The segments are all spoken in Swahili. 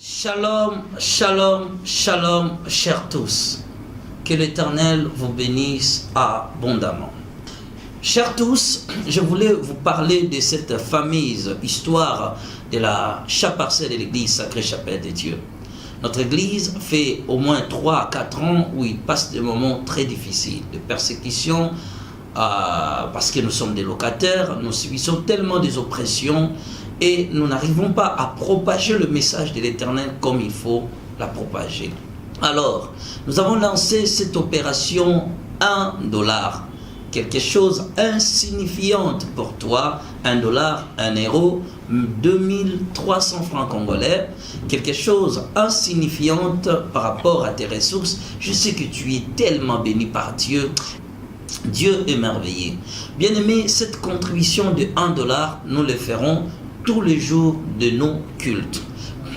Shalom, shalom, shalom, chers tous. Que l'Éternel vous bénisse abondamment. Chers tous, je voulais vous parler de cette fameuse histoire de la chaparcelle de l'église Sacrée Chapelle de Dieu. Notre église fait au moins 3 à 4 ans où il passe des moments très difficiles, de persécution, parce que nous sommes des locataires, nous subissons tellement des oppressions et nous n'arrivons pas à propager le message de l'Éternel comme il faut la propager. Alors, nous avons lancé cette opération $1, quelque chose insignifiante pour toi, $1, 1 euro, 2300 francs congolais, quelque chose insignifiante par rapport à tes ressources. Je sais que tu es tellement béni par Dieu. Dieu est merveilleux. Bien-aimé, cette contribution de $1, nous le ferons tous les jours de nos cultes.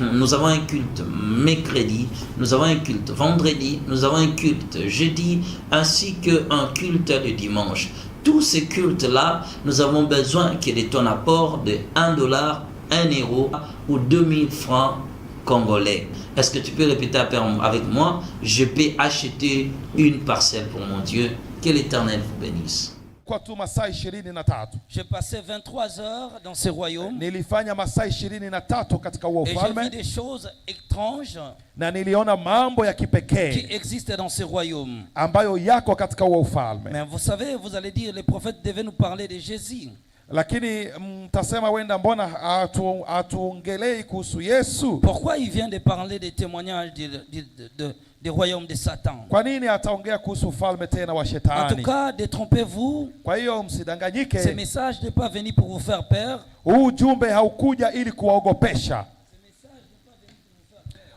Nous avons un culte mercredi, nous avons un culte vendredi, nous avons un culte jeudi, ainsi qu'un culte le dimanche. Tous ces cultes-là, nous avons besoin que de ton apport de $1, 1 euro ou 2000 francs congolais. Est-ce que tu peux répéter avec moi? Je peux acheter une parcelle pour mon Dieu. Que l'Éternel vous bénisse. J'ai passé 23 heures dans ce royaume. Et j'ai vu des choses étranges qui existent dans ce royaume. Mais vous savez, vous allez dire, les prophètes devaient nous parler de Jésus. Lakini mtasema wenda mbona hatuongelei kuhusu Yesu? Pourquoi il vient de parler des témoignages du royaume de Satan? Kwa nini ataongea kuhusu ufalme tena wa Shetani? En tout cas, détrompez-vous. Kwa hiyo msidanganyike. Ce message n'est pas venu pour vous faire peur. Ujumbe haukuja ili kuwaogopesha.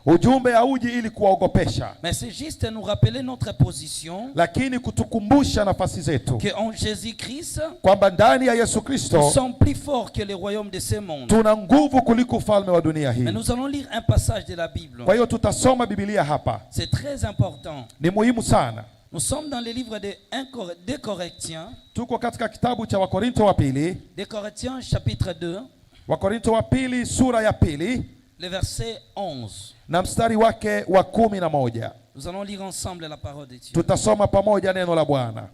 Ujumbe hauji ili kuwaogopesha. Mais c'est juste nous rappeler notre position. Lakini kutukumbusha nafasi zetu. Que en Jésus-Christ, kwamba ndani ya Yesu Kristo, nous sommes plus forts que les royaumes de ce monde. Tuna nguvu kuliko ufalme wa dunia hii. Mais nous allons lire un passage de la Bible. Kwa hiyo tutasoma Biblia hapa. C'est très important. Ni muhimu sana. Nous sommes dans le livre de Corinthiens. Tuko katika kitabu cha Wakorinto wa pili. De Corinthiens chapitre 2. Wakorinto wa pili sura ya pili. Le verset 11. Na mstari wake wa 11. Nous allons lire ensemble la parole de Dieu. Tutasoma pamoja neno la Bwana.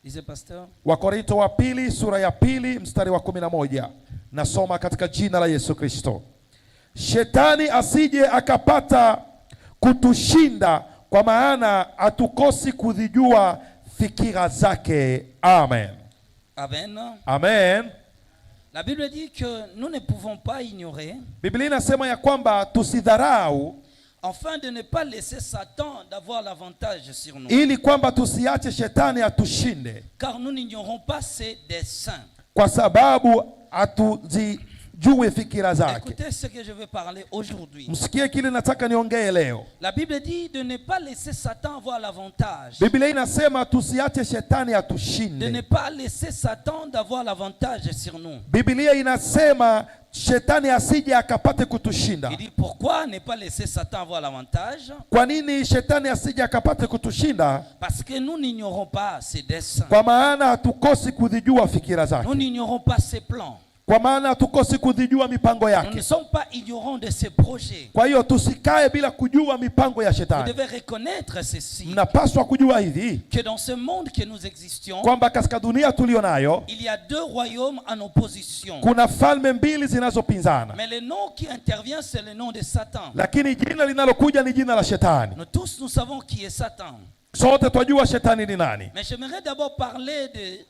Lisez pasteur. Wakorinto wa pili sura ya pili mstari wa 11. Nasoma katika jina la Yesu Kristo. Shetani asije akapata kutushinda, kwa maana hatukosi kuzijua fikira zake. Amen. Amen. Amen. La Bible dit que nous ne pouvons pas ignorer. Biblia inasema ya kwamba tusidharau, afin de ne pas laisser Satan d'avoir l'avantage sur nous. Ili kwamba tusiache shetani atushinde. Car nous n'ignorons pas ses desseins. Kwa sababu hatuzijui fikira zake. Écoutez ce que je vais parler aujourd'hui. Msikie kile nataka niongee leo. La Bible dit de ne pas laisser Satan avoir l'avantage. Biblia inasema tusiache shetani atushinde. De ne pas laisser Satan d'avoir l'avantage sur nous. Biblia inasema shetani asije akapate kutushinda. Il dit pourquoi ne pas laisser Satan avoir l'avantage? Kwa nini shetani asije akapate kutushinda? Parce que nous n'ignorons pas ses desseins. Kwa maana hatukosi kuzijua fikira zake. Nous n'ignorons pas ses plans. Kwa maana hatukosi kuzijua mipango yake. Nous ne sommes pas ignorants de ses projets. Kwa hiyo tusikae bila kujua mipango ya shetani. Vous devez reconnaître ceci. Mnapaswa kujua hivi. Que dans ce monde que nous existons, kwamba katika dunia tulionayo, il y a 2 royaumes en opposition. Kuna falme mbili zinazopinzana. Mais le nom qui intervient c'est le nom de Satan. Lakini jina linalokuja ni jina la shetani. Nous tous nous savons qui est Satan. Sote twajua shetani ni nani. Mais j'aimerais d'abord parler de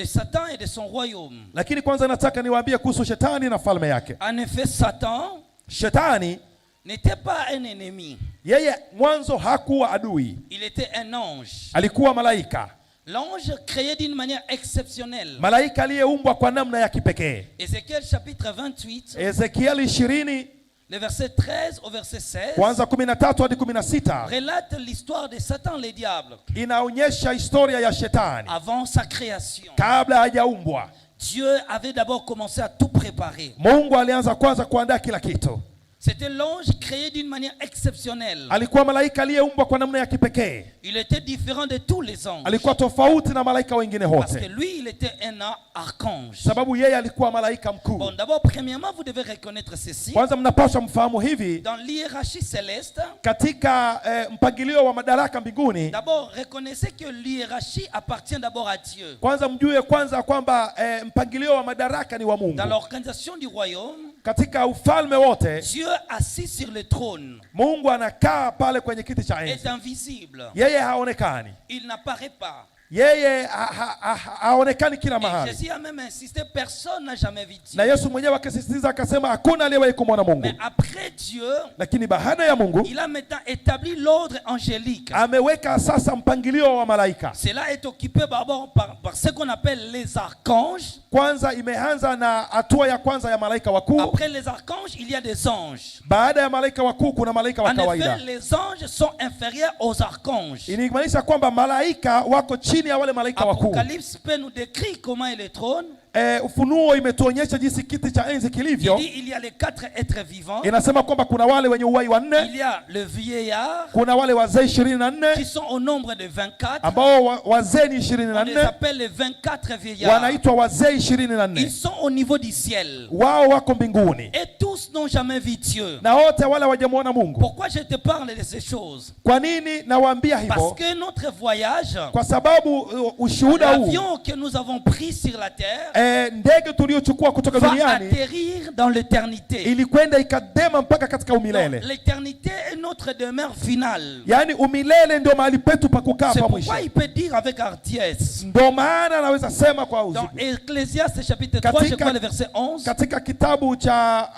Satan et de son royaume. Lakini kwanza nataka niwaambie kuhusu shetani na falme yake. En effet, Satan Shetani n'était pas un ennemi. Yeye mwanzo hakuwa adui. Il était un ange. Alikuwa malaika. L'ange créé d'une manière exceptionnelle. Malaika aliyeumbwa kwa namna ya kipekee. Ézéchiel chapitre 28. Ezekiel 20. Le verset 13 au verset 16. Kwanza 13 hadi 16. Relate l'histoire de Satan le diable. Inaonyesha historia ya shetani. Avant sa création. Kabla hajaumbwa. Dieu avait d'abord commencé à tout préparer. Mungu alianza kwanza kuandaa kila kitu. C'était l'ange créé d'une manière exceptionnelle. Alikuwa malaika aliyeumbwa kwa namna ya kipekee. Il était différent de tous les anges. Alikuwa tofauti na malaika wengine Parce que wote. lui, il était un archange. Sababu yeye alikuwa malaika mkuu. Bon, d'abord, premièrement, vous devez reconnaître ceci. Kwanza mnapaswa mfahamu hivi. Dans l'hiérarchie céleste, Katika mpangilio wa madaraka mbinguni. D'abord, reconnaissez que l'hiérarchie appartient d'abord à Dieu. Kwanza mjue kwanza kwamba mpangilio wa madaraka ni wa Mungu. Dans l'organisation du royaume, katika ufalme wote, Dieu assis sur le trône, Mungu anakaa pale kwenye kiti cha enzi. est invisible. Yeye haonekani. Il n'apparaît pas. Yeye haonekani kila mahali. Jésus a même insisté, personne n'a jamais vu Dieu. Na Yesu mwenyewe akasisitiza akasema hakuna aliyewahi kumwona Mungu. Mais après Dieu, lakini baada ya Mungu, il a maintenant établi l'ordre angélique. Ameweka sasa mpangilio wa malaika. Cela est occupé d'abord par ce qu'on appelle les archanges. Kwanza imeanza na hatua ya kwanza ya malaika wakuu. Après les archanges, il y a des anges. Baada ya malaika wakuu kuna malaika wa kawaida. En effet, les anges sont inférieurs aux archanges. Inamaanisha kwamba malaika wako chini ya wale malaika wakuu. Apocalypse peut nous décrire comment est le trône. Ufunuo imetuonyesha jinsi kiti cha enzi kilivyo. Il y a les 4 êtres vivants. Inasema kwamba kuna wale wenye uhai wanne. Il y a le vieillard. Kuna wale wazee 24 qui sont au nombre de 24. ambao wazee ni 24. On les appelle les 24 vieillards. Wanaitwa wazee 24. Ils sont au niveau du ciel. Wao wako mbinguni. Et tous n'ont jamais vu Dieu. Na wote wale hawajamuona Mungu. Pourquoi je te parle de ces choses? Kwa nini nawaambia hivyo? Parce que notre voyage, kwa sababu ushuhuda huu, l'avion que nous avons pris sur la terre, ndege tuliochukua kutoka duniani, va atterrir dans l'éternité. Ilikwenda ikadema mpaka katika umilele. L'éternité est notre demeure finale. Yani umilele ndio mahali petu pa kukaa pa mwisho. Pourquoi il peut dire avec hardiesse? Ndio maana anaweza sema kwa uzito. Dans Ecclésiaste chapitre 3, je crois le verset 11. Katika kitabu cha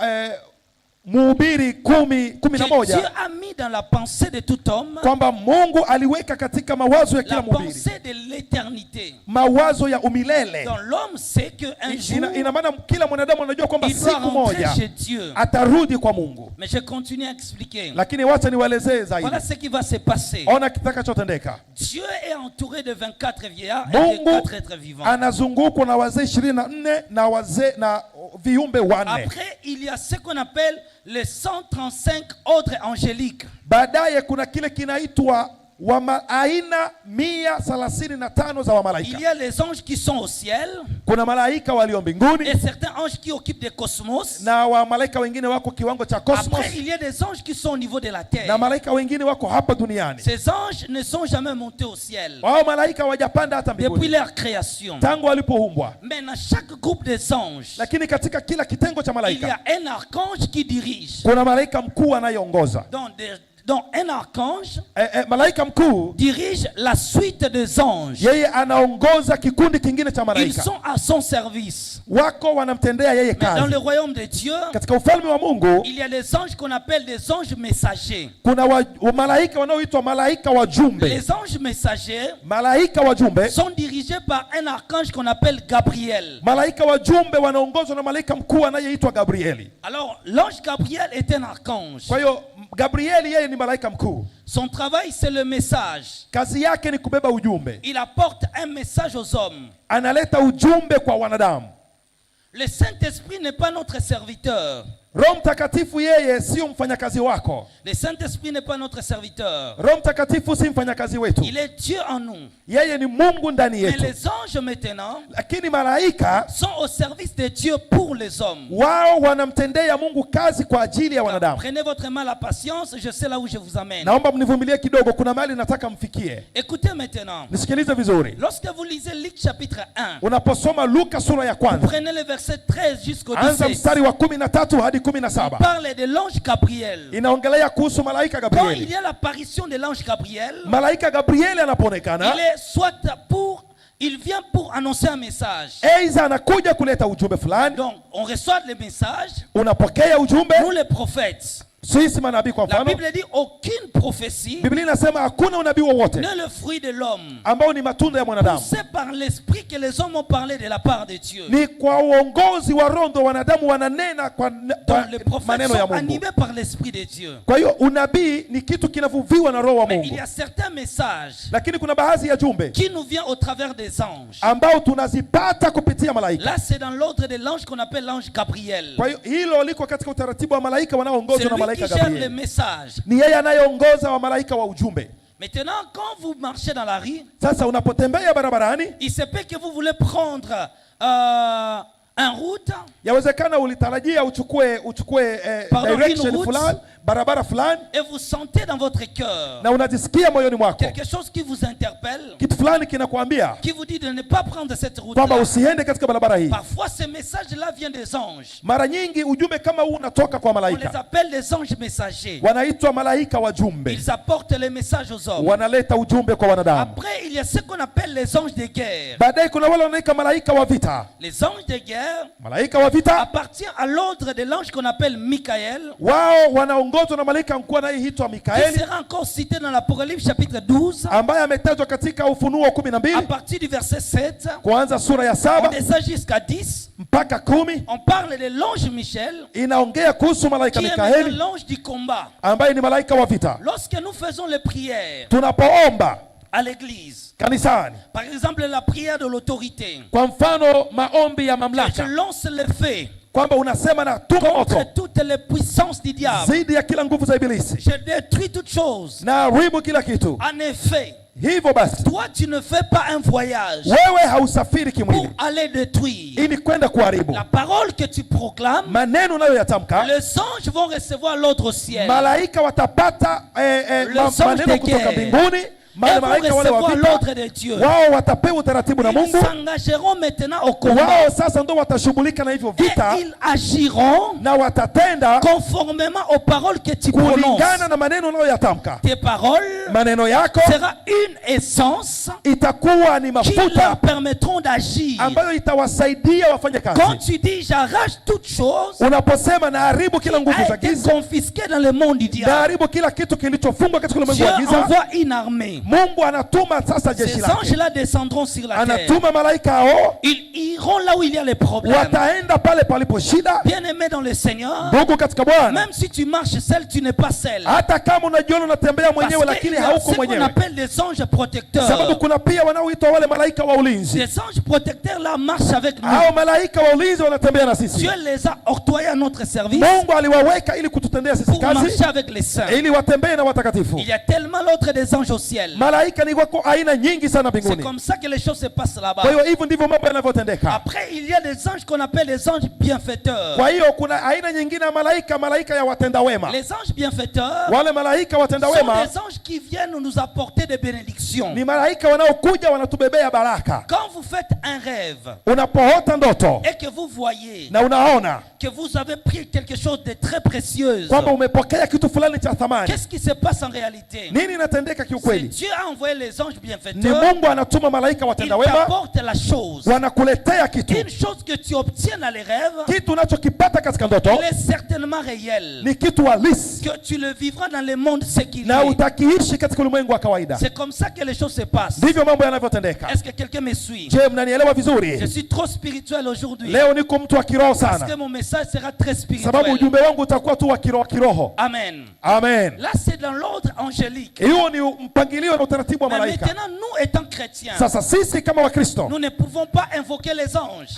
Mhubiri 10:11, Dieu a mis dans la pensée de tout homme, kwamba Mungu aliweka katika mawazo ya kila la mhubiri, pensée de l'éternité. mawazo ya umilele. Donc l'homme sait que un jour ina maana kila mwanadamu anajua kwamba siku moja atarudi kwa Mungu. Mais je continue à expliquer. Lakini wacha niwaelezee zaidi. Voilà ce qui va se passer. Ona kitakachotendeka. Dieu est entouré de 24 vieillards et de 4 êtres vivants. Anazungukwa na wazee 24 na wazee na viumbe wanne. Après il y a ce qu'on appelle les 135 ordres angéliques. Baadaye kuna kile kinaitwa aina 135 za wamalaika. Il y a les anges qui sont au ciel. Kuna malaika walio mbinguni. Et certains anges qui occupent des cosmos. Na wamalaika wengine wako kiwango cha cosmos. Après il y a des anges qui sont au niveau de la terre. Na malaika wengine wako hapa duniani. Ces anges ne sont jamais montés au ciel. Wao malaika hawajapanda hata mbinguni. Depuis leur création. Tangu walipoumbwa. Mais dans chaque groupe des anges, lakini katika kila kitengo cha malaika, il y a un archange qui dirige. Kuna malaika mkuu anayeongoza. Donc un archange malaika mkuu dirige la suite des anges. Yeye anaongoza kikundi kingine cha malaika. Ils sont à son service. Wako wanamtendea yeye kazi. Dans le royaume de Dieu, katika ufalme wa Mungu, il y a des anges qu'on appelle des anges messagers. Kuna malaika wanaoitwa malaika wajumbe. Les anges messagers, malaika wajumbe, sont dirigés par un archange qu'on appelle Gabriel. Malaika wajumbe wanaongozwa na malaika mkuu anayeitwa Gabrieli. Alors l'ange Gabriel est un archange. Kwa hiyo Gabrieli yeye ni malaika mkuu. Son travail c'est le message. Kazi yake ni kubeba ujumbe. Il apporte un message aux hommes. Analeta ujumbe kwa wanadamu. Le Saint-Esprit n'est pas notre serviteur. Roho Mtakatifu yeye sio mfanyakazi wako. Le Saint-Esprit n'est pas notre serviteur. Roho Mtakatifu si mfanyakazi wetu. Il est Dieu en nous. Yeye ni Mungu ndani yetu. Mais les anges maintenant, lakini malaika sont au service de Dieu pour les hommes. Wao wanamtendea Mungu kazi kwa ajili ya wanadamu. Prenez votre main la patience, je sais là où je vous amène. Naomba mnivumilie kidogo, kuna mahali nataka mfikie. Écoutez maintenant. Nisikilize vizuri. Lorsque vous lisez Luc chapitre 1, unaposoma Luka sura ya kwanza, prenez le verset 13 jusqu'au 17. Anza mstari wa 13 hadi 17. Il parle de l'ange Gabriel. Inaongelea kuhusu malaika Quand Gabrieli. il y a l'apparition de l'ange Gabriel, malaika Gabrieli anapoonekana, il vient pour annoncer un message. Eiza anakuja kuleta ujumbe fulani. Donc on reçoit le message. Unapokea ujumbe. Nous les prophètes, Sisi manabii kwa La mfano, Bible dit aucune prophétie Biblia inasema hakuna unabii wowote n'est le fruit de l'homme, ambao ni matunda ya mwanadamu. poussé par l'esprit que les hommes ont parlé de la part de Dieu. Ni kwa uongozi wa roho ndio wanadamu wananena kwa Donc les prophètes maneno ya sont Mungu. animés par l'esprit de Dieu. Kwa hiyo unabii ni kitu kinavuviwa na roho wa Mais il Mungu. y a certains messages Lakini kuna baadhi ya jumbe qui nous viennent au travers des anges. ambao tunazipata kupitia malaika. Là, c'est dans l'ordre de l'ange qu'on appelle l'ange Gabriel. Kwa hiyo hilo liko katika utaratibu wa malaika wanaoongozwa C'est na lui malaika qui gère les Gabriel. messages. Ni yeye anayeongoza wa malaika wa ujumbe. Maintenant, quand vous marchez dans la rue, Sasa unapotembea barabarani, il se peut que vous voulez prendre un route. yawezekana ulitarajia uchukue Pardon, direction une route. fulani, barabara fulani, Et vous sentez dans votre cœur na unajisikia moyoni mwako quelque chose qui vous interpelle, kitu fulani kinakuambia qui vous dit de ne pas prendre cette kwamba route-là. usiende katika barabara hii. Parfois, ce message-là vient des anges. Mara nyingi ujumbe kama huu unatoka kwa On les malaika, appelle les anges messagers. wanaitwa malaika wajumbe, Ils apportent les messages aux hommes. wanaleta ujumbe kwa wanadamu. Après, il y a ce qu'on appelle les anges de guerre. Baadaye kuna wale wanaita malaika wa vita. Les anges de guerre Malaika wa vita appartiennent à l'ordre de l'ange qu'on appelle Michael, wao wanaongozwa na malaika mkuu anayeitwa qui Mikaeli, sera encore cité dans l'Apocalypse chapitre 12, ambaye ametajwa katika Ufunuo à 12 partir du verset 7. kuanza sura ya On 7 descend jusqu'à 10. mpaka 10. On parle de l'ange Michel, Inaongea kuhusu malaika qui est maintenant Mikaeli l'ange du combat. ambaye ni malaika wa vita. Lorsque nous faisons les prières Tunapoomba à l'église, kanisani, par exemple la prière de l'autorité, kwa mfano maombi ya je mamlaka, lance le feu kwamba unasema na tuma moto contre toutes les puissances du diable. zidi ya kila nguvu za ibilisi Je détruis toutes choses. na haribu kila kitu. En effet, Hivyo basi toi tu ne fais pas un voyage wewe hausafiri pour kimwili aller détruire. ili kwenda kuharibu. La parole que tu proclames, Maneno unayoyatamka les anges vont recevoir l'ordre au ciel. malaika watapata maneno kutoka mbinguni. Ils vont Malaika wale wa recevoir vita l'ordre de Dieu. wao watapewa utaratibu na Ils Mungu. s'engageront maintenant au combat. Wao sasa ndio watashughulika na hivyo vita Et ils agiront na watatenda conformément aux paroles que tu prononces. kulingana na maneno unayoyatamka. Tes paroles Maneno yako sera une essence itakuwa ni qui leur mafuta permettront d'agir. ambayo itawasaidia wafanye Quand kazi. tu dis j'arrache toutes choses Unaposema na haribu kila nguvu a za été giza, confisqué dans le monde du na diable, haribu kila kitu kilichofungwa katika ulimwengu Dieu wa giza, envoie une armée. Mungu anatuma sasa jeshi Ces lake, anges-là descendront sur la terre. anatuma malaika hao, Ils iront là où il y a les problèmes. wataenda pale palipo shida. Bien-aimé dans le Seigneur, Ndugu katika Bwana, même si tu marches seul, tu n'es pas seul. hata kama unajiona unatembea Parce mwenyewe, qu'il lakini y a hauko ce qu'on mwenyewe, appelle des anges protecteurs. sababu kuna pia wanaoitwa wale malaika wa ulinzi. Les anges protecteurs là marchent avec nous. Hao malaika wa ulinzi wanatembea na sisi. Dieu les a octroyés à notre service Mungu aliwaweka ili kututendea sisi pour marcher kazi, avec les saints. ili watembee na watakatifu. Il y a tellement l'autre des anges au ciel. Malaika ni wako aina nyingi sana C'est mbinguni. comme ça que les choses se passent là-bas. Kwa hiyo hivyo ndivyo mambo yanavyotendeka. Après, il y a des anges qu'on appelle les anges bienfaiteurs. Kwa hiyo kuna aina nyingine ya malaika, malaika ya watenda wema. Les anges bienfaiteurs Wale malaika watenda sont wema des anges qui viennent nous apporter des bénédictions. ni malaika wanaokuja wanatubebea baraka. Quand vous faites un rêve Unapoota ndoto et que vous voyez na unaona que vous avez pris quelque chose de très précieux, kwamba umepokea kitu fulani cha thamani, qu'est-ce qui se passe en réalité? nini inatendeka C'est kiukweli? Dieu a envoyé les anges Ni bienfaiteurs. Mungu anatuma malaika Ils watenda wema, t'apportent la chose. wanakuletea kitu. Une chose que tu obtiens dans les rêves, Kitu unachokipata katika ndoto elle est certainement réelle. ni kitu halisi Que tu le vivras dans le monde séculier. na utakiishi katika ulimwengu wa kawaida. C'est comme ça que les choses se passent. Ndivyo mambo yanavyotendeka. Est-ce que quelqu'un me suit? Je, mnanielewa Je vizuri? suis trop spirituel aujourd'hui. Leo niko mtu wa kiroho Parce sana, que mon message sera très sababu spirituel. ujumbe wangu utakuwa tu wa kiroho. Amen. Amen. Là, c'est dans l'ordre angélique. Hiyo ni mpangilio na utaratibu wa Mais malaika. maintenant, nous étant chrétiens, Sasa sisi kama Wakristo nous ne pouvons pas invoquer les anges.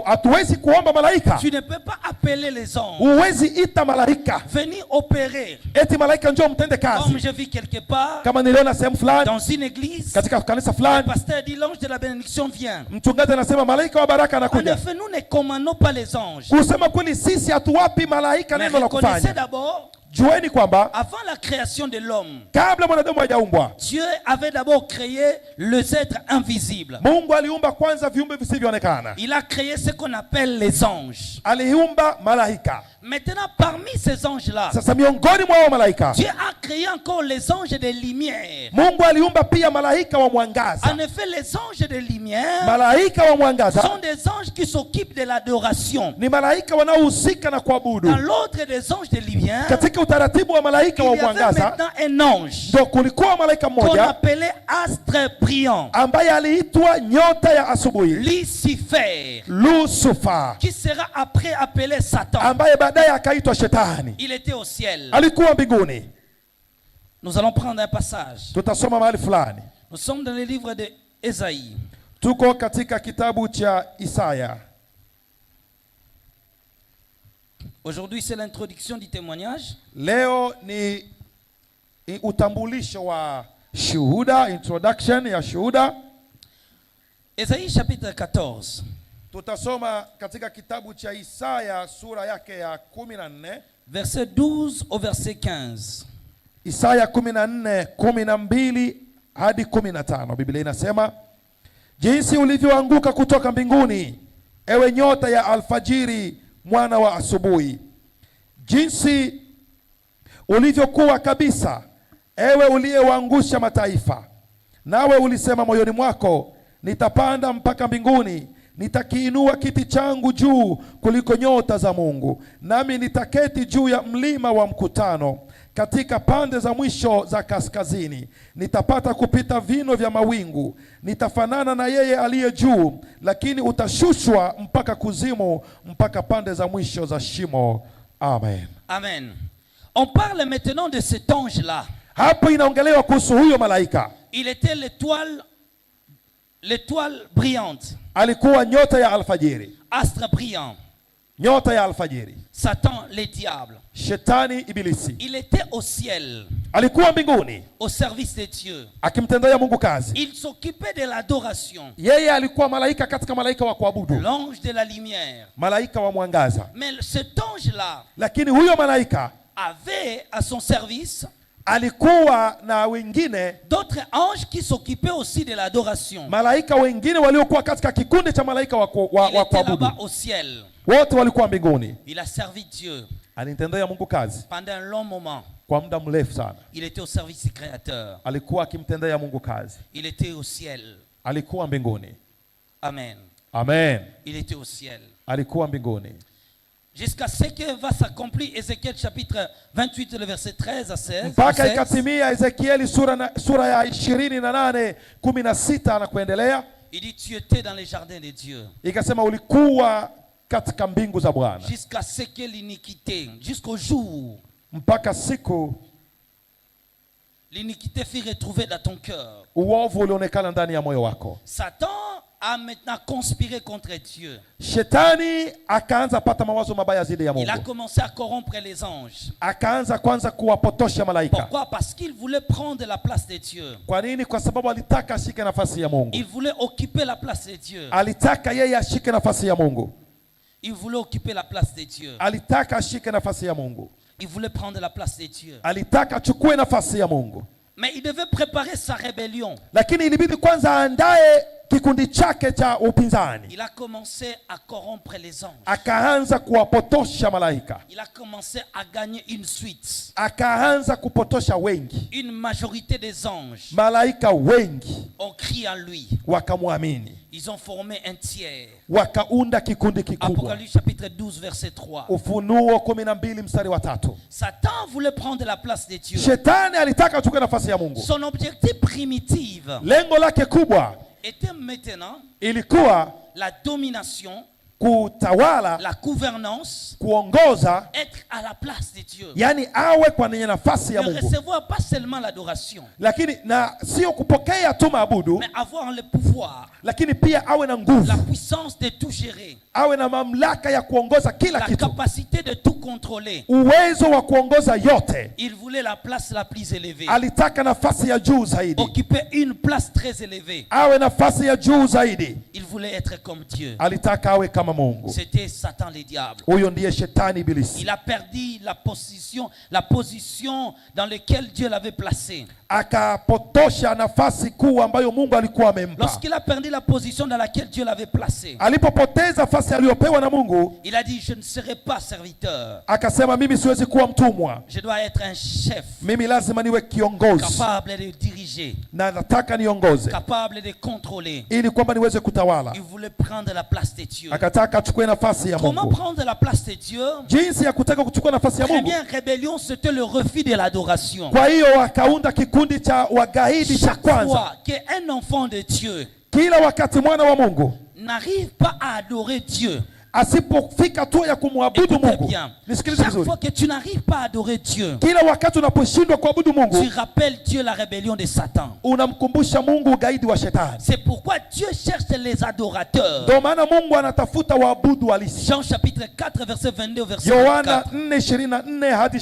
hatuwezi kuomba malaika. Tu ne peux pas appeler les anges. Huwezi ita malaika Venir opérer. eti malaika njoo mtende Comme kazi. je vis quelque part, Kama niliona sehemu fulani dans une église, katika kanisa le fulani, pasteur dit l'ange de la bénédiction vient. mchungaji anasema malaika wa baraka En anakuja. effet, nous ne commandons pas les anges. Kusema kweli, sisi hatuwapi malaika Mais neno la reconnaissez kufanya. d'abord, Jueni kwamba avant la création de l'homme, kabla mwanadamu hajaumbwa, Dieu avait d'abord créé les êtres invisibles. Mungu aliumba kwanza viumbe visivyoonekana. Il a créé ce qu'on appelle les anges. Aliumba malaika. Maintenant, parmi ces anges-là, Sasa miongoni mwa hao malaika, Dieu a créé encore les anges de lumière. Mungu aliumba pia malaika wa mwangaza. En effet, les anges de lumière Malaika wa mwangaza sont des anges qui s'occupent de l'adoration. ni malaika wanaohusika na Dans kuabudu. l'ordre des anges de lumière, Katika katika utaratibu wa malaika wa mwangaza un ange ndio kulikuwa malaika mmoja qu'on appelait astre brillant, ambaye aliitwa nyota ya asubuhi, Lucifer, qui sera après appelé Satan, ambaye baadaye akaitwa Shetani. Il était au ciel. Alikuwa mbinguni. Nous allons prendre un passage. Tutasoma mahali fulani. Nous sommes dans le livre de Esaïe. Tuko katika kitabu cha Isaya. Aujourd'hui c'est l'introduction du témoignage. Leo ni utambulisho wa shuhuda, introduction ya shuhuda. Esaïe chapitre 14. Tutasoma katika kitabu cha Isaya sura yake ya 14, verset 12 au verset 15. Isaya 14, 12 hadi 15. Biblia inasema, jinsi ulivyoanguka kutoka mbinguni, ewe nyota ya alfajiri, mwana wa asubuhi. Jinsi ulivyokuwa kabisa, ewe uliyewaangusha mataifa. Nawe ulisema moyoni mwako, nitapanda mpaka mbinguni, nitakiinua kiti changu juu kuliko nyota za Mungu, nami nitaketi juu ya mlima wa mkutano katika pande za mwisho za kaskazini. Nitapata kupita vino vya mawingu, nitafanana na yeye aliye juu, lakini utashushwa mpaka kuzimu, mpaka pande za mwisho za shimo. Amen. Amen. On parle maintenant de cet ange-là. Hapo inaongelewa kuhusu huyo malaika. Il était l'étoile brillante. Alikuwa nyota ya alfajiri. Astre brillant. Nyota ya alfajiri. Satan, le diable. Shetani, ibilisi. Il était au ciel. Alikuwa mbinguni. Au service de Dieu. Akimtendea Mungu kazi. Il s'occupait de l'adoration. Yeye alikuwa malaika katika malaika wa kuabudu. L'ange de la lumière. Malaika wa mwangaza. Mais cet ange-là, lakini huyo malaika avait à son service alikuwa na wengine, d'autres anges qui s'occupaient aussi de l'adoration. Malaika wengine waliokuwa katika kikundi cha malaika wa kuabudu. Au ciel. Wote walikuwa mbinguni. Il a servi Dieu. Alimtendea Mungu kazi. Pendant un long moment. Kwa muda mrefu sana. Il était au service du Créateur. Alikuwa akimtendea Mungu kazi. Il était au ciel. Alikuwa mbinguni. Amen. Amen. Il était au ciel. Alikuwa mbinguni. Jusqu'à ce que va s'accomplir Ézéchiel chapitre 28 le verset 13 à 16. Mpaka ikatimia Ezekieli sura ya 28 16 na kuendelea. Il dit tu étais dans les jardins de Dieu. Ikasema ulikuwa katika mbingu za Bwana. Jusqu'à ce que l'iniquité, jusqu'au jour mpaka siku l'iniquité fut retrouvée dans ton cœur. Uovu ulionekana ndani ya moyo wako. Satan a maintenant conspiré contre Dieu. Shetani akaanza pata mawazo mabaya zidi ya Mungu. Il a commencé à corrompre les anges. Akaanza kwanza kuwapotosha malaika. Pourquoi? Parce qu'il voulait prendre la place de Dieu. Kwa nini? Kwa sababu alitaka ashike nafasi ya Mungu. Il voulait occuper la place de Dieu. Alitaka yeye ashike nafasi ya Mungu. Il voulait occuper la place de Dieu. Alitaka ashike nafasi ya Mungu. Il voulait prendre la place de Dieu. Alitaka achukue nafasi ya Mungu. Mais il devait préparer sa rébellion. Lakini ilibidi kwanza aandae kikundi chake cha upinzani. Il a commencé à corrompre les anges. Akaanza kuwapotosha malaika. Il a commencé à gagner une suite. Akaanza kupotosha wengi. Une majorité des anges. Malaika wengi ont crié en lui. Wakamwamini. Ils ont formé un tiers. Wakaunda kikundi kikubwa. Apocalypse chapitre 12 verset 3. Ufunuo 12 mstari wa 3. Satan voulait prendre la place de Dieu. Shetani alitaka achukue nafasi ya Mungu. Son objectif primitif, lengo lake kubwa, était maintenant ilikuwa la domination, kutawala, la gouvernance, kuongoza, être à la place de Dieu. Yani awe kwenye nafasi ya Mungu. Ne recevoir pas seulement l'adoration, lakini na sio kupokea tu maabudu, mais avoir le pouvoir, lakini pia awe na nguvu, la puissance de tout gérer, awe na mamlaka ya kuongoza kila kitu, la capacité de tout contrôler, uwezo wa kuongoza yote. Il voulait la place la plus élevée, alitaka nafasi ya juu zaidi, occuper une place très élevée, awe nafasi ya juu zaidi. Il voulait être comme Dieu, alitaka awe kama Mungu. C'était Satan le diable. Huyo ndiye shetani ibilisi. Il a perdu la position dans laquelle Dieu l'avait placé. Akapotosha nafasi kuu ambayo Mungu alikuwa amempa. Lorsqu'il a perdu la position dans laquelle Dieu l'avait placé, alipopoteza nafasi aliyopewa na Mungu, il a dit je ne serai pas serviteur. Akasema mimi siwezi kuwa mtumwa. Je dois être un chef. Mimi lazima niwe kiongozi. Capable de diriger. Na nataka niongoze. Capable de contrôler. Ili kwamba niweze kutawala. kutawala. Il voulait prendre la place de Dieu. Akataka achukue nafasi ya Comment Mungu. prendre la place de Dieu? Jinsi ya kutaka kuchukua nafasi ya Mungu. Première rébellion, c'était le refus de l'adoration. Kwa hiyo wakaunda kikundi cha wagaidi cha kwanza. Chaque fois qu'un enfant de Dieu Kila wakati mwana wa Mungu n'arrive pas à adorer Dieu, asipofika tu ya kumwabudu écoutez Mungu. bien, Nisikilize chaque vizuri. fois que tu n'arrives pas à adorer Dieu, Kila wakati unaposhindwa kuabudu tu Mungu, rappelles Dieu la rébellion de Satan. unamkumbusha Mungu ugaidi wa shetani. C'est pourquoi Dieu cherche les adorateurs. Ndio maana Mungu anatafuta waabudu halisi. Jean chapitre 4 verset 22 au verset Yohana 24. 4:24 hadi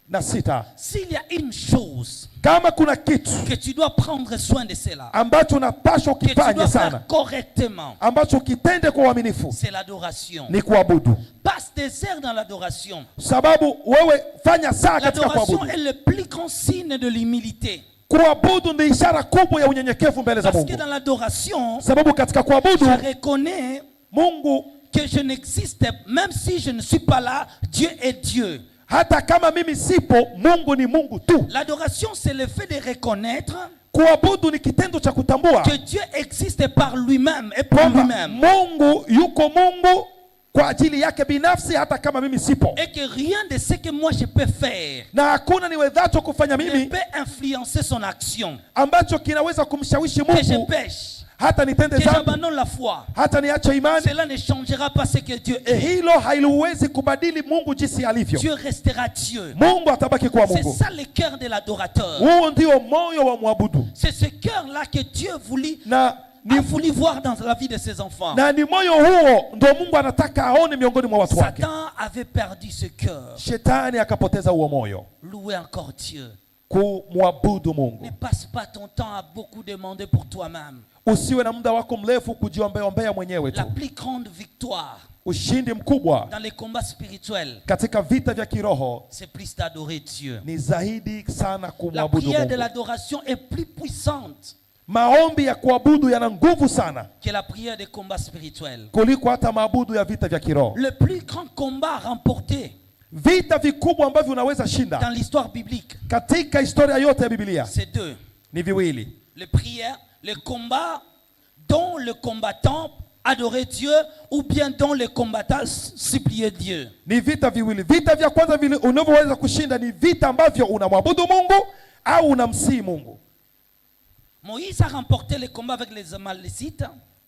26. S'il y a une chose Kama kuna kitu que tu dois prendre soin de cela, ambacho unapaswa que tu ukifanye dois sana, faire correctement, ambacho kitende kwa uaminifu, c'est l'adoration. ni kuabudu. Passe des heures dans l'adoration. Sababu wewe fanya saa katika L'adoration kuabudu. est le plus grand signe de l'humilité. Kuabudu ni ishara kubwa ya unyenyekevu mbele za Parce que Mungu. dans l'adoration, Sababu katika kuabudu je reconnais Mungu, que je n'existe, même si je ne suis pas là, Dieu est Dieu. hata kama mimi sipo, Mungu ni Mungu tu. L'adoration, c'est le fait de reconnaître Kuabudu ni kitendo cha kutambua que Dieu existe par lui-même et pour kwamba lui-même. Mungu yuko Mungu kwa ajili yake binafsi, hata kama mimi sipo, Et que rien de ce que moi je peux faire na hakuna niwezacho kufanya ne mimi peut influencer son action. ambacho kinaweza kumshawishi Que je Mungu pêche, hata nitende que dhambi, j'abandonne la foi, hata niache imani. cela ne changera pas ce que Dieu est. Hilo haliwezi kubadili Mungu jinsi alivyo. Dieu restera Dieu. Mungu atabaki kuwa C'est Mungu. ça le cœur de l'adorateur. Huo ndio moyo wa mwabudu, C'est ce cœur-là que Dieu na a voulu voir dans la vie de ses enfants. na ni moyo huo ndio Mungu anataka aone miongoni mwa watu wake. Satan avait perdu ce cœur. Shetani akapoteza huo moyo, Louez encore Dieu. kumwabudu Ne Mungu. passe pas ton temps à beaucoup demander pour toi-même. Usiwe na muda wako mrefu kujiombea mwenyewe La tu. plus grande victoire Ushindi mkubwa dans les combats spirituels, katika vita vya kiroho c'est plus d'adorer Dieu. ni zaidi sana La kumwabudu prière de Mungu. l'adoration est plus puissante Maombi ya kuabudu yana nguvu sana que la prière des combats spirituels. kuliko hata maabudu ya vita vya kiroho. Le plus grand combat remporté Vita vikubwa ambavyo unaweza dans shinda l'histoire biblique, katika historia yote ya Biblia c'est deux. ni viwili: Les prières, le combat dont le combattant adorait Dieu ou bien dont le combattant suppliait Dieu. ni vita viwili. Vita vya kwanza vile unavyoweza kushinda ni vita ambavyo unamwabudu Mungu au unamsii Mungu. Moïse a remporté le combat avec les Amalécites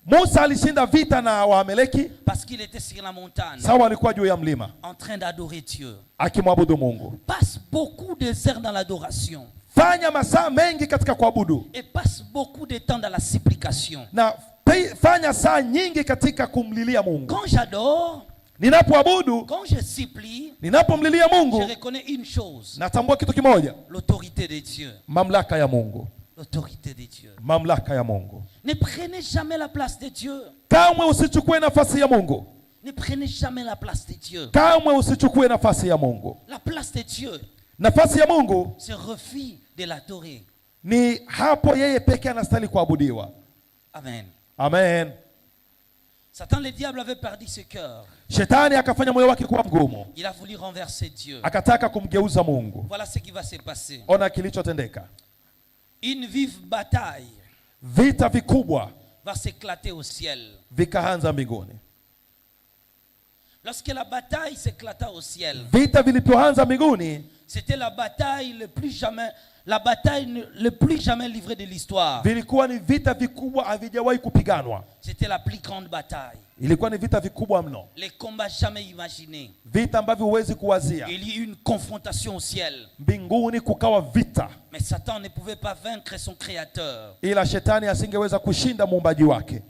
Musa alishinda vita na Waameleki parce qu'il était sur la montagne sawa, alikuwa juu ya mlima en train d'adorer Dieu. akimwabudu Mungu. Passe beaucoup de heures dans l'adoration Fanya masaa mengi katika kuabudu et passe beaucoup de temps dans la supplication. na fanya saa nyingi katika kumlilia Mungu. Quand j'adore, Ninapoabudu, quand je supplie, ninapomlilia je Mungu, reconnais une chose: natambua kitu kimoja: l'autorité de Dieu. mamlaka ya Mungu. L'autorité de Dieu. Mamlaka ya Mungu. Ne prenez jamais la place de Dieu. Kamwe usichukue nafasi ya Mungu. Ne prenez jamais la place de Dieu. Kamwe usichukue nafasi ya Mungu. La place de Dieu, Nafasi ya Mungu c'est refus de l'adorer. ni hapo yeye pekee anastahili kuabudiwa. Amen. Amen. Satan, le diable, avait perdu ce cœur. Shetani akafanya moyo wake kuwa mgumu, Il a voulu renverser Dieu. akataka kumgeuza Mungu. Voilà ce qui va se passer. Ona kilichotendeka. Une vive bataille Vita vikubwa va s'éclater au ciel. vikaanza mbinguni. Lorsque la bataille s'éclata au ciel, Vita vilipoanza mbinguni, c'était la bataille le plus jamais livrée de l'histoire. vilikuwa ni vita vikubwa havijawahi kupiganwa. C'était la plus grande bataille. Ilikuwa ni vita vikubwa mno, Les combats jamais imaginés. vita ambavyo huwezi kuwazia. Il y eut une confrontation au ciel. Mbinguni kukawa vita, Mais Satan ne pouvait pas vaincre son créateur. ila shetani asingeweza kushinda muumbaji wake.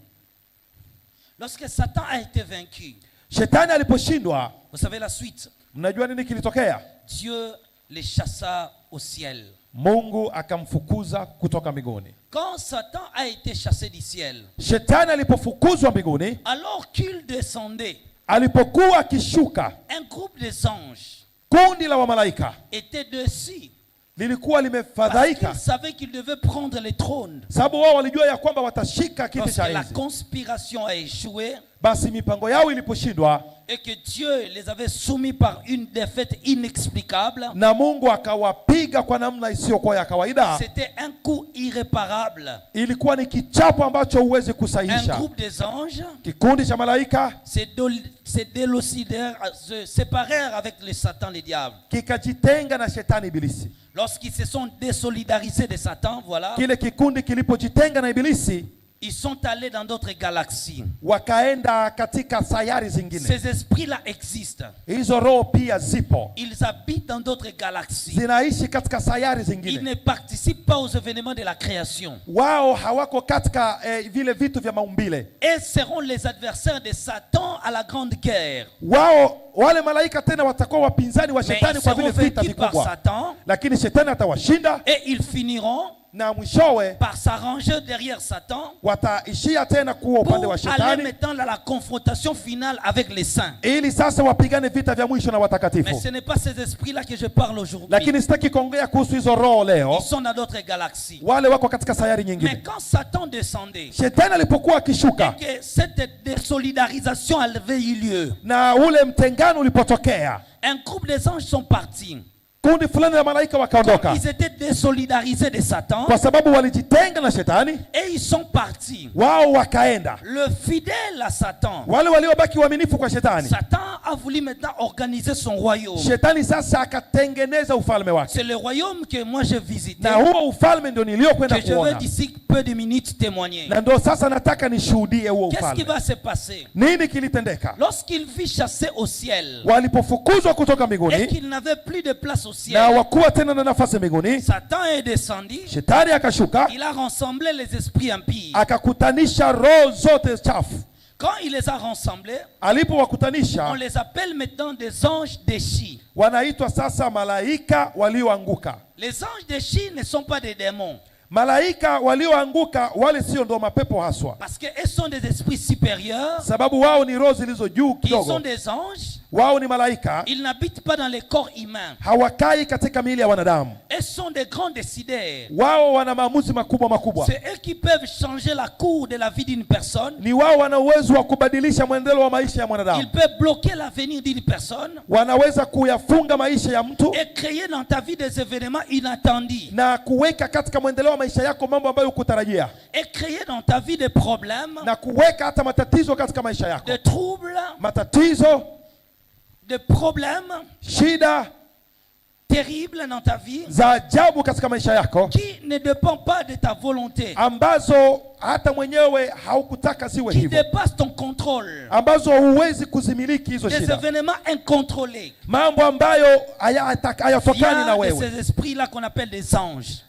Lorsque Satan a été vaincu, Shetani aliposhindwa, vous savez la suite. mnajua nini kilitokea? Dieu les chassa au ciel. Mungu akamfukuza kutoka mbinguni. Quand Satan a été chassé du ciel, Shetani alipofukuzwa mbinguni, alors qu'il descendait, alipokuwa akishuka, un groupe des anges kundi la wamalaika était dessus. lilikuwa Parce limefadhaika, qu'ils savaient qu'ils devaient prendre le trône. sababu wao walijua ya kwamba watashika kiti Lorsque cha la enzi. conspiration a échoué, basi mipango yao iliposhindwa, et que Dieu les avait soumis par une défaite inexplicable, na Mungu akawapiga kwa namna isiyokuwa ya kawaida, c'était un coup irréparable. ilikuwa ni kichapo ambacho huwezi Un kusahihisha. groupe des anges Kikundi cha malaika se délocidèrent, se séparèrent avec le Satan, le diable. kikajitenga na shetani ibilisi. Lorsqu'ils se sont désolidarisés de Satan, voilà, Kile kikundi kilipojitenga na ibilisi, ils sont allés dans d'autres galaxies. wakaenda katika sayari zingine. Ces esprits-là existent. Hizo roho pia zipo, Ils habitent dans d'autres galaxies. zinaishi katika sayari Ils zingine. ne participent pas aux événements de la création. Wao hawako katika vile vitu vya maumbile. Et seront les adversaires de Satan à la grande guerre. Wao wale malaika tena watakuwa wapinzani wa Mais shetani ils kwa seront vile vita vaincus par vikubwa, Satan lakini shetani atawashinda et ils finiront na mwishowe par s'arranger derrière Satan wataishia tena kuwa pour upande wa aller shetani, maintenant à la confrontation finale avec les saints. ili sasa wapigane vita vya mwisho na Mais watakatifu. ce n'est pas ces esprits-là que je parle aujourd'hui. Lakini sitaki kuongea kuhusu hizo roho leo, Ils sont dans d'autres galaxies. wale wako katika sayari Mais nyingine. quand Satan descendait, Shetani alipokuwa akishuka que cette désolidarisation avait eu lieu, na ule mtengano ulipotokea, un groupe des anges sont partis. kundi fulani la malaika wakaondoka Ils étaient désolidarisés de Satan kwa sababu walijitenga na shetani. et ils sont partis. Wao wakaenda, Le fidèle à Satan, wale waliobaki waaminifu kwa shetani, Satan a voulu maintenant organiser son royaume. shetani sasa akatengeneza ufalme wake, C'est le royaume que moi j'ai visité, na huo ufalme ndio niliokwenda que je vais kuona, d'ici peu de minutes témoigner. na ndio sasa nataka nishuhudie huo Qu'est-ce qui ufalme. va se passer? Nini kilitendeka Lorsqu'il fut chassé au ciel walipofukuzwa kutoka et mbinguni qu'il n'avait plus de place au na ciel, wakuwa tena na nafasi mbinguni? Satan est descendu, Shetani akashuka il a rassemblé les esprits impies. akakutanisha roho zote chafu. Quand il les a rassemblés, on Alipowakutanisha les appelle maintenant des anges déchis. wanaitwa sasa malaika walioanguka. Les anges déchis ne sont pas des démons, Malaika walioanguka wale sio ndo mapepo haswa, parce qu'ils sont des esprits supérieurs, sababu wao ni roho zilizo juu ils sont kidogo. des anges, Wao ni malaika, ils n'habitent pas dans les corps humains. hawakai katika miili ya wanadamu. Ils sont des grands décideurs. Wao wana maamuzi makubwa makubwa. C'est eux qui peuvent changer la cour de la vie d'une personne. Ni wao wana uwezo wa kubadilisha mwendeleo wa maisha ya Ils mwanadamu. peuvent bloquer l'avenir d'une personne Wanaweza kuyafunga maisha ya mtu et créer dans ta vie des événements inattendus. na kuweka katika mwendeleo wa maisha yako mambo ambayo hukutarajia, Et créer dans ta vie des problèmes, na kuweka hata matatizo katika maisha yako, des troubles, matatizo, des problèmes shida terribles dans ta vie za ajabu katika maisha yako qui ne dépendent pas de ta volonté, ambazo hata mwenyewe haukutaka ziwe qui hivyo, dépassent ton contrôle. ambazo huwezi kuzimiliki hizo Des shida, événements incontrôlés. mambo ambayo hayatokani na Il y a de wewe. ces esprits-là qu'on appelle des anges.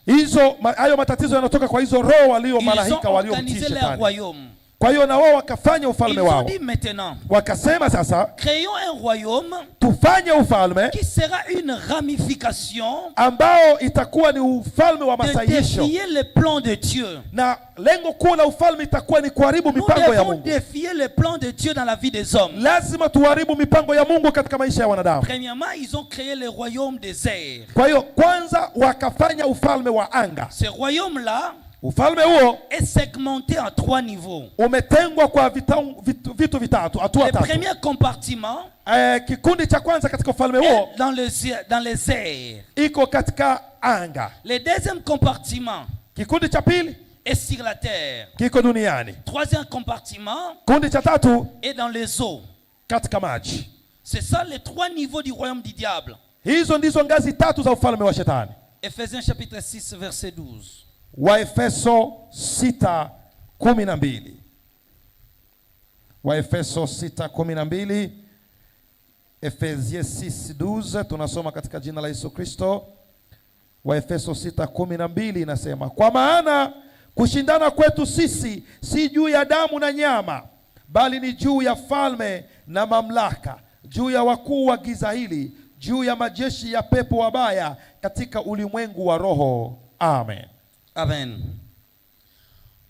Hayo matatizo yanatoka kwa hizo roho walio Ils ont malaika waliomtii organisé leur shetani. royaume. Kwa hiyo na wao wakafanya Ils ufalme ont wao, dit maintenant, wakasema sasa créons un royaume tufanye ufalme qui sera une ramification ambao itakuwa ni ufalme wa de masahihisho, défier les plans de Dieu. na lengo kuu la ufalme itakuwa ni kuharibu Nous mipango ya devons Mungu. défier les plans de Dieu dans la vie des hommes. Lazima tuharibu mipango ya Mungu katika maisha ya wanadamu. Premièrement, ils ont créé le royaume des airs. Kwa hiyo kwanza wakafanya ufalme wa anga. Ce royaume-là Ufalme huo est segmenté en 3 niveaux. umetengwa kwa vitu vitatu, hatua Le tatu. premier compartiment Kikundi cha kwanza katika ufalme huo est dans les airs. iko katika anga. Le deuxième compartiment Kikundi cha pili est sur la terre. kiko duniani. Troisième compartiment Kundi cha tatu est dans les eaux. katika maji. C'est ça les 3 niveaux du royaume du diable. Hizo ndizo ngazi tatu za ufalme wa shetani. Ephésiens chapitre 6 verset 12. Waefeso 6:12. Waefeso 6:12. Ephésiens 6:12 tunasoma katika jina la Yesu Kristo. Waefeso 6:12 inasema, kwa maana kushindana kwetu sisi si juu ya damu na nyama, bali ni juu ya falme na mamlaka, juu ya wakuu wa giza hili, juu ya majeshi ya pepo wabaya katika ulimwengu wa roho. Amen. Amen.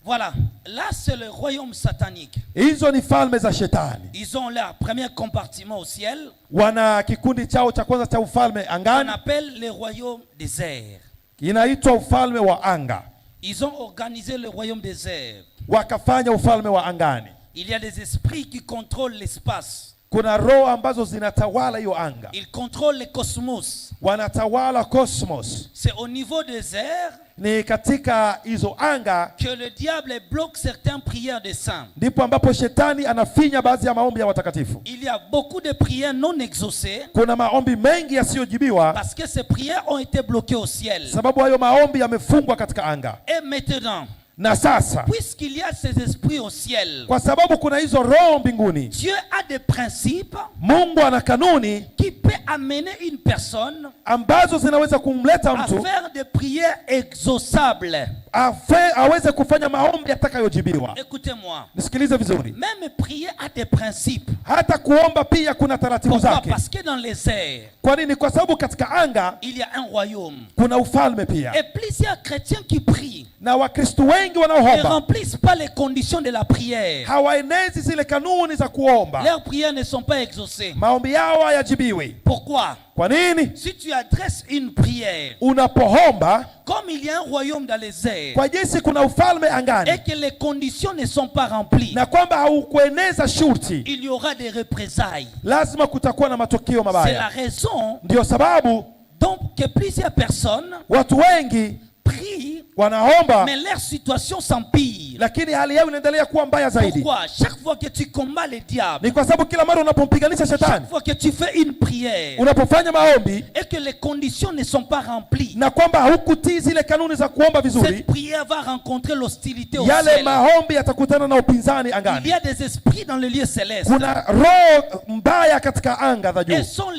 Voilà, là c'est le royaume satanique. Hizo ni falme za shetani. Ils ont leur premier compartiment au ciel. Wana kikundi chao cha kwanza cha ufalme On angani, appelle le royaume des airs. inaitwa ufalme wa anga. Ils ont organisé le royaume des airs. Wakafanya ufalme wa angani. Il y a des esprits qui contrôlent l'espace. Kuna roho ambazo zinatawala hiyo anga, Ils contrôlent le cosmos. wanatawala cosmos. C'est au niveau des airs Ni katika hizo anga que le diable bloque certaines prières des saints. ndipo ambapo shetani anafinya baadhi ya maombi ya watakatifu. Il y a beaucoup de prières non exaucées Kuna maombi mengi yasiyojibiwa parce que ces prières ont été bloquées au ciel. sababu hayo maombi yamefungwa katika anga. Et maintenant, Na sasa puisqu'il y a ces esprits au ciel, kwa sababu kuna hizo roho mbinguni, Dieu a des principes Mungu ana kanuni qui peut amener une personne ambazo zinaweza kumleta à mtu faire des prières exauçables. aweze kufanya maombi yatakayojibiwa. Écoutez-moi. Nisikilize vizuri, Même prier a des principes. hata kuomba pia kuna taratibu Pourquoi? zake. Parce que dans les airs, Kwa nini? Kwa sababu katika anga il y a un royaume. kuna ufalme pia, Et plusieurs chrétiens qui prient na Wakristo wengi ne wanaoomba remplissent pas les conditions de la prière. hawaenezi zile kanuni za kuomba, Leurs prières ne sont pas exaucées. maombi yao hayajibiwi. Pourquoi? Kwa nini? Si tu adresses une prière, Unapoomba, comme il y a un royaume dans les airs, kwa jinsi kuna ufalme angani et que les conditions ne sont pas remplies, na kwamba haukueneza shurti, il y aura des représailles. lazima kutakuwa na matokeo C'est la mabaya. raison Ndio sababu donc que plusieurs personnes watu wengi prient, wanaomba mais leur situation s'empire. lakini hali yao inaendelea kuwa mbaya zaidi. Pourquoi? Chaque fois que tu combats le diable, Ni kwa sababu kila mara unapompiganisha chaque shetani, fois que tu fais une prière unapofanya maombi et que les conditions ne sont pas remplies, na kwamba haukutii zile kanuni za kuomba vizuri, cette prière va rencontrer l'hostilité au yale ciel. maombi yatakutana na upinzani Il y angani. a des esprits dans le lieu céleste. Kuna roho mbaya katika anga za Ils juu, sont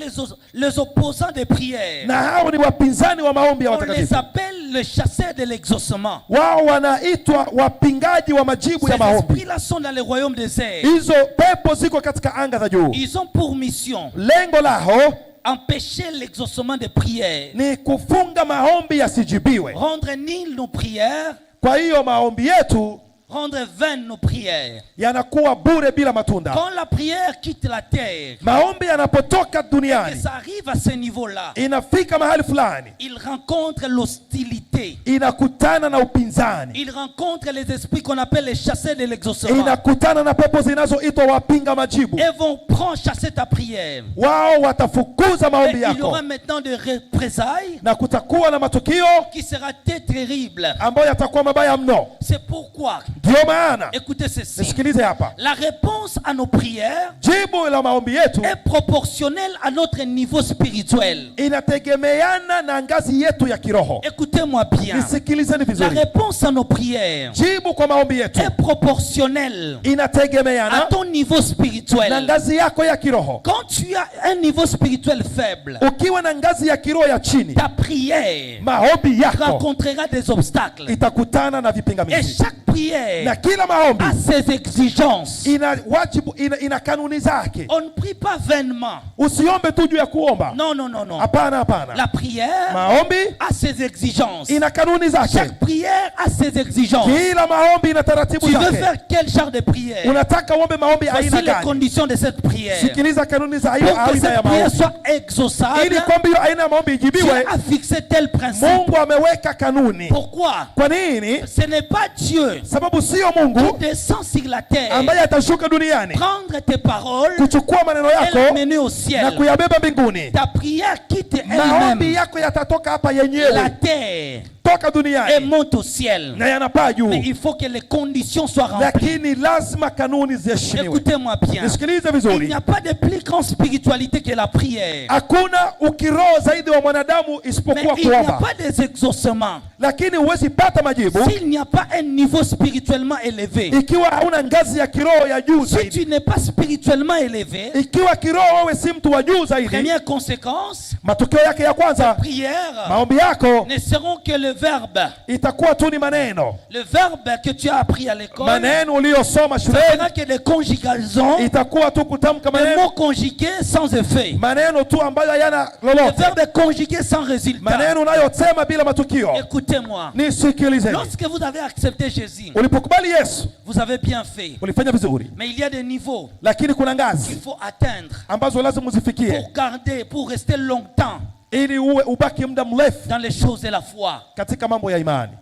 les opposants des prières. na hao ni wapinzani wa maombi ya On les watakatifu. appelle le chasseur de l'exaucement. Wao wanaitwa wapingaji wa majibu ya Ces maombi. esprits-là sont dans le royaume des airs. Hizo pepo ziko katika anga za juu, Ils ont pour mission lengo lao empêcher l'exaucement des prières, ni kufunga maombi yasijibiwe. rendre nulles nos prières, Kwa hiyo maombi yetu rendre vaines nos prières. yanakuwa bure bila matunda. Quand la prière quitte la terre, Maombi yanapotoka que duniani, ça arrive à ce niveau-là, inafika mahali fulani, il rencontre l'hostilité. inakutana na upinzani, Il rencontre les esprits qu'on appelle les chasseurs de l'exaucement. inakutana na pepo zinazoitwa wapinga majibu. Et vont prendre chasser ta prière. Wao watafukuza Et maombi il y yako, aura maintenant des représailles na kutakuwa na matukio qui sera très terrible. ambayo yatakuwa mabaya mno. C'est pourquoi, Ndio maana écoutez ceci, nisikilize hapa, la réponse à nos prières jibu la maombi yetu est proportionnelle à notre niveau spirituel. inategemeana na ngazi yetu ya kiroho. Écoutez-moi bien. Nisikilizeni La vizuri, réponse à nos prières jibu kwa maombi yetu est proportionnelle à inategemeana ton niveau na spirituel. ngazi yako ya kiroho. Quand tu as un niveau spirituel faible, Ukiwa na ngazi ya kiroho ya chini, ta prière maombi yako rencontrera des obstacles. itakutana na Et vipingamizi, chaque prière na kila maombi a ses exigences. ina wajibu, ina kanuni zake. On ne prie pas vainement. Usiombe tu juu ya kuomba, Non, non, non, non. hapana, hapana. La prière Maombi a ses exigences. ina kanuni zake, Chaque prière a ses exigences. kila maombi ina taratibu Tu veux zake. faire quel genre de prière? Unataka uombe maombi Voici aina les gani? conditions de cette prière. Sikiliza kanuni za hiyo Pour que aina ya cette prière maombi, soit exaucable, ili kwamba hiyo aina ya maombi Dieu ijibiwe. a fixé tel principe. Mungu ameweka kanuni. Pourquoi? Kwa nini? Ce n'est pas Dieu Sababu sio qui Mungu descend sur la terre, ambaye atashuka duniani prendre tes paroles kuchukua maneno et yako les mener au na ciel. kuyabeba mbinguni. Ta prière quitte Maombi elle-même yako yatatoka hapa la yenyewe, terre toka et duniani monte au ciel. na yanapaa juu, Mais il faut que les conditions soient remplies. lakini lazima kanuni ziheshimiwe. Écoutez-moi bien. Nisikilize Il vizuri, n'y a pas de plus grande spiritualité que la prière. hakuna ukiroho zaidi wa mwanadamu Mais isipokuwa il n'y a kuomba, pas des exaucements. lakini huwezi pata majibu S'il n'y a pas un niveau spirituellement élevé, ikiwa hauna ngazi ya kiroho ya juu si zaidi. tu n'es pas spirituellement élevé, Ikiwa kiroho wewe si mtu wa juu zaidi, première conséquence, matokeo yake ya kwanza, prière maombi yako ne seront que le verbe. itakuwa tu ni maneno, Le verbe que tu as appris à l'école, maneno uliyosoma ce shuleni, sera que des conjugaisons, itakuwa tu kutamka des maneno, mots conjugués sans effet. maneno tu ambayo hayana Le lolote, verbe conjugué sans résultat. maneno unayosema bila matukio. Écoutez-moi. Nisikilizeni, Lorsque vous avez accepté Jésus, ulipokubali Yesu vous avez bien fait. ulifanya vizuri, Mais il y a des niveaux lakini kuna qu'il ngazi faut atteindre ambazo lazima uzifikie pour garder, pour rester longtemps ili ubaki muda mrefu dans les choses de la foi. katika mambo ya imani.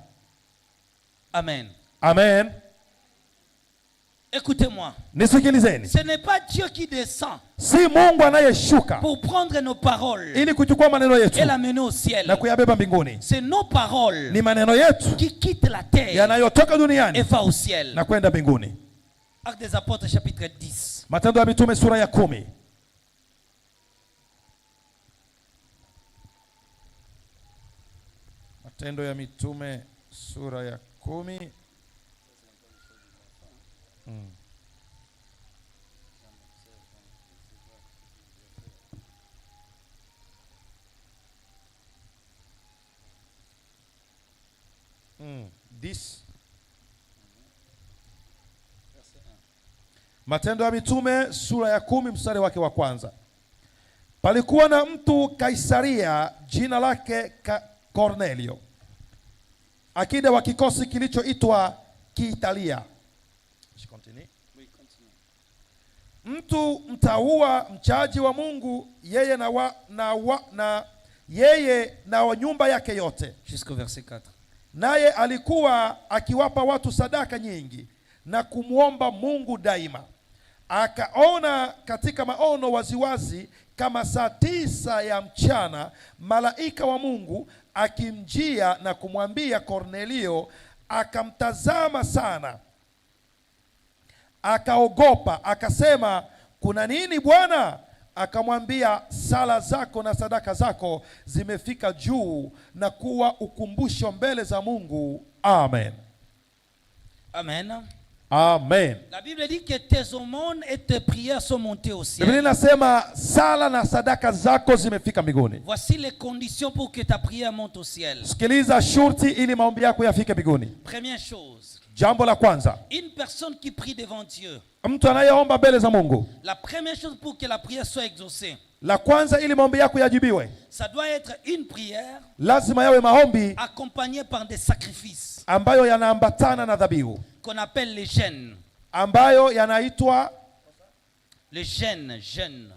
Amen. Amen. Écoutez-moi. Nisikilizeni. Ce n'est pas Dieu qui descend Si Mungu anayeshuka pour prendre nos paroles ili kuchukua maneno yetu et l'amener au ciel. na kuyabeba mbinguni. C'est nos paroles Ni maneno yetu qui quittent la terre yanayotoka et duniani va au ciel. na kwenda mbinguni. Actes des Apôtres chapitre 10. Matendo ya Mitume sura ya 10. Matendo ya Mitume sura ya 10. Matendo ya Mitume sura ya 10 mstari wake wa kwanza. Palikuwa na mtu Kaisaria jina lake Kornelio, akida wa kikosi kilichoitwa Kiitalia. Mtu mtaua mchaji wa Mungu, yeye na wa nyumba yake yote. Jusqu'au verset 4. Naye alikuwa akiwapa watu sadaka nyingi na kumwomba Mungu daima. Akaona katika maono waziwazi kama saa 9 ya mchana malaika wa Mungu akimjia na kumwambia Kornelio. Akamtazama sana, akaogopa, akasema, kuna nini Bwana? Akamwambia, sala zako na sadaka zako zimefika juu na kuwa ukumbusho mbele za Mungu. Amen. Amen. Amen. La Bible dit que tes aumônes et tes prières sont montées au ciel. Biblia inasema sala na sadaka zako zimefika mbinguni. Voici les conditions pour que ta prière monte au ciel. Sikiliza shurti ili maombi yako yafike mbinguni. Première chose. Jambo la kwanza, une personne qui prie devant Dieu. Mtu anayeomba mbele za Mungu. La première chose pour que la prière soit exaucée. La kwanza ili maombi yako yajibiwe. Ça doit être une prière. Lazima yawe maombi accompagnée par des sacrifices. Ambayo yanaambatana na dhabihu. Qu'on appelle les jeûnes. Ambayo yanaitwa les jeûnes.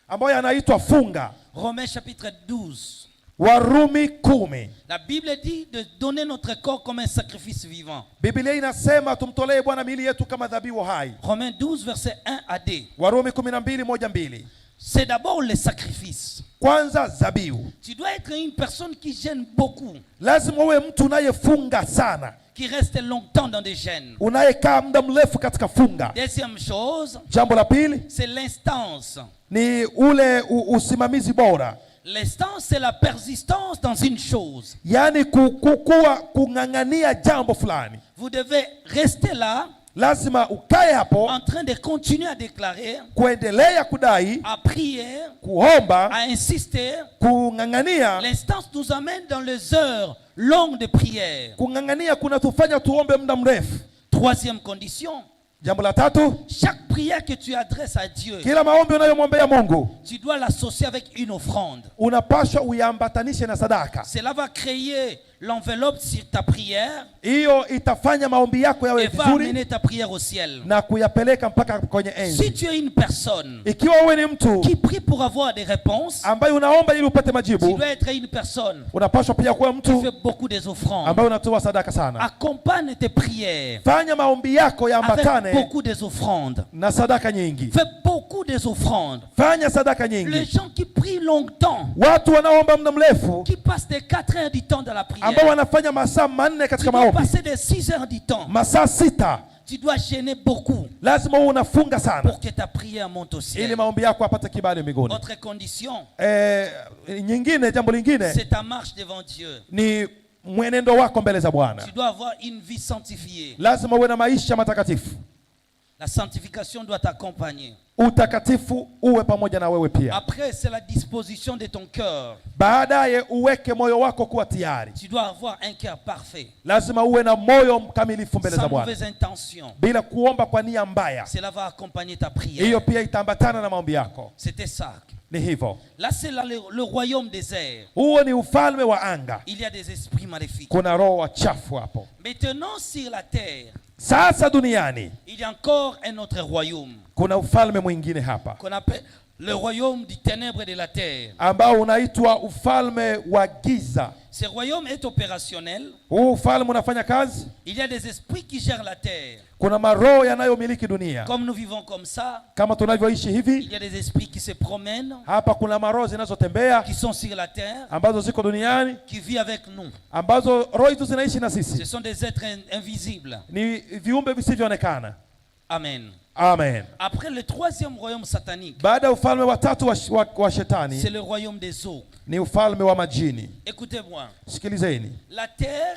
Ambayo yanaitwa funga. Romains chapitre 12. Warumi 10. La Bible dit de donner notre corps comme un sacrifice vivant. Biblia inasema tumtolee Bwana miili yetu kama dhabihu hai. Romains 12 verset 1 à 2. Warumi 12:1-2. C'est d'abord le sacrifice. Kwanza dhabihu. Tu dois être une personne qui jeûne beaucoup. Lazima uwe mtu unayefunga sana. Qui reste longtemps dans des jeûnes. Unayekaa muda mrefu katika funga. Deuxième chose. Jambo la pili. C'est l'instance. Ni ule usimamizi bora. L'instance, c'est la persistance dans une chose. Yani kung'ang'ania jambo fulani. Vous devez rester là. Lazima ukae hapo. En train de continuer à déclarer. Kuendelea kudai. À prier. Kuomba. À insister. Kung'ang'ania. L'instance nous amène dans les heures longues de prière. Kung'ang'ania kunatufanya tuombe muda mrefu. Troisième condition. Jambo la tatu. Chaque prière que tu adresses à Dieu. Kila maombi unayomwombea Mungu. Tu dois l'associer avec une offrande. Unapaswa uiambatanishe na sadaka. Cela va créer l'enveloppe sur ta prière. Hiyo itafanya maombi yako yawe vizuri. Et va amener ta prière au ciel. Na kuyapeleka mpaka kwenye enzi. Si tu es une personne. Ikiwa wewe ni mtu qui prie pour avoir des réponses. Ambaye unaomba ili upate majibu. Tu dois être une personne. Unapaswa pia kuwa mtu qui fait beaucoup des offrandes. Ambaye unatoa sadaka sana. Accompagne tes prières. Fanya maombi yako yaambatane. Avec beaucoup des offrandes. Na sadaka nyingi. Fais beaucoup des offrandes. Fanya sadaka nyingi. Les gens qui prient longtemps. Watu wanaomba muda mrefu. Qui passent des 4 heures du temps dans la prière. Ambao wanafanya masaa 4 katika maombi. Tu dois passer des 6 heures du temps. Masaa 6. Tu dois jeûner beaucoup. Lazima unafunga sana. Pour que ta prière monte au ciel. Ili maombi yako apate kibali mbinguni. Autre condition. Nyingine, jambo lingine. C'est ta marche devant Dieu. Ni mwenendo wako mbele za Bwana. Tu dois avoir une vie sanctifiée. Lazima uwe na maisha matakatifu. La sanctification doit t'accompagner. Utakatifu uwe pamoja na wewe pia. Après, c'est la disposition de ton cœur. Baadaye uweke moyo wako kuwa tayari. Tu dois avoir un cœur parfait. Lazima uwe na moyo mkamilifu mbele za Bwana. Sans mauvaise intention. Bila kuomba kwa nia mbaya. Cela va accompagner ta prière. Hiyo pia itaambatana na maombi yako. C'était ça. Ni hivyo. Là c'est le royaume des airs. Huo ni ufalme wa anga. Il y a des esprits maléfiques. Kuna roho wachafu hapo. Maintenant sur la terre. Sasa duniani. Il y a encore un autre royaume. Kuna ufalme mwingine hapa. Qu'on appelle le royaume du ténèbre et de la terre. ambao unaitwa ufalme wa giza. Ce royaume est opérationnel. Huu ufalme unafanya kazi. Il y a des esprits qui gèrent la terre. Kuna maroho yanayomiliki dunia. Comme nous vivons comme ça, Kama tunavyoishi il hivi, y a des esprits qui se promènent, hapa kuna maroho zinazotembea qui sont sur la terre, ambazo ziko duniani, qui vivent avec nous. ambazo roho hizo zinaishi na Ce sisi. sont des êtres invisibles. Ni viumbe visivyoonekana. Amen. Amen. Après le troisième royaume satanique, Baada ya ufalme wa tatu wa shetani, c'est le royaume des eaux. ni ufalme wa majini. Écoutez-moi. Sikilizeni. La terre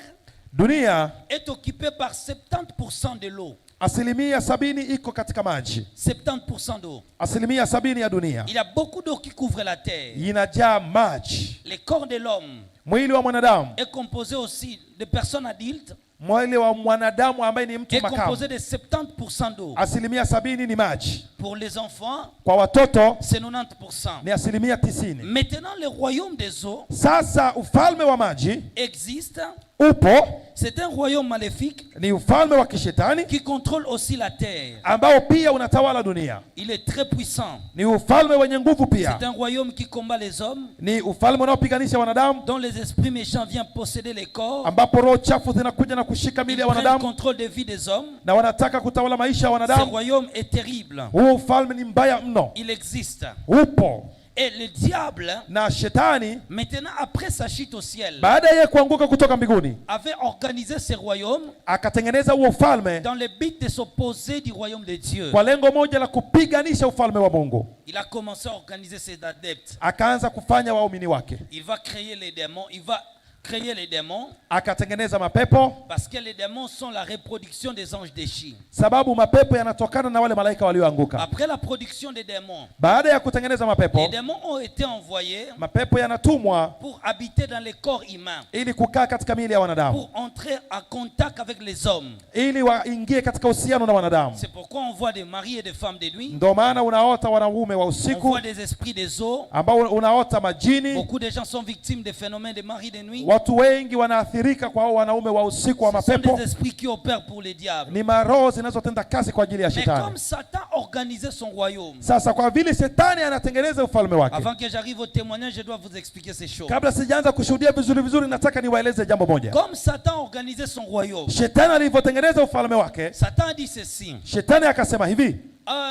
Dunia est occupée par 70% de l'eau. asilimia 70 iko katika maji. 70% d'eau. Asilimia 70 ya dunia Il y a beaucoup d'eau qui couvre la terre. inajaa maji. Le corps de l'homme Mwili wa mwanadamu, est composé aussi de personnes adultes, mwili wa mwanadamu ambaye ni mtu est makamu, composé de 70% d'eau. asilimia 70 ni maji. Pour les enfants, Kwa watoto c'est 90%. ni asilimia 90. Maintenant, le royaume des eaux Sasa ufalme wa maji existe. upo, C'est un royaume maléfique ni ufalme wa kishetani qui contrôle aussi la terre. ambao pia unatawala dunia. Il est très puissant. Ni ufalme wenye nguvu pia. C'est un royaume qui combat les hommes, Ni ufalme unaopiganisha wanadamu, dont les esprits méchants viennent posséder les corps, ambapo roho chafu zinakuja na kushika ils mili ya prennent wanadamu contrôle des vies des hommes. na wanataka kutawala maisha ya Ce wanadamu. royaume est terrible. Huo ufalme ni mbaya mno, Il existe. upo. Et le diable, Na shetani maintenant après sa chute au ciel, baada ya kuanguka kutoka mbinguni avait organisé ce royaume akatengeneza huo ufalme dans le but de s'opposer du royaume de Dieu. kwa lengo moja la kupiganisha ufalme wa Mungu. Il a commencé à organiser ses adeptes. Akaanza kufanya waumini wake, Il va créer les démons. Il va créer les démons akatengeneza mapepo, parce que les démons sont la reproduction des anges déchus. sababu mapepo yanatokana na wale malaika walioanguka. Après la production des démons, Baada ya kutengeneza les mapepo, démons ont été envoyés mapepo yanatumwa pour habiter dans les corps humains, ili kukaa katika miili ya wanadamu, pour entrer en contact avec les hommes. ili waingie katika uhusiano na wanadamu. C'est pourquoi on voit des maris et des femmes de nuit. Ndio maana unaota wanaume wa On usiku voit des esprits des eaux. ambao unaota majini. Beaucoup de gens sont victimes des phénomènes de maris de nuit. Watu wengi wanaathirika kwa hao wanaume wa usiku wa Ce sont mapepo. des esprits qui opèrent pour les diables. Ni maroho zinazotenda kazi kwa ajili ya Mais shetani. comme Satan organisait son royaume, Sasa kwa vile shetani anatengeneza ufalme wake, avant que j'arrive au témoignage, je dois vous expliquer ces choses. kabla sijaanza kushuhudia vizuri, nataka niwaeleze jambo moja. Comme Satan organisait son royaume, Shetani alivyotengeneza ufalme wake, Satan a dit ceci. shetani akasema hivi,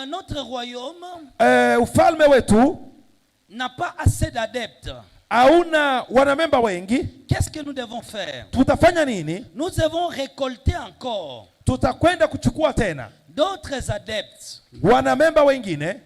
Notre royaume ufalme wetu n'a pas assez d'adeptes. hauna wanamemba wengi. Qu'est-ce que nous devons faire? Tutafanya nini? Nous devons récolter encore Tutakwenda kuchukua tena d'autres adeptes wanamemba wengine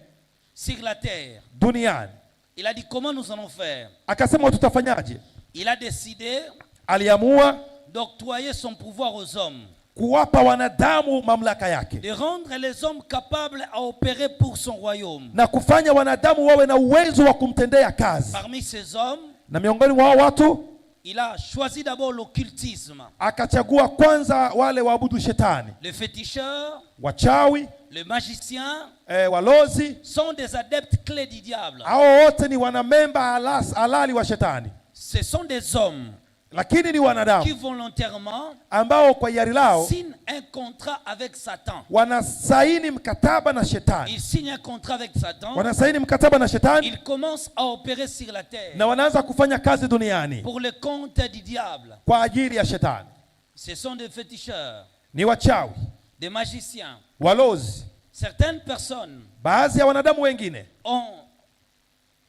sur la terre. duniani. Il a dit comment nous allons faire? Akasema tutafanyaje? Il a décidé Aliamua d'octroyer son pouvoir aux hommes, kuwapa wanadamu mamlaka yake de rendre les hommes capables à opérer pour son royaume. na kufanya wanadamu wawe na uwezo wa kumtendea kazi. Parmi ces hommes, Na miongoni mwa hao watu il a choisi d'abord l'occultisme, akachagua kwanza wale waabudu shetani, le féticheur, wachawi, le magicien, walozi. sont des adeptes clés du diable. Hao wote ni wanamemba halali wa shetani, Ce sont des hommes lakini ni qui wanadamu volontairement ambao kwa hiari lao signent un contrat avec Satan. wanasaini mkataba na shetani, Ils signent un contrat avec Satan. wanasaini mkataba na shetani Ils commencent à opérer sur la terre na wanaanza kufanya kazi duniani pour le compte du diable. kwa ajili ya shetani. Ce sont des féticheurs, Ni wachawi, des magiciens. walozi. Certaines personnes Baadhi ya wanadamu wengine ont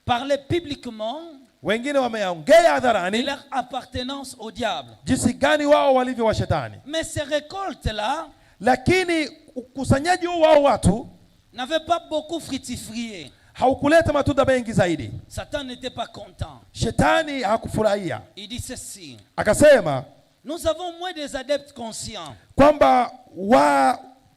parlé publiquement wengine wameongea de hadharani leur appartenance au diable. jinsi gani wao walivyo wa shetani, Mais ces récoltes-là lakini ukusanyaji huu wao watu n'avaient pas beaucoup fructifié. haukuleta matunda mengi zaidi. Satan n'était pas content. Shetani hakufurahia, Il dit ceci. akasema Nous avons moins des adeptes conscients. kwamba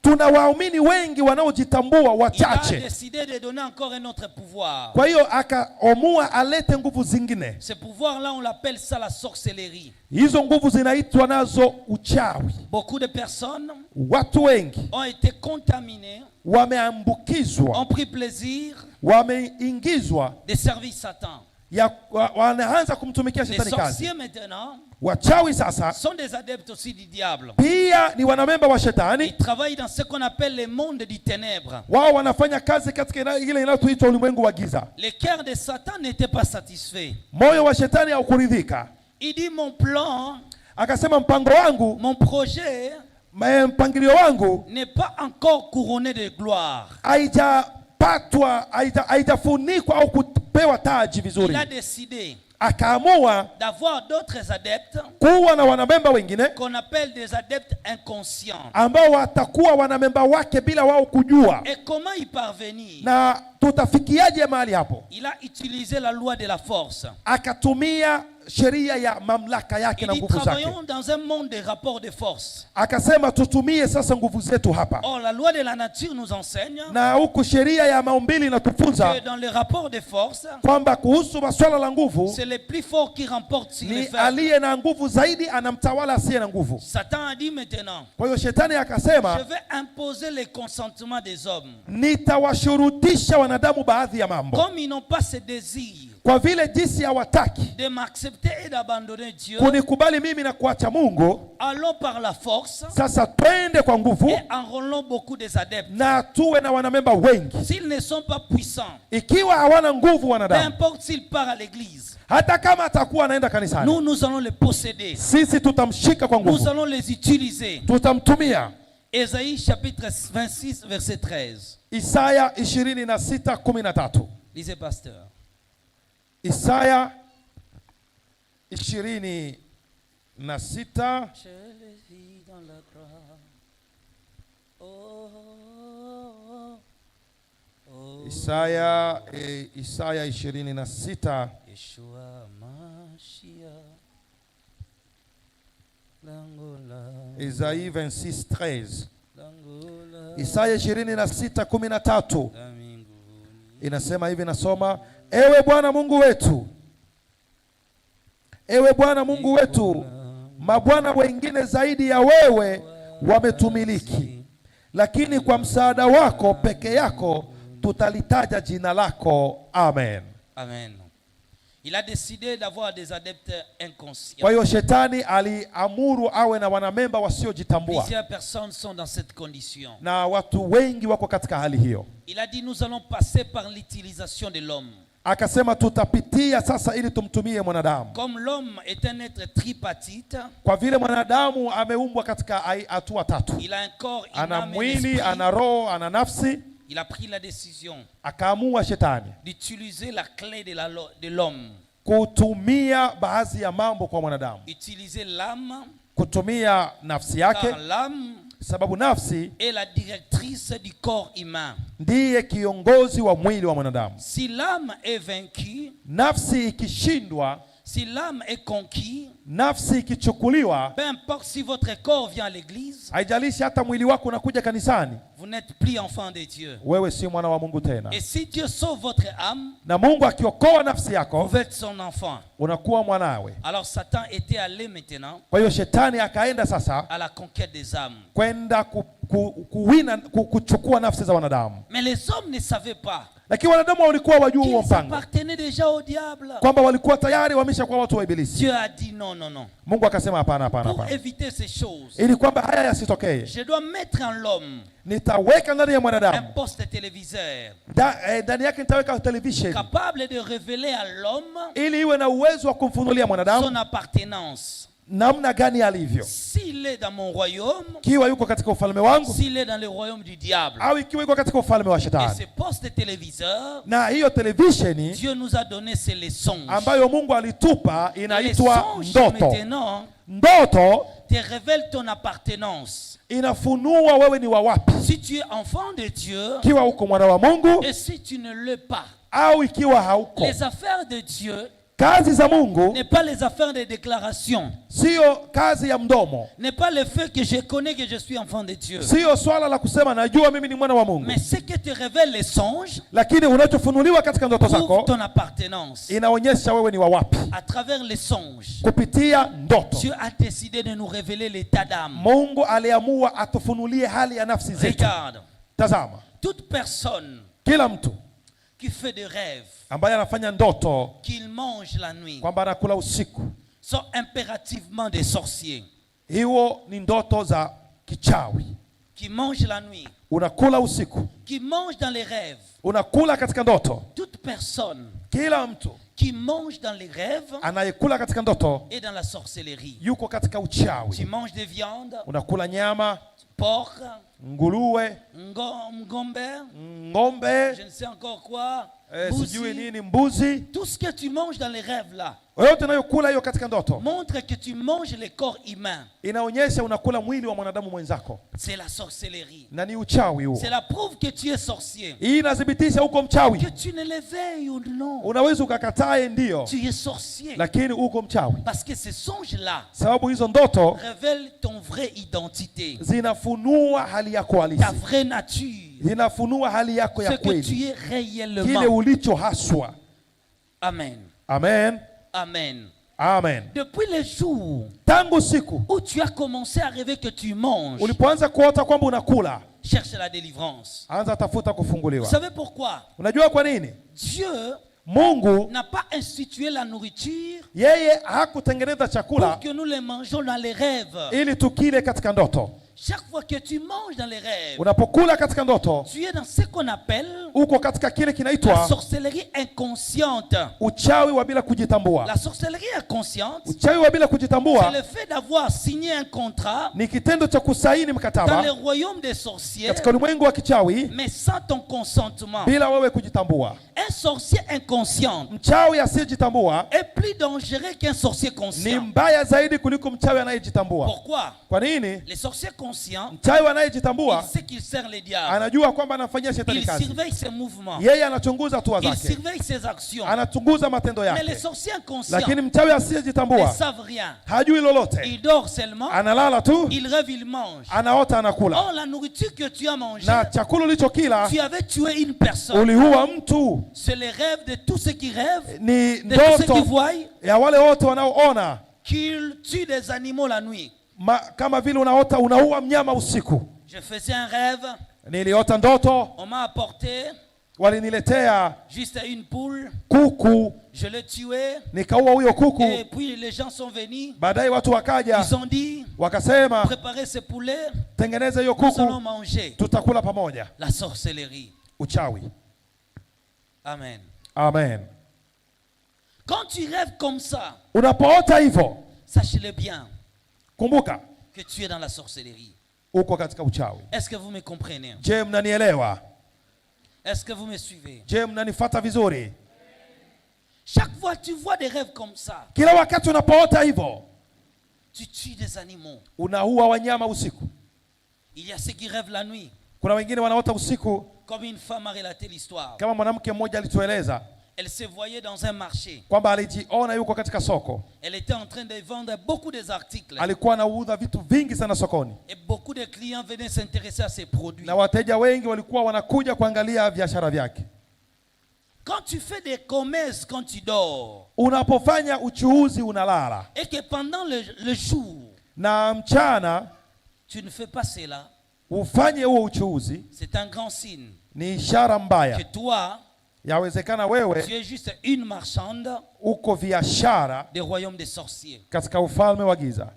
tuna waumini wengi wanaojitambua Il a wachache. décidé de donner encore un autre pouvoir. Kwa hiyo akaamua alete nguvu zingine. Ce pouvoir-là, on l'appelle ça la sorcellerie. Hizo nguvu zinaitwa nazo uchawi. Beaucoup de personnes Watu wengi ont été contaminées, wameambukizwa, ont pris plaisir wameingizwa de servir Satan. wanaanza kumtumikia Les shetani kazi. sorciers maintenant Wachawi sasa sont des adeptes aussi du diable. pia ni wanamemba wa shetani. Ils travaillent dans ce qu'on appelle le monde du ténèbres. Wao wanafanya kazi katika ile inayoitwa ulimwengu wa giza. Le cœur de Satan n'était pas satisfait. Moyo wa shetani haukuridhika. Il dit mon plan, Akasema mpango wangu, mon projet mpangilio wangu n'est pas encore couronné de gloire. haijafunikwa au kupewa taji Il vizuri. a décidé Akaamua d'avoir d'autres adeptes kuwa na wanamemba wengine qu'on appelle des adeptes inconscients. ambao watakuwa wanamemba wake bila wao kujua. Et comment y parvenir? Na tutafikiaje mahali hapo? Il a utilisé la loi de la force. Akatumia sheria ya mamlaka yake Il na dit nguvu zake. travaillons dans un monde de rapports de force. Akasema tutumie sasa nguvu zetu hapa. Or la loi de la nature nous enseigne Na huku sheria ya maumbili inatufunza que dans les rapports de force, kwamba kuhusu masuala la nguvu c'est le plus fort qui remporte sur les ni faibles. aliye na nguvu zaidi anamtawala asiye na nguvu. Satan a dit maintenant, Kwa hiyo shetani je akasema, vais imposer le consentement des hommes. nitawashurutisha wanadamu baadhi ya mambo, Comme ils n'ont pas ce désir kwa vile jinsi hawataki de m'accepter et d'abandonner Dieu, kunikubali mimi na kuacha Mungu. allons par la force Sasa twende kwa nguvu et enrôlons beaucoup des adeptes. na tuwe na wanamemba wengi. S'ils ne sont pas puissants, Ikiwa hawana nguvu peu wanadamu, importe s'ils partent à l'église, hata kama atakuwa anaenda kanisani, nous allons les posséder. sisi tutamshika kwa Nous nguvu, allons les utiliser. tutamtumia. Ésaïe chapitre 26, verset 13. Isaya 26:13. Lisez, pasteur. Isaya 26. Je les vis dans la gloire. Oh, oh. Isaya 26. Yeshua Mashiach. Langola. Isaïe 26:13. Langola. Isaya 26:13 Aminguni. inasema hivi, nasoma: Ewe Bwana Mungu wetu, ewe Bwana Mungu wetu, mabwana wengine zaidi ya wewe wametumiliki, lakini kwa msaada wako peke yako tutalitaja jina lako. Amen. Amen. Il a décidé d'avoir des adeptes inconscients. Kwa hiyo shetani aliamuru awe na wanamemba wasiojitambua, Plusieurs personnes sont dans cette condition. na watu wengi wako katika hali hiyo. Il a dit nous allons passer par l'utilisation de l'homme. Akasema tutapitia sasa ili tumtumie mwanadamu. Comme l'homme est un être tripartite, Kwa vile mwanadamu ameumbwa katika hatua tatu, il a un corps, une ana âme et un mwili, esprit. ana roho, ana nafsi. Il a pris la décision Akaamua shetani d'utiliser la clé de l'homme, kutumia baadhi ya mambo kwa mwanadamu, utiliser l'âme, kutumia nafsi yake, car l'âme sababu nafsi est la directrice du corps humain. ndiye kiongozi wa mwili wa mwanadamu. Si l'âme est vaincue, Nafsi ikishindwa, si l'âme est conquise, nafsi ikichukuliwa, peu importe si votre corps vient à l'église, haijalishi hata mwili wako unakuja kanisani, vous n'êtes plus enfant de Dieu. wewe si mwana wa Mungu tena. Et si Dieu sauve votre âme, Na Mungu akiokoa nafsi yako, vous êtes son enfant. unakuwa mwanawe. Alors Satan était allé maintenant Kwa hiyo shetani akaenda sasa à la conquête des âmes. kwenda kuchukua nafsi za wanadamu, Mais les hommes ne savaient pas lakini wanadamu walikuwa wajua huo qu'ils mpango, appartenaient déjà au diable. kwamba walikuwa tayari wameshakuwa watu wa Ibilisi. Dieu a dit non, non, non. Mungu akasema hapana, hapana, Pour hapana, éviter ces choses, ili kwamba haya yasitokee, je dois mettre en l'homme nitaweka ndani ya un mwanadamu, poste téléviseur ndani yake nitaweka television, capable de révéler à l'homme ili iwe na uwezo wa kumfunulia son mwanadamu appartenance. namna gani alivyo, S'il est dans mon royaume, ikiwa yuko katika ufalme wangu s'il est dans le royaume du diable. au ikiwa yuko katika ufalme wa Et shetani. ce poste téléviseur, Na hiyo televisheni Dieu nous a donné ces leçons. ambayo Mungu alitupa Les inaitwa songes ndoto. maintenant Ndoto te révèlent ton appartenance. inafunua wewe ni wa wapi, Si tu es enfant de Dieu ikiwa uko mwana wa Mungu et si tu ne l'es pas, au ikiwa hauko. les affaires de Dieu Kazi za Mungu n'est pas les affaires de déclaration, sio kazi ya mdomo, n'est pas le fait que je connais que je suis enfant de Dieu, sio swala la kusema najua mimi ni mwana wa Mungu, mais ce que te révèlent les songes lakini unachofunuliwa katika ndoto prouve zako ton appartenance. inaonyesha wewe ni wa wapi. À travers les songes, Kupitia ndoto Dieu a décidé de nous révéler l'état d'âme. Mungu aliamua atufunulie hali ya nafsi zetu. Regarde, Tazama, toute personne kila mtu qui fait des rêves, ambaye anafanya ndoto qu'il mange la nuit, kwamba anakula usiku, sont impérativement des sorciers. hiyo ni ndoto za kichawi. Qui mangent la nuit, Unakula usiku, qui mangent dans les rêves. unakula katika ndoto. Toute personne Kila mtu qui mange dans les rêves anayekula katika ndoto et dans la sorcellerie. yuko katika Tu uchawi. manges des viandes, Unakula nyama, porc, nguruwe, ngombe, ng'ombe, je ne sais encore quoi, sijui mbuzi. nini, mbuzi. Tout ce que tu manges dans les rêves là Yote unayokula hiyo katika ndoto montre que tu manges le corps humain. inaonyesha unakula mwili wa mwanadamu mwenzako, C'est la sorcellerie. na ni uchawi huo. C'est la preuve que tu es sorcier. Hii inathibitisha uko mchawi. Que tu ne le veuilles ou non, Unaweza ukakatae ndio, tu es sorcier. lakini uko mchawi, Parce que ces songes-là sababu hizo ndoto révèlent ton vraie identité, zinafunua hali yako ta halisi, vraie nature, zinafunua hali yako ce ya que kweli, tu es kile réellement. ulicho haswa. Amen. Amen, Amen. amen. Depuis le jour Tangu siku où tu as commencé à rêver que tu manges, ulipoanza kuota kwamba unakula, cherche la délivrance. anza tafuta Vous kufunguliwa. savez pourquoi? Unajua kwa nini? Dieu Mungu n'a pas institué la nourriture yeye hakutengeneza pour chakula que nous les mangeons dans les rêves. ili tukile katika ndoto. Chaque fois que tu manges dans les rêves, Unapokula katika ndoto, tu es dans ce qu'on appelle uko katika kile la kinaitwa sorcellerie inconsciente. uchawi wa bila kujitambua. La sorcellerie inconsciente, Uchawi wa bila c'est kujitambua le fait d'avoir signé un contrat ni kitendo cha kusaini dans le mkataba royaume des sorciers, katika ulimwengu wa kichawi mais sans ton consentement. bila wewe kujitambua. Un sorcier inconscient Mchawi asiyejitambua est plus dangereux qu'un sorcier ni conscient. mbaya zaidi kuliko mchawi anayejitambua. Pourquoi? Kwa nini? Les sorciers conscients, Mchawi il anayejitambua sait qu'il sert les diables. anajua kwamba anafanyia shetani Il kazi. surveille ses mouvements. Yeye anachunguza hatua Il zake, surveille ses actions. anachunguza matendo Mais les yake, sorciers inconscients lakini mchawi ne asiyejitambua savent rien. hajui lolote, Il dort seulement, analala tu, il rêve, il mange. anaota, anakula, Or, la nourriture que tu as mangée, na chakula ulichokila tu avais tué une personne. uliua mtu. C'est le rêve de tous ceux qui rêvent, Ni de tous ceux qui ndoto voient, ya wale wote wanaoona qu'ils tuent des animaux la nuit. kama vile unaota unaua mnyama usiku. Je faisais un rêve, Niliota ndoto, on m'a apporté waliniletea juste une poule, kuku, je l'ai tué, nikaua huyo kuku. et puis les gens sont venus, Baadaye watu wakaja ils ont dit, wakasema, préparez ce poulet, tengeneza hiyo nous allons kuku, manger. tutakula pamoja. La sorcellerie. Uchawi. Amen. Amen. Quand tu rêves comme ça, Unapoota hivyo, sache-le bien kumbuka que tu es dans la sorcellerie. uko katika uchawi. Est-ce que vous me comprenez? Je, mnanielewa? Est-ce que vous me suivez? Je, mnanifuata vizuri? Chaque fois que tu vois des rêves comme ça, Kila wakati unapoota hivyo, tu tues des animaux. unaua wanyama usiku. Il y a ceux qui rêvent la nuit, Kuna wengine wanaota usiku, comme une femme a relaté l'histoire. kama mwanamke mmoja alitueleza Elle se voyait dans un marché. kwamba alijiona yuko katika soko. Elle était en train de vendre beaucoup d'articles. Alikuwa anauza vitu vingi sana sokoni, Et beaucoup de clients venaient s'intéresser à ses produits. na wateja wengi walikuwa wanakuja kuangalia biashara vyake. Quand tu fais des commerces quand tu dors, Unapofanya uchuuzi unalala, et que pendant le jour, na mchana tu ne fais pas cela, ufanye huo uchuuzi, c'est un grand signe ni ishara que mbaya. toi, Yawezekana tu wewe es juste une marchande uko biashara des royaumes des sorciers. katika ufalme wa giza,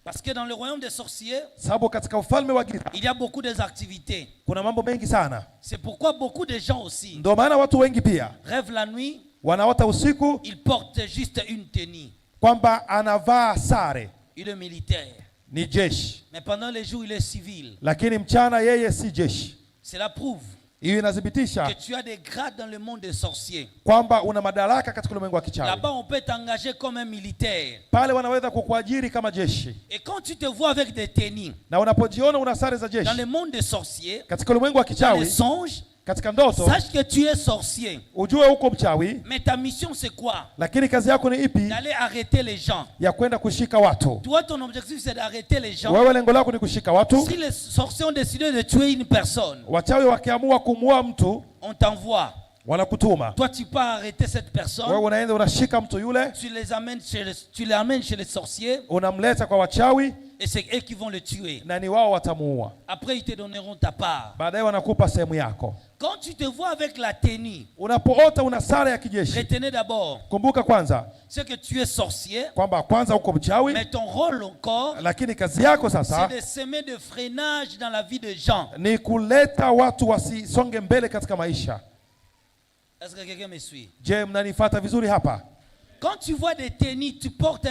Parce que dans le royaume des sorciers, sababu katika ufalme wa giza il y a beaucoup d'activités. kuna mambo mengi sana. C'est pourquoi beaucoup de gens aussi Ndio maana watu wengi pia rêvent la nuit, wanaota usiku ils portent juste une tenue. kwamba anavaa sare, Il est militaire. ni jeshi, Mais pendant les jours, il est civil. lakini mchana yeye si jeshi. Cela prouve Hiyo que inathibitisha tu as des grades dans le monde des sorciers. kwamba una madaraka katika ulimwengu wa kichawi. Là-bas, on peut t'engager comme un militaire. Pale wanaweza kukuajiri kama jeshi, Et quand tu te vois avec des tenues, na unapojiona una sare za dans le jeshi monde des sorciers, katika ulimwengu wa dans les kichawi, songes, katika ndoto, sache que tu es sorcier. ujue uko mchawi, Mais ta mission, c'est quoi? lakini kazi yako ni ipi? D'aller arrêter les gens. Ya kwenda kushika watu. Toi, ton objectif, c'est d'arrêter les gens. Wewe lengo lako ni kushika watu. Si les sorciers ont décidé de tuer une personne, Wachawi wakiamua kumuua mtu, on t'envoie. wanakutuma Toi, tu pars arrêter cette wewe, personne. unaenda unashika mtu yule, Tu l'amènes chez les sorciers. unamleta kwa wachawi, Et c'est eux qui vont le tuer. na ni wao watamuua. Après, ils te donneront ta part. Baadaye wanakupa sehemu yako. Quand tu te vois avec la tenue, Unapoota una sare ya kijeshi, retenez d'abord, kumbuka kwanza c'est que tu es sorcier, kwamba kwanza uko mchawi, mais ton rôle encore, lakini kazi yako sasa c'est de semer de freinage dans la vie de gens. ni kuleta watu wasisonge mbele katika maisha. Est-ce que quelqu'un me suit? Je, mnanifuata vizuri hapa? Quand tu vois des tenues, tu portes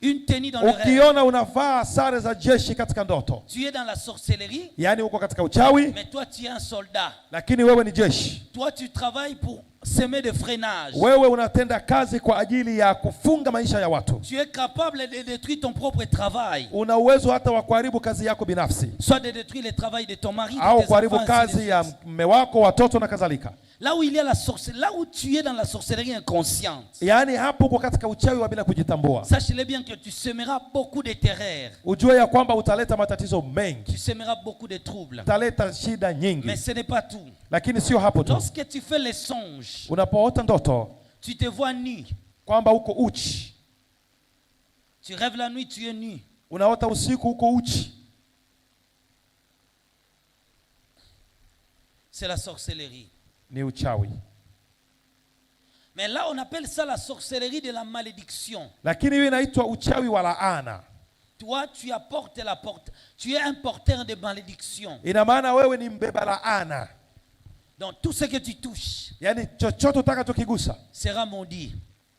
une tenue dans le rêve. Ukiona unavaa sare za jeshi katika ndoto, Tu es dans la sorcellerie, yaani uko katika uchawi, mais toi tu es un soldat. lakini wewe ni jeshi. Toi tu travailles pour semer de freinage. Wewe unatenda kazi kwa ajili ya kufunga maisha ya watu. Tu es capable de détruire ton propre travail. Una uwezo hata wa kuharibu kazi yako binafsi, Soit de détruire le travail de ton mari, au de tes kuharibu enfants, ainsi de kazi ya suite. mume wako, watoto na kadhalika. Là où il y a la sorcellerie, là où tu es dans la sorcellerie inconsciente, Yaani hapo uko katika uchawi wa bila kujitambua. sache-le bien que tu semeras beaucoup de terreur, Ujue ya kwamba utaleta matatizo mengi, tu semeras beaucoup de troubles. utaleta shida nyingi, Mais ce n'est pas tout. lakini sio hapo tu. Lorsque tu fais les songes, Unapoota ndoto tu te vois nu. kwamba uko uchi, Tu rêves la nuit, tu es nu. unaota usiku uko uchi, C'est la sorcellerie. ni uchawi. Mais là, on appelle ça la sorcellerie de la malédiction. Lakini hiyo inaitwa uchawi wa laana. Toi, tu apportes la porte. Tu es un porteur de malédiction. Ina maana wewe ni mbeba laana, Donc, tout ce que tu touches yaani chochote utakachokigusa sera maudit.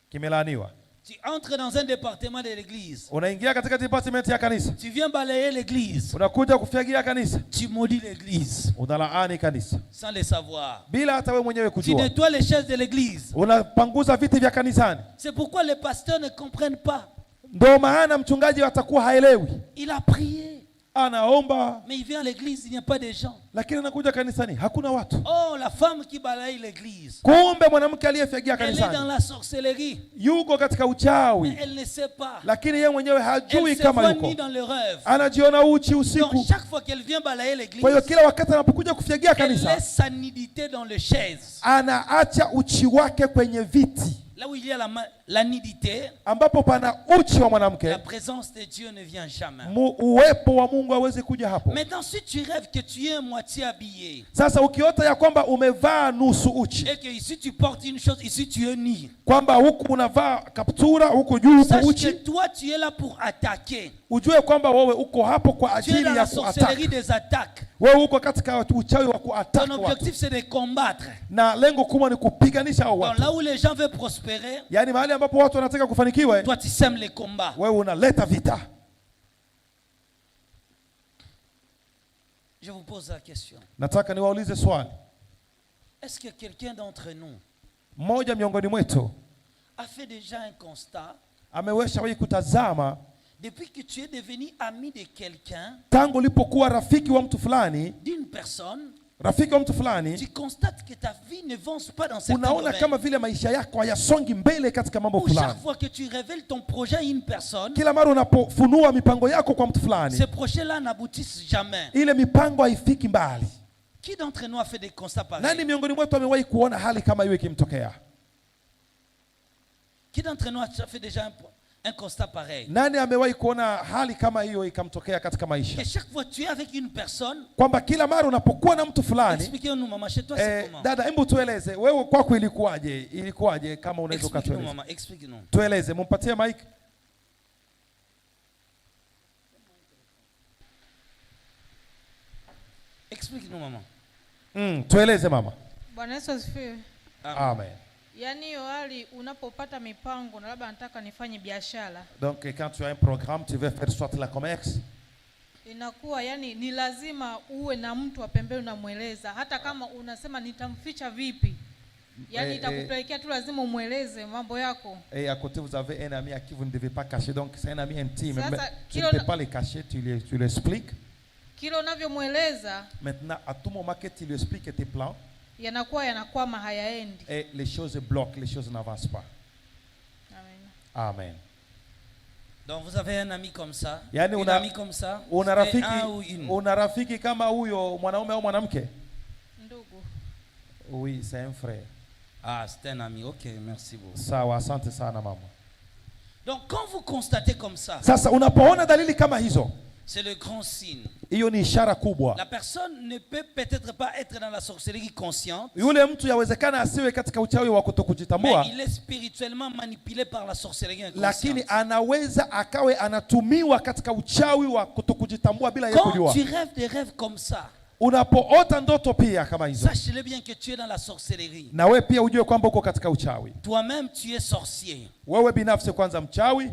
kimelaaniwa. Tu entres dans un département de l'église. Unaingia katika department ya kanisa, Tu viens balayer l'église. unakuja kufyagia kanisa, Tu maudis l'église unalaani kanisa sans le savoir. bila hata wewe mwenyewe Tu kujua. nettoies les chaises de l'église. Unapanguza viti vya kanisani. C'est pourquoi les pasteurs ne comprennent pas. Ndio maana mchungaji atakuwa haelewi, Il a prié, anaomba mais il vient à l'église, il n'y a pas de gens. lakini anakuja kanisani hakuna watu. Oh, la femme qui balaye l'église, Kumbe mwanamke aliyefyagia elle est dans kanisani la sorcellerie, yuko katika mais uchawi, elle ne sait pas. lakini yeye mwenyewe hajui Elle se kama voit yuko, nue dans le rêve. anajiona uchi Donc, usiku. chaque fois qu'elle vient balayer l'église, Kwa hiyo kila wakati anapokuja kufyagia elle kanisa, laisse sa nudité dans les chaises. anaacha uchi wake kwenye viti. Là où il y a la nudité, Ambapo pana uchi wa mwanamke, la présence de Dieu ne vient jamais. uwepo wa Mungu hawezi kuja hapo. Maintenant, si tu rêves que tu es à moitié habillé, Sasa ukiota ya kwamba umevaa nusu uchi, et que ici tu portes une chose, ici tu es nu, kwamba huku unavaa kaptura, huku juu uko sache que uchi, toi tu es là pour attaquer. ujue kwamba wewe uko hapo kwa Tu es ajili dans ya la sorcellerie kuattack. des attaques. Wewe uko katika uchawi wa Ton kuattack watu, objectif c'est de combattre. na lengo kubwa ni kupiganisha hao Donc watu. là où les gens veulent prospérer, Yaani mahali ambapo watu wanataka kufanikiwa, toi tu sèmes les combats. wewe unaleta vita. Je vous pose la question. Nataka niwaulize swali. Est-ce que quelqu'un d'entre nous Mmoja miongoni mwetu a fait déjà un constat ameweshawahi kutazama depuis que tu es devenu ami de quelqu'un, tangu ulipokuwa rafiki wa mtu fulani, d'une personne, rafiki wa mtu fulani, tu constates que ta vie ne avance pas dans certains unaona domaines. kama vile maisha yako hayasongi mbele katika mambo Ou chaque fulani. fois que tu révèles ton projet à une personne, Kila mara unapofunua mipango yako kwa mtu fulani, ces projets-là n'aboutissent jamais. ile mipango haifiki mbali. Qui d'entre nous a fait des constats Nani pareils? miongoni mwetu amewahi kuona hali kama hiyo ikimtokea? Qui d'entre nous a fait déjà un constat pareil? Nani amewahi kuona hali kama hiyo ikamtokea katika maisha? Que chaque fois que tu es avec une personne, Kwamba kila mara unapokuwa na mtu fulani, expliquez-nous maman, chez toi c'est comment? dada, hebu tueleze wewe kwako ilikuwaje? Ilikuwaje kama unaweza Explique-nous ukatueleza? maman, explique-nous. Tueleze, mumpatie mic. Explique-nous maman. Tueleze mama. Bwana Yesu asifiwe. Amen. Yaani hiyo hali unapopata mipango na labda nataka nifanye biashara, Donc quand tu as un programme, tu veux faire soit la commerce, inakuwa yani ni lazima uwe na mtu wa pembeni unamweleza, hata kama unasema nitamficha vipi, yani itakupelekea tu lazima umweleze mambo yako. et à côté vous avez un ami à qui vous ne devez pas cacher, donc c'est un ami intime, Sasa, mais tu ne peux pas le cacher, tu l'expliques. Kila unavyomweleza Maintenant à tout moment que tu lui expliques tes plans, yanakwama hayaendi. et les choses bloquent, les choses n'avancent pas. Amen. Amen. Donc vous avez un ami comme ça, Yani une amie comme ça, una et un ou rafiki, une. una rafiki kama huyo mwanaume au mwanamke? Ndugu. Oui, c'est un frère. Ah, c'est un ami, ok, merci beaucoup. Sawa, asante sana mama. Donc quand vous constatez comme ça, Sasa unapoona dalili kama hizo, C'est le grand signe. Hiyo ni ishara kubwa. La personne ne peut peut-être pas être dans la sorcellerie consciente. Yule mtu yawezekana asiwe katika uchawi wa kutokujitambua, Mais il est spirituellement manipulé par la sorcellerie inconsciente. lakini anaweza akawe anatumiwa katika uchawi wa kutokujitambua bila yeye Quand kujua. tu rêves des rêves comme ça, Unapoota ndoto pia kama hizo, sache-le bien que tu es dans la sorcellerie. na wewe pia ujue kwamba uko katika uchawi. Toi-même, tu es sorcier. Wewe binafsi kwanza mchawi.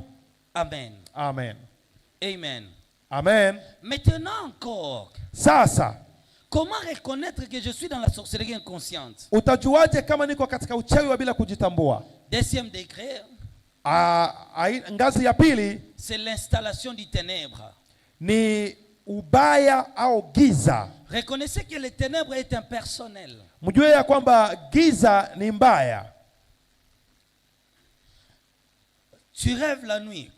Amen. Amen. Amen. Amen. Maintenant encore, Sasa comment reconnaître que je suis dans la sorcellerie inconsciente? utajuaje kama niko katika uchawi wa bila kujitambua? Deuxième degré, Ngazi ya pili c'est l'installation du ténèbre. ni ubaya au giza. Reconnaissez que le ténèbre est impersonnel. Mjue ya kwamba giza ni mbaya. Tu rêves la nuit.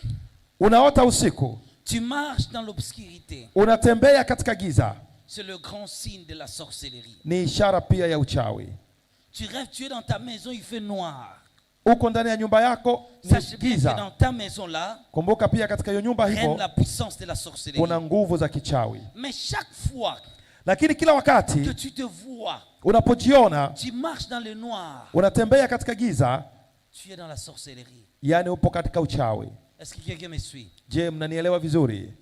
Unaota usiku, Tu marches dans l'obscurité. unatembea katika giza, C'est le grand signe de la sorcellerie. ni ishara pia ya uchawi. Tu rêves, tu es dans ta maison, il fait noir. Uko ndani ya nyumba yako ni Sache bien que giza. dans ta maison-là, Kumbuka pia katika hiyo nyumba règne hivyo la puissance de la sorcellerie. kuna nguvu za kichawi. Mais chaque fois Lakini kila que wakati tu te vois, unapojiona tu marches dans le noir, unatembea katika giza, tu es dans la sorcellerie. yani upo katika uchawi. Est-ce que quelqu'un me suit? Je, mnanielewa vizuri?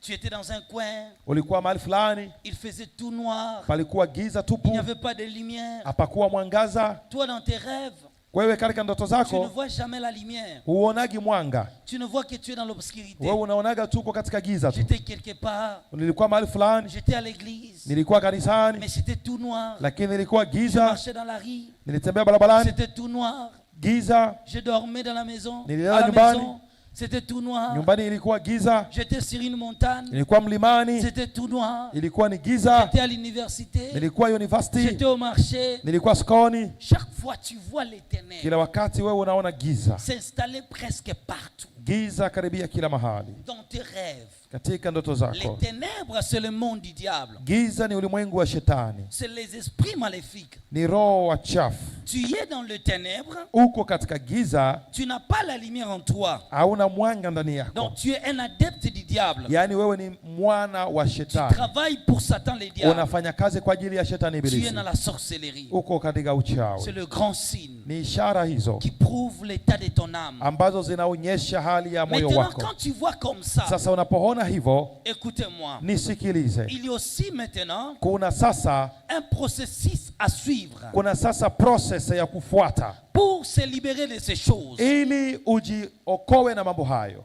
Tu étais dans un coin, Ulikuwa mahali fulani, il faisait tout noir, palikuwa giza il tupu, n'y avait pas de lumière. hapakuwa mwangaza. Toi, dans tes rêves, Wewe katika ndoto tu ne zako vois jamais la lumière. huonagi mwanga, Tu ne vois que tu es dans l'obscurité. wewe unaonaga tuko katika giza tu. J'étais quelque part, Nilikuwa mahali fulani, j'étais à l'église, nilikuwa kanisani, mais c'était tout noir. lakini nilikuwa Je giza. marchais dans la rue, Nilitembea barabarani, c'était tout noir. giza. Je dormais dans la maison, Nililala à la nyumbani. maison, c'était tout noir. Nyumbani ilikuwa giza, J'étais sur une montagne, nilikuwa mlimani, c'était tout noir. ilikuwa ni giza. J'étais à l'université, Nilikuwa university, j'étais au marché. nilikuwa sokoni. Chaque fois tu vois les ténèbres Kila wakati wewe unaona giza, s'installer presque partout. giza karibia kila mahali Dans tes rêves, katika ndoto les zako. ténèbres, c'est le monde du diable. Giza ni ulimwengu wa shetani, C'est les esprits maléfiques. ni roho wachafu. Tu es dans le ténèbre, Uko katika giza, tu n'as pas la lumière en toi. hauna mwanga ndani yako, Donc tu es un adepte du diable. yaani wewe ni mwana wa Tu shetani, travailles pour Satan le diable. unafanya kazi kwa ajili ya shetani Tu es ibilisi. dans la sorcellerie. Uko katika C'est uchawi. le grand signe Ni ishara hizo qui prouve l'état de ton âme. ambazo zinaonyesha hali ya moyo Maintenant, wako. quand tu vois comme ça, Sasa unapoona hivyo, écoutez-moi. nisikilize. Il y a aussi maintenant Kuna sasa un processus à suivre kuna sasa process ya kufuata pour se libérer de ces choses. ili ujiokoe na mambo hayo.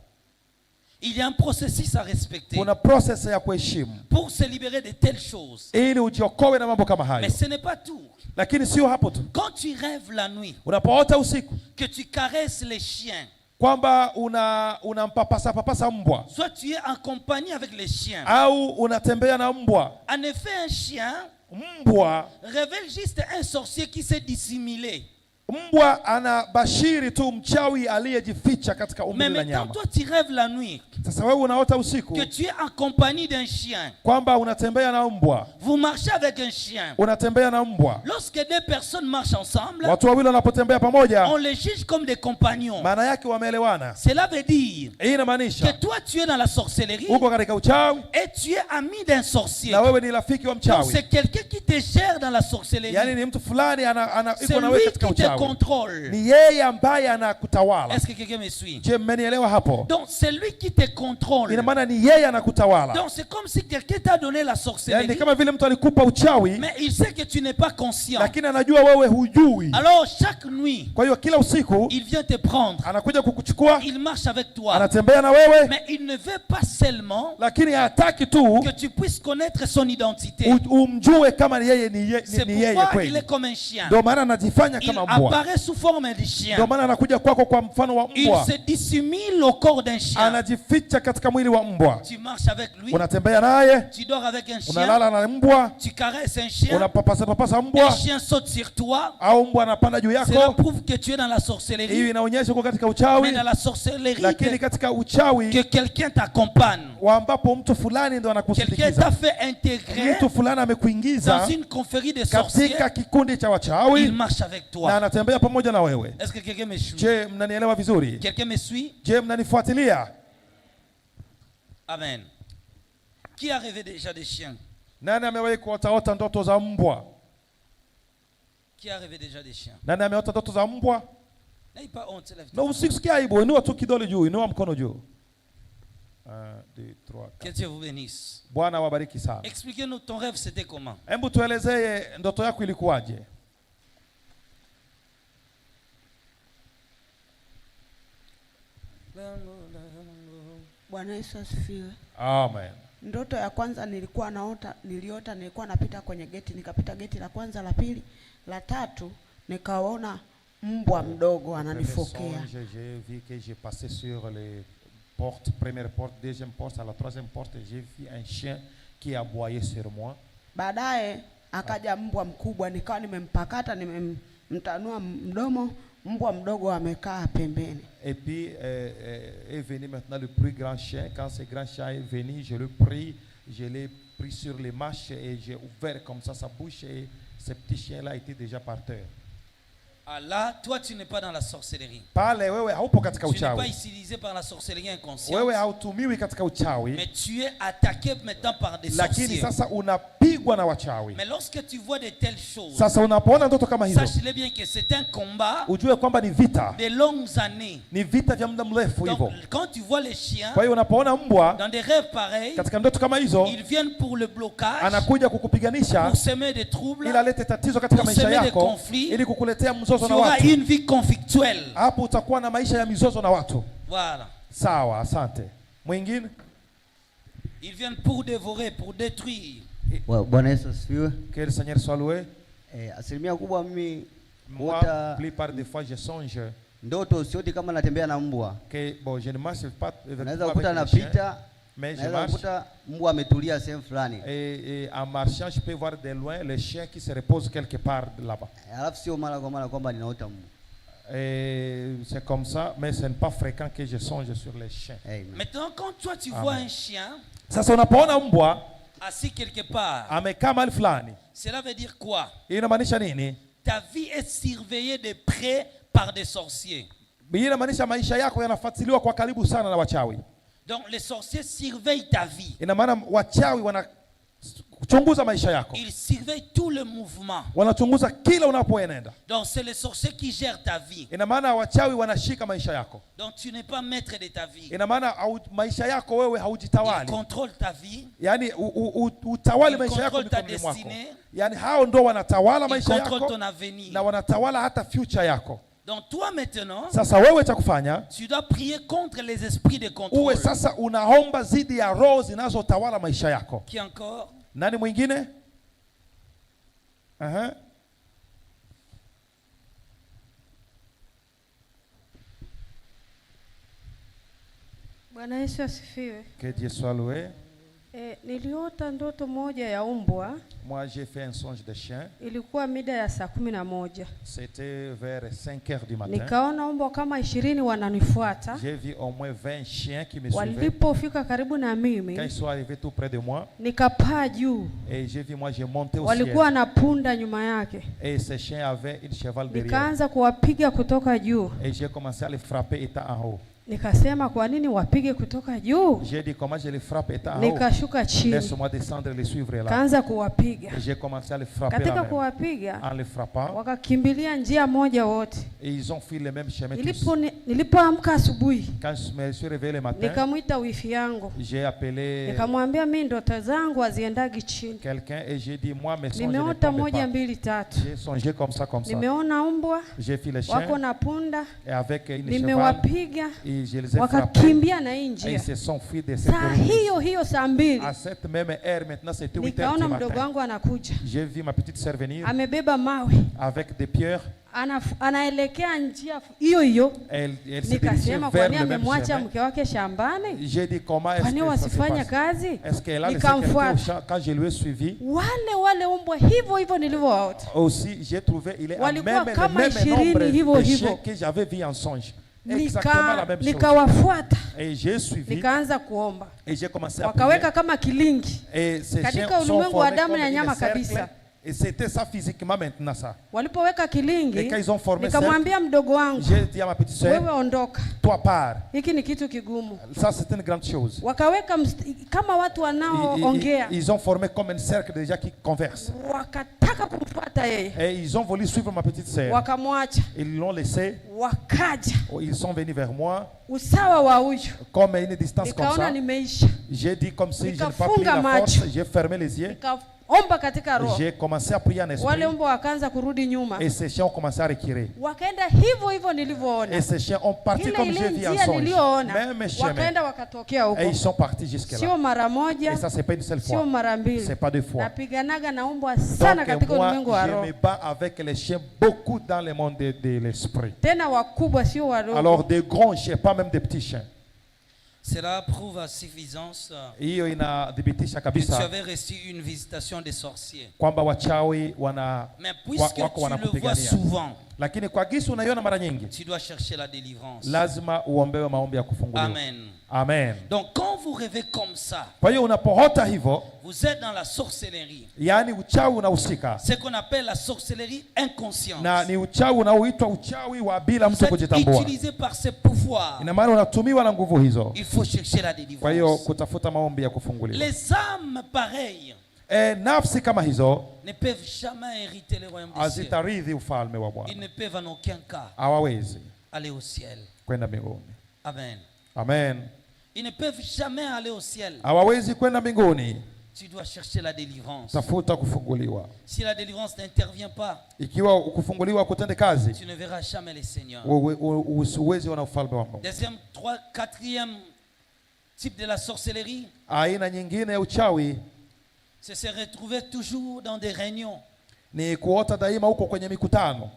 Il y a un processus à respecter Kuna process ya kuheshimu pour se libérer de telles choses. ili ujiokoe na mambo kama hayo. Mais ce n'est pas tout. Lakini sio hapo tu. Quand tu rêves la nuit, Unapoota usiku que tu caresses les chiens, kwamba unampapasa papasa mbwa soit tu es en compagnie avec les chiens. au unatembea na mbwa, En effet, un chien mbwa révèle juste un sorcier qui s'est dissimulé. mbwa anabashiri tu mchawi aliyejificha katika Mais umri la maintenant, nyama. toi, tu rêves la nuit, Sasa wewe unaota usiku que tu es en compagnie d'un chien. kwamba unatembea na mbwa, Vous marchez avec un chien. unatembea na mbwa. Lorsque deux personnes marchent ensemble, Watu wawili wanapotembea pamoja, on les juge comme des compagnons. maana yake wameelewana. Cela veut dire Hii que inamaanisha toi, tu es dans la sorcellerie uko katika uchawi et tu es ami d'un sorcier. na wewe ni rafiki wa Donc, mchawi, c'est quelqu'un qui te gère dans la sorcellerie. yaani ni mtu fulani C'est iko na wewe lui katika qui te uchawi, contrôle. ni yeye ambaye anakutawala. Est-ce que quelqu'un me suit? Je, mmenielewa hapo? Donc, c'est lui qui te contrôle. Ina maana ni yeye anakutawala, Donc, c'est comme si quelqu'un t'a donné la yaani sorcellerie, ni kama vile mtu alikupa uchawi mais il sait que tu n'es pas conscient. lakini anajua wewe hujui. Alors, chaque nuit, Kwa hiyo kila usiku il vient te prendre. anakuja kukuchukua, Il marche avec toi. anatembea na wewe, Mais il ne veut pas seulement lakini hataki tu que tu puisses connaître son identité. umjue kama ni yeye C'est ni yeye pourquoi il kweli. est comme un chien. Ndio maana anajifanya Il kama mbwa, apparaît sous forme de chien. ndio maana anakuja kwako kwa mfano wa Il mbwa, se dissimule au corps d'un chien. anajificha katika mwili wa mbwa. Tu marches avec lui, Unatembea naye, tu dors avec un chien, unalala na mbwa, tu caresses un chien, unapapasa papasa un mbwa, chien saute sur toi. au mbwa anapanda juu Cela yako. prouve que tu es dans la sorcellerie. Hiyo inaonyesha uko katika Mais uchawi, dans la sorcellerie, lakini katika uchawi que quelqu'un t'accompagne. wa ambapo mtu fulani ndo Quelqu'un anakusindikiza, t'a fait intégrer mtu fulani dans amekuingiza une confrérie de sorciers. katika kikundi cha Il wachawi marche avec na toi. anatembea pamoja na wewe. Est-ce que quelqu'un me suit? Je, mnanielewa vizuri? Quelqu'un me suit? Je, mnanifuatilia? Amen. Qui a rêvé déjà des chiens? Nani amewahi kuotaota ndoto za mbwa? Qui a rêvé déjà des chiens? Nani ameota ndoto za mbwa? N'aie pas honte, lève Na usisikie aibu, inua tu kidole juu, inua mkono juu. 1 2 3 Que 4. Dieu vous bénisse. Bwana wabariki sana. Expliquez-nous ton rêve, c'était comment? Hebu tuelezee ndoto yako ilikuwaje? Bwana Yesu asifiwe. Amen. Ndoto ya kwanza niliota nilikuwa napita kwenye geti, nikapita geti la kwanza, la pili, la tatu, nikaona mbwa mdogo ananifokea. J'ai vu que j'ai passé sur les portes, première porte, deuxième porte, à la troisième porte, j'ai vu un chien qui aboyait sur moi. Baadaye akaja mbwa mkubwa, nikawa nimempakata, nimemtanua mdomo, mbwa mdogo amekaa pembeni. Et puis est venu maintenant le plus grand chien. Quand ce grand chien est venu, je l'ai pris sur les marches et j'ai ouvert comme ça sa bouche et ce petit chien là était déjà par terre. Ah là, toi tu n'es pas dans la sorcellerie. Pale wewe haupo katika Tu n'es pas uchawi. utilisé par la sorcellerie inconsciente. Wewe hautumiwi katika uchawi. Mais tu es attaqué maintenant par des Lakini sorciers. sasa unapigwa na wachawi. Mais lorsque tu vois de telles choses, Sasa unapoona ndoto kama hizo, sache bien que c'est un combat ujue kwamba ni vita. de longues années. Ni vita vya muda mrefu Donc, hivyo. quand tu vois les chiens Kwa hiyo unapoona mbwa dans des rêves pareils, katika ndoto kama hizo, ils viennent pour le blocage, anakuja kukupiganisha pour semer des troubles, ili alete tatizo katika pour maisha semer des yako, conflits. ili kukuletea Tu mzozo na auras watu. une vie conflictuelle. Hapo utakuwa na maisha ya mizozo na watu. Voilà. Sawa, asante. Mwingine? Ils viennent pour dévorer, pour détruire. Bwana Yesu asifiwe. Que le Seigneur soit loué. Asilimia kubwa mimi Moi, huota plupart des fois, je songe ndoto, sioti kama natembea na mbwa. que, bon, je ne marche pas Naweza avec kukuta le chien, napita, mais je naweza marche. kukuta mbwa ametulia sehemu fulani. Et en marchant, je peux voir de loin le chien qui se repose quelque part là-bas. Alafu sio mara kwa mara kwamba ninaota mbwa. Et c'est comme ça, mais ce n'est pas fréquent que je songe sur les chiens. Amen. Maintenant, quand toi tu Amen. vois un chien Sasa unapoona mbwa assis quelque part, amekaa mahali fulani, cela veut dire quoi? inamaanisha nini? Ta vie est surveillée de près par des sorciers. Hii inamaanisha maisha yako yanafuatiliwa kwa karibu sana na wachawi. Donc les sorciers surveillent ta vie. Ina maana wachawi wanachunguza maisha yako, Ils surveillent tout le mouvement. wanachunguza kila unapoenenda. Donc c'est les sorciers qui gèrent ta vie. Ina maana wachawi wanashika maisha yako. Donc tu n'es pas maître de ta vie. Ina maana maisha yako wewe Ils haujitawali, contrôlent ta vie. yani utawali Ils maisha yako contrôlent ta mikononi mwako. destinée. Yani hao ndo wanatawala Ils maisha contrôlent yako ton avenir. na wanatawala hata future yako. Donc toi maintenant, Sasa wewe cha kufanya, tu dois prier contre les esprits de uwe contrôle. sasa unaomba zidi ya roho zinazotawala maisha yako. Qui encore? Nani mwingine? Aha. Bwana Yesu asifiwe. Que Dieu soit loué. Niliota ndoto moja ya mbwa. Moi j'ai fait un songe de chien. Ilikuwa mida ya saa 11. C'était vers 5 heures du matin. Nikaona mbwa kama 20 wananifuata. J'ai vu au moins 20 chiens qui me suivaient. Walipofika karibu na Quand mimi, ils sont arrivés tout près de moi, nikapaa juu. et j'ai vu, moi j'ai monté au Walikuwa ciel. na punda nyuma yake. Et ces chiens avaient une cheval derrière. Nikaanza kuwapiga kutoka juu. Et j'ai commencé à les frapper étant en haut. Nikasema kwa nini wapige kutoka juu? J'ai dit comment je les frappe étant en haut. Nikashuka chini. Laisse-moi descendre et les suivre là. Kaanza kuwapiga. Et j'ai commencé à les frapper Katika là même. kuwapiga, En les frappant. wakakimbilia njia moja wote. Et ils ont fait le même chemin tous. Nilipoamka asubuhi, Quand je me suis réveillé le matin, nikamwita wifi yangu. j'ai appelé Nikamwambia mimi ndoto zangu haziendagi chini. quelqu'un et j'ai dit moi mes songes ne Nimeota tombent moja pas. mbili tatu. J'ai songé comme ça. Nimeona mbwa J'ai fait les wako chiens na punda, et avec une cheval nimewapiga et je les ai frappés wakakimbia na hii et njia. ils se sont fuis de cette Saa route. hiyo saa 2 À cette même heure, maintenant c'était 8 heures nikaona du mdogo matin. wangu anakuja, J'ai vu ma petite sœur venir amebeba mawe, avec des pierres. anaelekea njia hiyo hiyo. Elle s'est dirigée Nikasema kwa vers nini le même amemwacha chemin. mke wake shambani? J'ai dit comment est-ce Kwa nini que ça se wasifanye passe? kazi? Est-ce qu'elle a laissé quelqu'un au Nikamfuata. champ? Quand je lui ai suivi, Wale mbwa hivyo hivyo nilivyowaota. aussi j'ai trouvé il est à Walikuwa même, kama le même 20 nombre hivyo de hivyo. chiens que j'avais vu en songe. Exactement la même chose. Nikawafuata, Et j'ai suivi nikaanza kuomba. et j'ai commencé à prier. Wakaweka kama kilingi Et ces chiens katika sont ulimwengu wa formés damu comme na une nyama cercle kabisa. Et c'était ça physiquement maintenant ça. Walipoweka Et kilingi, quand ils ont formé ça, nikamwambia mdogo wangu, j'ai dit à ma petite wewe sœur, ondoka, toi pars. hiki ni kitu kigumu. Ça c'est une grande chose. Wakaweka kama watu wanaoongea, Ils ont formé comme un cercle déjà qui converse. wakataka kumfuata yeye, Et ils ont voulu suivre ma petite sœur. wakamwacha, Ils l'ont laissé. wakaja Ils sont venus vers moi usawa wa huyu, comme à une distance comme nikaona ça. nimeisha, J'ai dit comme si je n'ai pas pris Nikafunga la macho. force. J'ai fermé les yeux. nikaomba katika roho. J'ai commencé à prier en esprit. Wale mbwa wakaanza kurudi nyuma, Et ces chiens ont commencé à reculer. wakaenda hivyo hivyo nilivyoona. Et ces chiens ont parti Ile comme j'ai ile vu en njia songe. niliyoona, Même chemin. wakaenda wakatokea Et huko, ils sont partis jusque sio là. mara moja, Et ça, c'est pas une seule sio fois. mara mbili. C'est pas deux fois. Napiganaga na mbwa sana Donc katika moi, ulimwengu wa je roho, me bats avec les chiens beaucoup dans le monde de l'esprit. tena wakubwa, sio wadogo. Alors des grands chiens, pas même des petits chiens. Cela prouve à suffisance Hiyo inadhibitisha que tu kabisa avais reçu une visitation des sorciers. kwamba wachawi Mais puisque wako tu le vois wanakupigania. souvent, Lakini kwa gisi unaiona mara nyingi, tu dois chercher la délivrance. lazima uombewe maombi ya kufunguliwa. Amen. Amen. Donc quand vous rêvez comme ça, Kwa hiyo unapohota hivyo, vous êtes dans la sorcellerie. yani uchawi unahusika, Ce qu'on appelle la sorcellerie inconsciente. na ni uchawi unaoitwa uchawi wa bila Vous mtu êtes kujitambua. utilisé par ces pouvoirs. Ina maana unatumiwa na nguvu hizo. Il faut chercher la Kwa hiyo délivrance. kutafuta maombi ya kufunguliwa. Les âmes pareilles Nafsi kama hizo ne peuvent jamais hériter le royaume des cieux. hazitaridhi ufalme wa Ils Bwana, ne peuvent en aucun cas hawawezi aller au ciel. kwenda mbinguni. Amen. Amen. Ils ne peuvent jamais aller au ciel. Hawawezi kwenda mbinguni. Tu dois chercher la délivrance. Tafuta kufunguliwa. Si la délivrance n'intervient pas, Ikiwa kufunguliwa kutende kazi, tu ne verras jamais les seigneurs. uwezi wana ufalme wa Mungu. Deuxième, quatrième type de la sorcellerie, Aina nyingine ya uchawi c'est se retrouver toujours dans des réunions. ni kuota daima huko kwenye mikutano.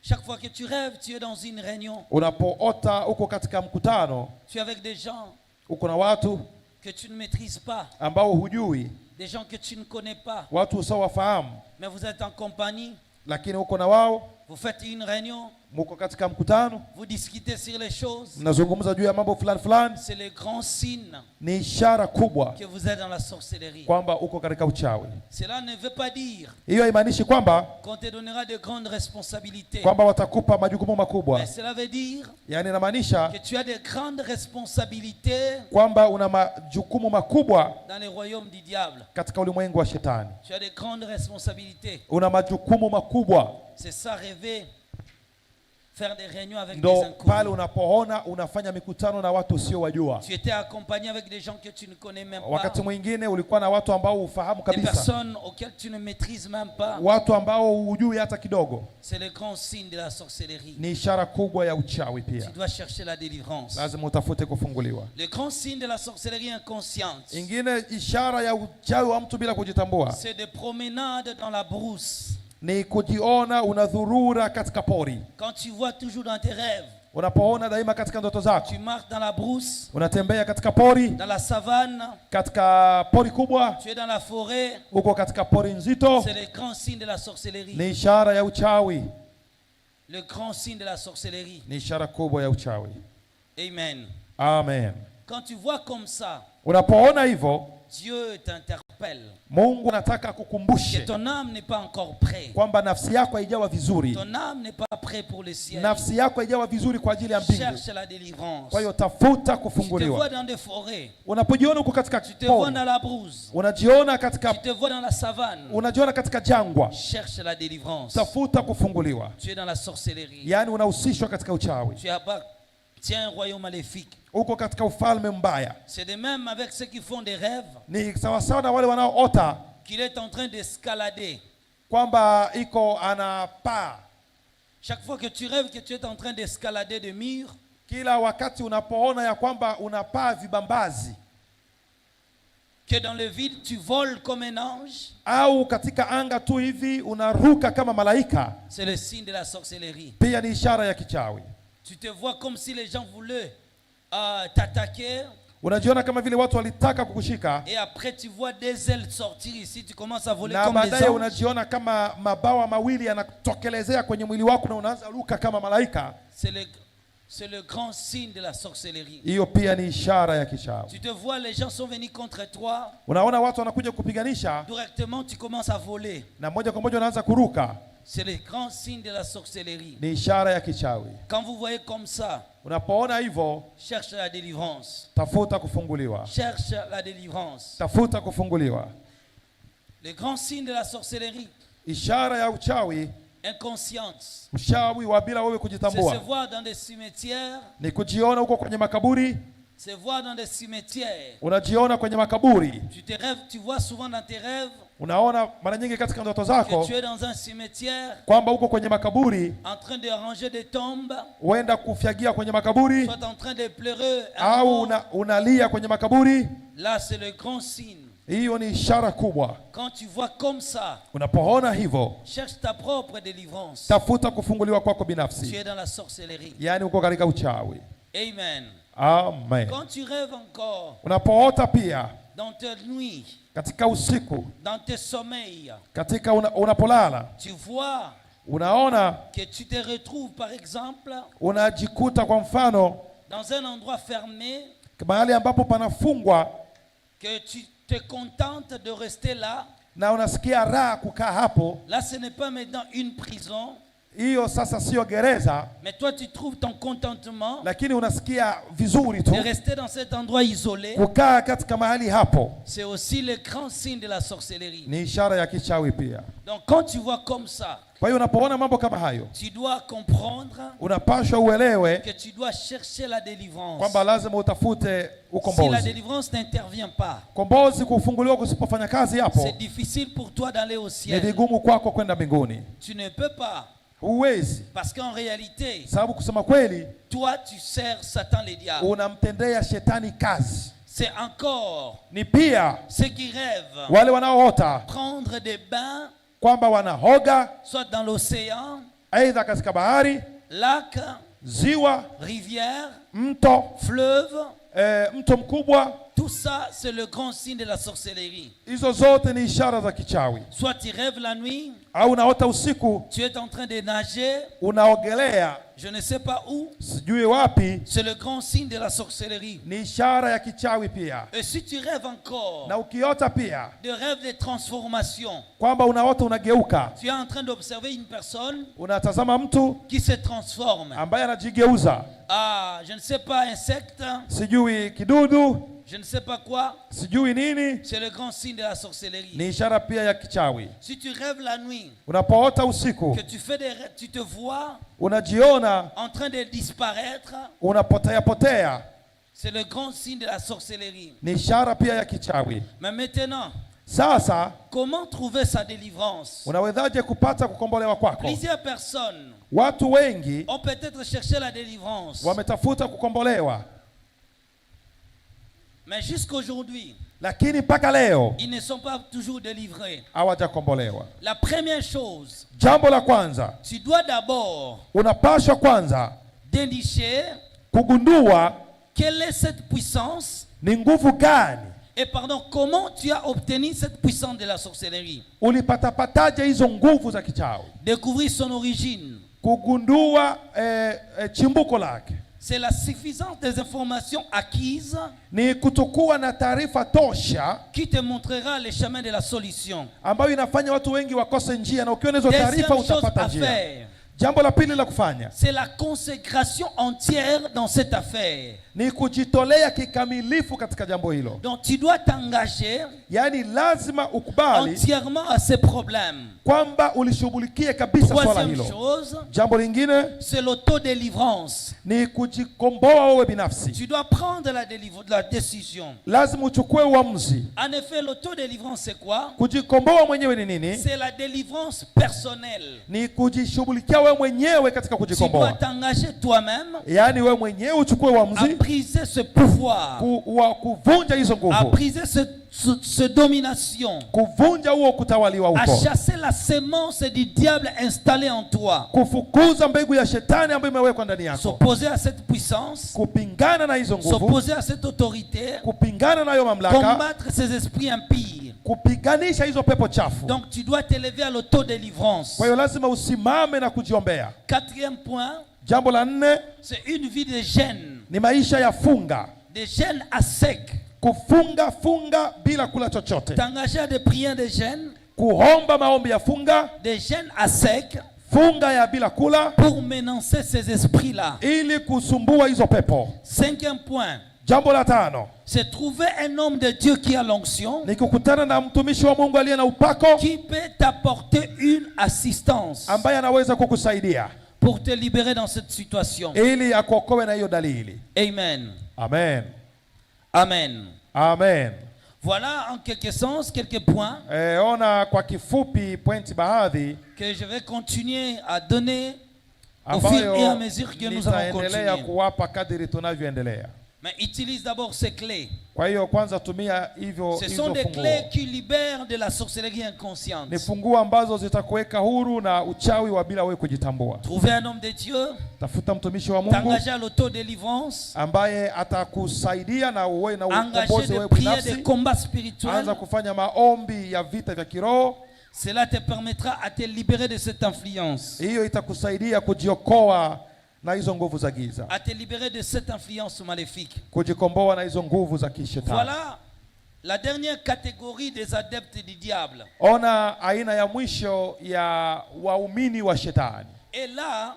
Chaque fois que tu rêves, tu es dans une réunion. Unapoota huko katika mkutano, Tu es avec des gens uko na watu que tu ne maîtrises pas, ambao hujui, des gens que tu ne connais pas, watu usiowafahamu, mais vous êtes en compagnie, lakini uko na wao, vous faites une réunion, muko katika mkutano, vous discutez sur les choses. mnazungumza juu ya mambo fulani fulani. C'est le grand signe Ni ishara kubwa que vous êtes dans la sorcellerie. kwamba uko katika uchawi. Cela ne veut pas dire Hiyo haimaanishi kwamba qu'on te donnera de grandes responsabilités. kwamba watakupa majukumu makubwa, Mais cela veut dire yaani inamaanisha que tu as de grandes responsabilités kwamba una majukumu makubwa dans le royaume du diable. katika ulimwengu wa shetani. Tu as de grandes responsabilités. Una majukumu makubwa, C'est ça, rêver, faire des réunions avec des ndo pale inconnus. unapoona unafanya mikutano na watu usio wajua. Tu étais accompagné avec des gens que tu ne connais même pas, Wakati mwingine ulikuwa na watu ambao ufahamu des kabisa, personnes auxquelles tu ne maîtrises même pas. watu ambao hujui hata kidogo. C'est le grand signe de la sorcellerie. Ni ishara kubwa ya uchawi Tu pia. dois chercher la délivrance. Lazima utafute kufunguliwa. Le grand signe de la sorcellerie inconsciente, Ingine ishara ya uchawi wa mtu bila kujitambua c'est des promenades dans la brousse. ni kujiona unadhurura katika pori. Quand tu vois toujours dans tes rêves, Unapoona daima katika ndoto zako tu marches dans la brousse, unatembea katika pori, dans la savane, katika pori kubwa, tu es dans la forêt, uko katika pori nzito, c'est le grand signe de la sorcellerie. ni ishara ya uchawi. Le grand signe de la sorcellerie. Ni ishara kubwa ya uchawi. Amen. Amen. Quand tu vois comme ça, Unapoona hivyo, Dieu t'interpelle Mungu anataka que kukumbushe ton âme n'est pas encore prête. kwamba nafsi yako haijawa vizuri. Ton âme n'est pas prête pour le ciel. Nafsi yako haijawa vizuri kwa ajili ya mbingu. Cherche la délivrance. Kwa hiyo tafuta Tu te vois kufunguliwa. dans des forêts, Unapojiona uko katika tu te vois pori, dans la brousse, unajiona katika, tu te vois dans la savane. unajiona katika jangwa, Cherche la délivrance. tafuta kufunguliwa. Tu es dans la sorcellerie. Yaani unahusishwa katika uchawi, Tu appartiens à un royaume maléfique. uko katika ufalme mbaya. C'est de même avec ceux qui font des rêves Ni sawasawa na wale wanaoota qu'il est en train d'escalader. kwamba iko anapaa. Chaque fois que tu rêves que tu es en train d'escalader des murs, Kila wakati unapoona ya kwamba unapaa vibambazi que dans le vide tu voles comme un ange, au katika anga tu hivi unaruka kama malaika, c'est le signe de la sorcellerie. pia ni ishara ya kichawi. Tu te vois comme si les gens voulaient t'attaquer, Unajiona kama vile watu walitaka kukushika, et après tu vois des ailes sortir ici, tu commences à voler na comme des baadaye anges. unajiona kama mabawa mawili yanatokelezea kwenye mwili wako na unaanza ruka kama malaika. C'est le C'est le grand signe de la sorcellerie. Hiyo pia ni ishara ya kichawi. Tu te vois, les gens sont venus contre toi. Unaona watu wanakuja kupiganisha Directement, tu commences à voler. na moja kwa moja wanaanza kuruka. C'est le grand signe de la sorcellerie. Ni ishara ya kichawi. Quand vous voyez comme ça, Unapoona hivyo, cherche la délivrance. tafuta kufunguliwa. Cherche la délivrance. Tafuta kufunguliwa. Le grand signe de la sorcellerie, Ishara ya uchawi, inconscience. uchawi wa bila wewe C'est se kujitambua. voir dans des cimetières. Ni kujiona huko kwenye makaburi, Se voir dans des cimetières. unajiona kwenye makaburi. Tu te rêves, tu vois souvent dans tes rêves Unaona mara nyingi katika ndoto que zako tu es dans un cimetière kwamba uko kwenye makaburi, en train de ranger des tombes, huenda kufyagia kwenye makaburi soit en train de pleurer. un au mort. unalia kwenye makaburi. Là, c'est le grand signe. Hiyo ni ishara kubwa. Quand tu vois comme ça, Unapoona hivyo, cherche ta propre délivrance. tafuta kufunguliwa kwako Tu binafsi, es dans la sorcellerie. yaani uko katika uchawi. Amen. Amen. Quand tu rêves encore Unapoota pia dans tes nuits, katika usiku, dans tes sommeils, katika unapolala, tu vois unaona que tu te retrouves par exemple unajikuta kwa mfano dans un endroit fermé, mahali ambapo panafungwa que tu te contentes de rester là. na unasikia raha kukaa hapo. Là, ce n'est pas maintenant une prison, Hiyo sasa sio gereza, mais toi tu trouves ton contentement lakini unasikia vizuri tu de rester dans cet endroit isolé. kukaa katika mahali hapo. C'est aussi le grand signe de la sorcellerie. Ni ishara ya kichawi pia. Donc quand tu vois comme ça, Kwa hiyo unapoona mambo kama hayo, tu dois comprendre unapashwa uelewe que tu dois chercher la délivrance. kwamba lazima utafute Si la ukombozi. délivrance n'intervient pas, Kombozi, kufunguliwa kusipofanya kazi hapo, c'est difficile pour toi d'aller au ni ciel. vigumu kwako kwenda mbinguni. Tu ne peux pas. Huwezi, Parce qu'en réalité, sababu kusema kweli toi tu sers Satan le diable. unamtendea shetani kazi. C'est encore Ni pia ceux qui rêvent wale wanaoota prendre des bains, kwamba wanahoga soit dans l'océan, aidha katika bahari, lac, ziwa, rivière, mto, fleuve. mto mkubwa. Tout ça, c'est le grand signe de la sorcellerie. Hizo zote ni ishara za kichawi. Soit tu rêves la nuit, Au unaota usiku, tu es en train de nager, unaogelea je ne sais pas où, sijui wapi, c'est le grand signe de la sorcellerie. ni ishara ya kichawi pia. Et si tu rêves encore Na ukiota pia de rêves de transformation, kwamba unaota unageuka, tu es en train d'observer une personne unatazama mtu qui se transforme. ambaye anajigeuza, Ah, je ne sais pas, insecte, sijui kidudu, je ne sais pas quoi, sijui nini, c'est le grand signe de la sorcellerie. ni ishara pia ya kichawi. Si tu rêves la nuit, Unapoota usiku, que tu fais des rêves, tu te vois unajiona en train de disparaître, unapotea potea, c'est le grand signe de la sorcellerie. ni ishara pia ya kichawi. Mais maintenant, Sasa comment trouver sa délivrance? unawezaje kupata kukombolewa kwako? Plusieurs personnes Watu wengi ont peut-être cherché la délivrance, wametafuta kukombolewa, mais jusqu'aujourd'hui, lakini mpaka leo ils ne sont pas toujours délivrés. hawajakombolewa. La première chose, Jambo la kwanza, tu dois d'abord unapaswa kwanza dénicher kugundua quelle est cette puissance ni nguvu gani, et pardon, comment tu as obtenu cette puissance de la sorcellerie. ulipatapataje hizo nguvu za kichawi, Découvrir son origine. kugundua chimbuko lake. C'est la suffisance des informations acquises Ni kutokuwa na taarifa tosha qui te montrera le chemin de la solution. ambayo inafanya watu wengi wakose njia, na ukiwa na hizo Deuxième taarifa chose utapata à njia. faire, Jambo la pili la kufanya c'est la consécration entière dans cette affaire. ni kujitolea kikamilifu katika jambo hilo. Donc tu dois t'engager Yaani lazima ukubali entièrement à ces problèmes. kwamba ulishughulikie kabisa swala Troisième hilo. chose, Jambo lingine c'est l'autodélivrance. ni kujikomboa wewe binafsi. Tu dois prendre la décision. Lazima uchukue uamuzi. En effet, l'autodélivrance, c'est quoi? Kujikomboa mwenyewe ni nini? C'est la délivrance personnelle. Ni kujishughulikia wewe mwenyewe katika Tu dois kujikomboa. t'engager toi-même Yaani wewe mwenyewe uchukue à uamuzi briser ce pouvoir, kuvunja hizo à nguvu, briser ce domination, kuvunja huo kutawaliwa à huko, chasser la sémence du diable installée en toi, kufukuza mbegu ya shetani ambayo imewekwa ndani yako, s'opposer à cette puissance, kupingana na hizo nguvu, s'opposer à cette autorité, kupingana na hiyo mamlaka, combattre ces esprits impies. kupiganisha hizo pepo chafu. Donc tu dois t'élever à l'autodélivrance. Kwa hiyo lazima usimame na kujiombea. Quatrième point, Jambo la 4 c'est une vie de jeûne, ni maisha ya funga, de jeûne à sec. funga bila kula chochote, T'engager à des prières de jeûne, kuomba maombi ya funga, de jeûne à sec, funga ya bila kula, pour menacer ces esprits-là. ili kusumbua hizo pepo. 5e point, Jambo la 5 c'est trouver un homme de Dieu qui a l'onction, ni kukutana na mtumishi wa Mungu aliye na upako, qui peut t'apporter une assistance ambaye anaweza kukusaidia pour te libérer dans cette situation. ili akuokoe na hiyo dalili. Amen. Amen. Amen. Amen. Voilà en quelque sens quelques points Ona kwa kifupi pointi baadhi que je vais continuer à donner au fil et à ambayo mesure que nous allons nitaendelea continuer. kuwapa kadiri tunavyoendelea. Mais utilise d'abord ces clés. Kwa hiyo kwanza tumia hivyo Ce sont hizo des funguo. clés qui libèrent de la sorcellerie inconsciente. Ni funguo ambazo zitakuweka huru na uchawi wa bila wewe kujitambua. Trouver un homme de Dieu, Tafuta mtumishi wa Mungu t'engager à l'autodélivrance, ambaye atakusaidia na uwe na engager ukombozi des wewe prières de binafsi. combat spirituel. Anza kufanya maombi ya vita vya kiroho. Cela te permettra à te libérer de cette influence, Hiyo itakusaidia kujiokoa na hizo nguvu za giza, à te libérer de cette influence maléfique. kujikomboa na hizo nguvu za kishetani. Voilà la dernière catégorie des adeptes du diable. Ona aina ya mwisho ya waumini wa shetani. Et là,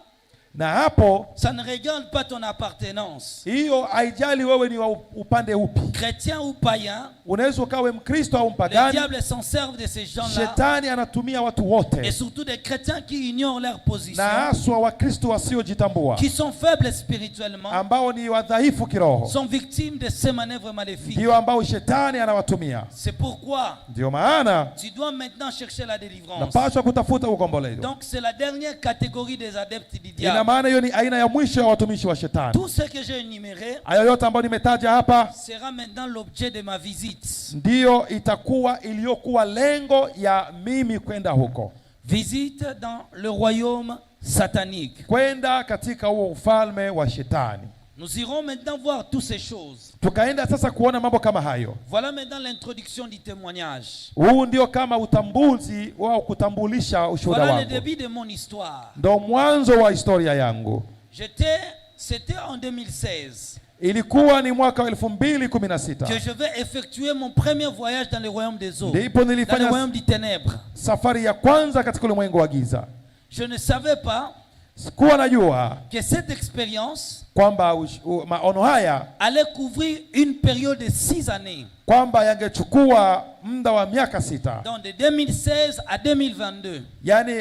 Na hapo ça ne regarde pas ton appartenance, hiyo haijali wewe ni wa upande upi. chrétien ou païen. Unaweza ukawe Mkristo au Le mpagani. diable s'en sert de ces gens-là, Shetani anatumia watu et wote, surtout des chrétiens qui ignorent leur position, na haswa Wakristo wasiojitambua qui sont faibles spirituellement, ambao ni wadhaifu kiroho, sont victimes de ces manœuvres maléfiques. ndio ambao shetani anawatumia. C'est pourquoi Ndio maana tu dois maintenant chercher la délivrance. napaswa kutafuta ukombolezo. Donc c'est la dernière catégorie des adeptes du Ina diable. maana hiyo ni aina ya mwisho ya watumishi wa shetani. Tout ce que j'ai énuméré Hayo yote ambayo nimetaja hapa sera maintenant l'objet de ma visite. ndiyo itakuwa iliyokuwa lengo ya mimi kwenda huko, Visite dans le royaume satanique. kwenda katika huo ufalme wa shetani. Nous irons maintenant voir toutes ces choses. Tukaenda sasa kuona mambo kama hayo. Voilà maintenant l'introduction du témoignage. Huu ndio kama utambuzi wao kutambulisha ushuhuda Voilà le wangu, début de mon histoire. ndo mwanzo wa historia yangu. C'était en 2016 Ilikuwa ni mwaka wa 2016 que je vais effectuer mon premier voyage dans le royaume des eaux, ndipo dans le nilifanya royaume des ténèbres. safari ya kwanza katika ulimwengu wa giza. Je ne savais pas Sikuwa najua que cette expérience kwamba maono haya allait couvrir une période de 6 années, kwamba yangechukua muda wa miaka 6, donc de 2016 à 2022, yani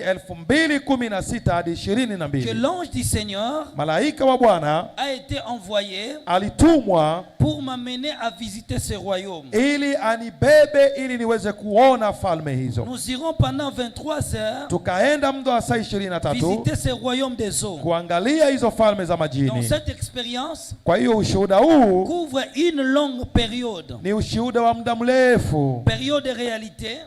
2016 hadi que 22. l'ange du Seigneur Malaika wa Bwana a été envoyé alitumwa pour m'amener à visiter ce royaume. ili anibebe ili niweze kuona falme hizo. Nous irons pendant 23 heures Tukaenda muda wa saa 23 visiter ce royaume des eaux. kuangalia hizo falme za Donc majini. cette expérience Kwa hiyo ushuhuda huu couvre une longue période, ni ushuhuda wa muda mrefu, période de réalité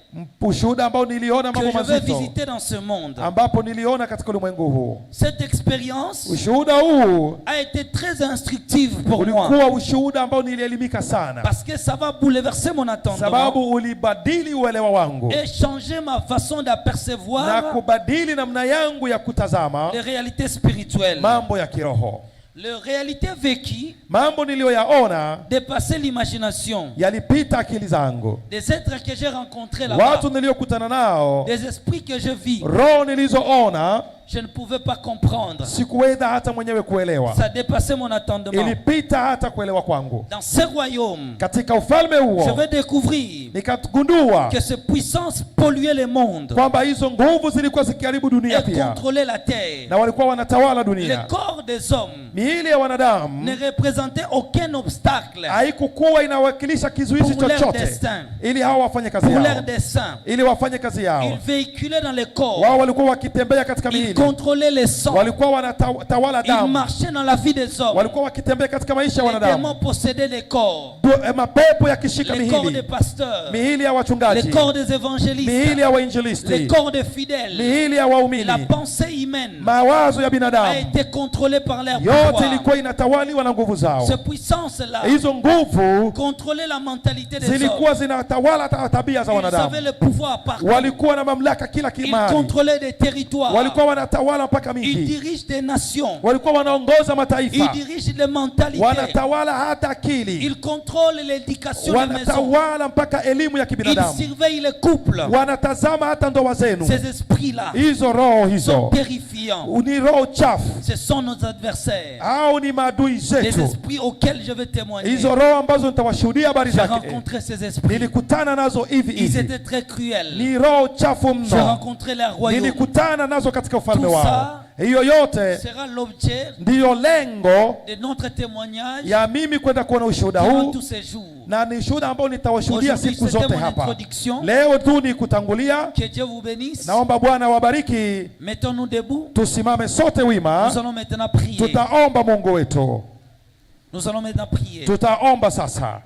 ushuhuda ambao niliona que mambo je vais mazito visiter dans ce monde. ambapo niliona katika ulimwengu huu. Cette expérience Ushuhuda huu a été très instructive pour moi, ulikuwa ushuhuda ambao nilielimika sana, parce que ça va bouleverser mon entendement sababu ulibadili uelewa wangu et changer ma façon na d'apercevoir kubadili namna yangu ya kutazama les réalités spirituelles. mambo ya kiroho. Les réalités vécues Mambo niliyoyaona dépassaient l'imagination. yalipita akili zangu. Des êtres que j'ai rencontrés là-bas, Watu niliokutana nao, des esprits que je vis, roho nilizoona, je ne pouvais pas comprendre. sikuweza hata mwenyewe kuelewa, Ça dépassait mon entendement. ilipita hata kuelewa kwangu. Dans ce royaume, Katika ufalme je huo vais découvrir nikagundua que ces puissances polluaient le monde kwamba hizo nguvu zilikuwa zikiharibu dunia et pia, contrôlaient la terre. na walikuwa wanatawala Le dunia. corps des hommes Miili ya wanadamu ne représentait aucun obstacle haikukuwa inawakilisha kizuizi pour leur chochote destin, ili hao wafanye kazi pour leur yao, dessein. ili wafanye kazi yao. Ils véhiculaient dans le corps, Wao walikuwa wakitembea katika ils miili, contrôlaient les sangs, walikuwa wanatawala ils damu, marchaient dans la vie des hommes. walikuwa wakitembea katika maisha ya Les wanadamu. démons possédaient les corps, Mapepo yakishika les corps des mihili, pasteurs, mihili ya les wachungaji, corps des évangélistes, mihili ya wainjilisti, les corps des fidèles. mihili ya La waumini, pensée humaine mawazo ya a binadamu été contrôlée par leur yote pouvoir. ilikuwa inatawaliwa na nguvu zao. Ces puissances-là Hizo nguvu contrôlaient la mentalité des hommes. zilikuwa zinatawala tabia za Ils wanadamu, avaient le pouvoir partout. walikuwa na mamlaka kila Ils mahali, contrôlaient des territoires. walikuwa wanatawala mpaka Ils miji, dirigent des nations. walikuwa wanaongoza Ils mataifa, dirigent les mentalités. wanatawala hata akili, Ils contrôlent l'éducation des maisons. wanatawala mpaka elimu ya Ils kibinadamu, surveillent les couples. wanatazama hata ndoa zenu. Ces esprits-là Hizo roho sont hizo terrifiants. ni roho chafu Ce sont nos adversaires. au ni maadui Les zetu. esprits auxquels je vais témoigner. Hizo roho ambazo nitawashuhudia habari J'ai zake, rencontré ces esprits. nilikutana nazo hivi Ils hivi, étaient très cruels. ni roho chafu J'ai mno, rencontré leur royaume. nilikutana nazo katika ufalme Tout wao. ça Hiyo yote sera l'objet ndiyo lengo de notre témoignage ya mimi kwenda kuona ushuhuda durant huu, tous ces jours. na ni ushuhuda ambao nitawashuhudia Aujourd'hui, siku c'était zote mon hapa. introduction. Leo tu ni kutangulia. Que Dieu vous bénisse. Naomba Bwana wabariki. Mettons-nous debout. Tusimame sote wima, Nous allons maintenant prier. tutaomba Mungu wetu, Nous allons maintenant prier. tutaomba sasa.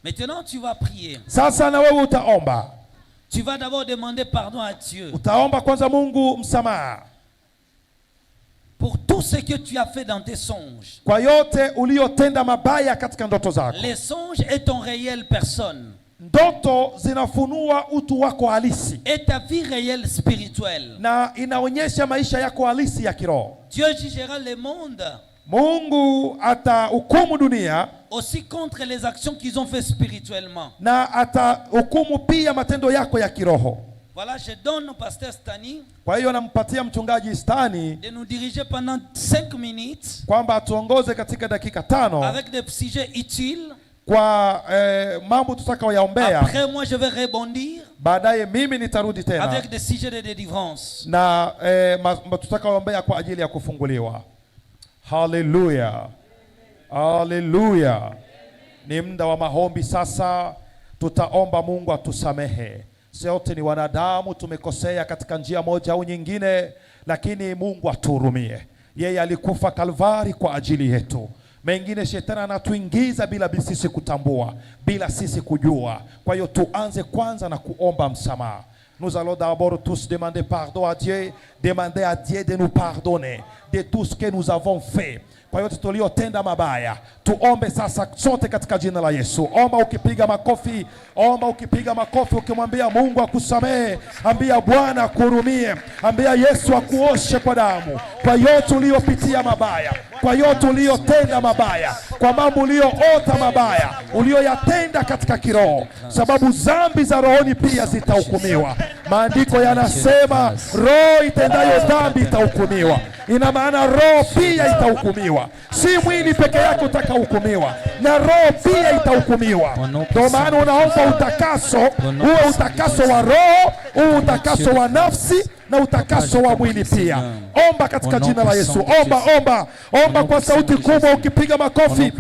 Maintenant, tu vas prier. Sasa na wewe utaomba, Tu vas d'abord demander pardon à Dieu utaomba kwanza Mungu msamaha pour tout ce que tu as fait dans tes songes. kwa yote uliyotenda mabaya katika ndoto zako. Les songes est ton réelle personne. Ndoto zinafunua utu wako halisi Et ta vie réelle spirituelle. na inaonyesha maisha yako halisi ya kiroho. Dieu jugera le monde Mungu atahukumu dunia aussi contre les actions qu'ils ont fait spirituellement. na atahukumu pia matendo yako ya kiroho. Voilà, je donne au pasteur Stani Kwa hiyo nampatia mchungaji Stani de nous diriger pendant 5 minutes kwamba atuongoze katika dakika 5 avec des sujets utiles. kwa mambo tutakayoyaombea. Après moi, je vais rebondir Baadaye mimi nitarudi tena avec des sujets de délivrance. na tutakayoombea kwa ajili ya kufunguliwa. Haleluya, haleluya. Ni muda wa maombi sasa. Tutaomba Mungu atusamehe. Sote ni wanadamu, tumekosea katika njia moja au nyingine, lakini Mungu atuhurumie. Yeye alikufa Kalvari kwa ajili yetu. Mengine shetani anatuingiza bila sisi kutambua, bila sisi kujua. Kwa hiyo tuanze kwanza na kuomba msamaha. Nous allons d'abord tous demander pardon à Dieu, demander à Dieu de nous pardonner de tout ce que nous avons fait. Kwa hiyo tuliotenda mabaya, tuombe sasa sote katika jina la Yesu. Omba ukipiga makofi, omba ukipiga makofi ukimwambia Mungu akusamehe, ambia Bwana akuhurumie, ambia Yesu akuoshe kwa damu, kwa yote uliyopitia mabaya, kwa yote uliyotenda mabaya, kwa mambo uliyoota mabaya, uliyoyatenda katika kiroho, sababu dhambi za rohoni pia zitahukumiwa. Maandiko yanasema roho itendayo dhambi itahukumiwa. Ina maana roho pia itahukumiwa, si mwili peke yake utakahukumiwa, na roho pia itahukumiwa. Ndio maana unaomba utakaso, huo utakaso wa roho, huo utakaso wa nafsi na utakaso wa mwili pia. Omba katika jina la Yesu. Omba, omba, omba kwa sauti kubwa ukipiga makofi.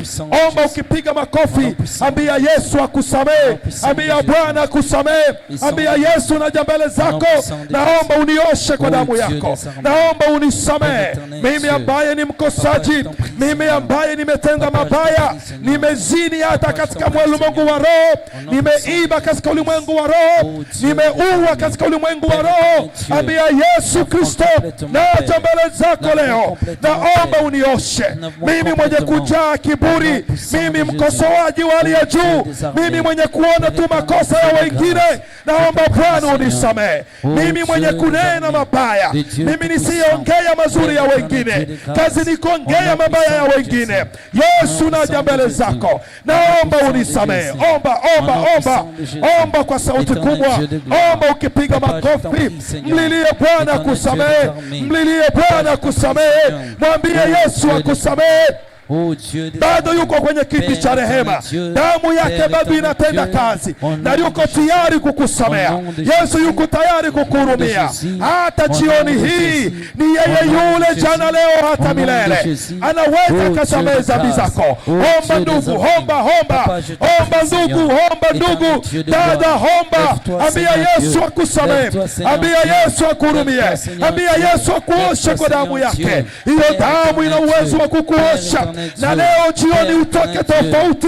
Omba ukipiga makofi. Ambia Yesu akusamehe, ambia Bwana akusamehe, ambia Yesu naja mbele zako, naomba unioshe kwa damu yako, naomba unisamehe mimi ambaye ni mkosaji, mimi ambaye nimetenda mabaya, nimezini hata katika ulimwengu wa roho, nimeiba katika ulimwengu wa roho, nimeua katika ulimwengu wa roho. Ambia Yesu Kristo, naja mbele zako leo, naomba unioshe mimi mwenye kujaa kiburi, mimi mkosoaji wa hali ya juu, mimi mwenye kuona tu makosa ya wengine, naomba Bwana unisamehe. Mimi mwenye kunena mabaya, mimi nisiongea mazuri ya wengine, kazi ni kuongea mabaya ya wengine. Yesu naja mbele zako, naomba unisamehe. Omba, omba, omba, omba kwa sauti kubwa, omba ukipiga makofi. Mlilie Bwana kusamehe, mlilie Bwana kusamehe, mwambie Yesu akusamehe. Bado yuko kwenye kiti cha rehema, damu yake bado inatenda kazi na yuko tayari kukusamea. Yesu yuko tayari kukuhurumia. Hata jioni hii ni yeye yule jana, leo, hata milele. Anaweza kusamehe dhambi zako. Omba ndugu, omba, omba, omba ndugu, omba ndugu, dada, omba. Ambia Yesu akusamehe, ambia Yesu akuhurumie, ambia Yesu akuoshe kwa damu yake. Hiyo damu ina uwezo wa kukuosha. Na leo jioni utoke tofauti,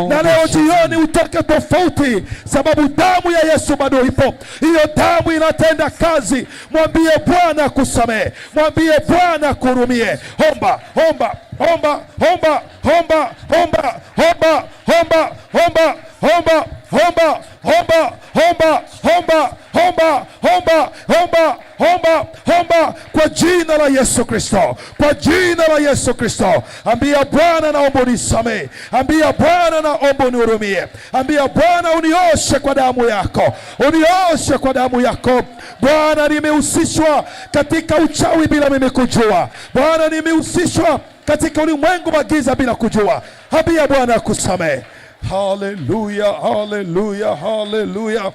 na leo jioni utoke tofauti, sababu damu ya Yesu bado ipo. Hiyo damu inatenda kazi. Mwambie Bwana kusamehe, mwambie Bwana kurumie. Omba, omba, omba, omba, omba, omba, omba, omba, omba, omba, Omba, omba, omba, omba, omba, omba, omba, omba, omba kwa jina la Yesu Kristo. Kwa jina la Yesu Kristo. Ambia Bwana, naomba unisamehe. Ambia Bwana, naomba unihurumie. Ambia Bwana, unioshe kwa damu yako. Unioshe kwa damu yako. Bwana, nimehusishwa katika uchawi bila mimi kujua. Bwana, nimehusishwa katika ulimwengu wa giza bila kujua. Ambia Bwana akusamehe. Hallelujah, hallelujah, hallelujah.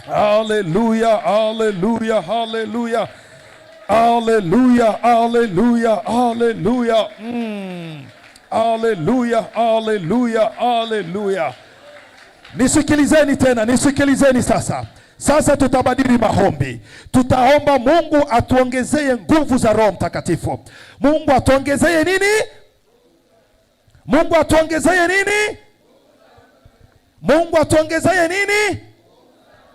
Hallelujah, hallelujah, hallelujah. Hallelujah, hallelujah, hallelujah. Hallelujah, hallelujah, hallelujah. Nisikilizeni tena, nisikilizeni sasa. Sasa tutabadili maombi. Tutaomba Mungu atuongezee nguvu za Roho Mtakatifu. Mungu atuongezee nini? Mungu atuongezee nini? Mungu atuongezee nini?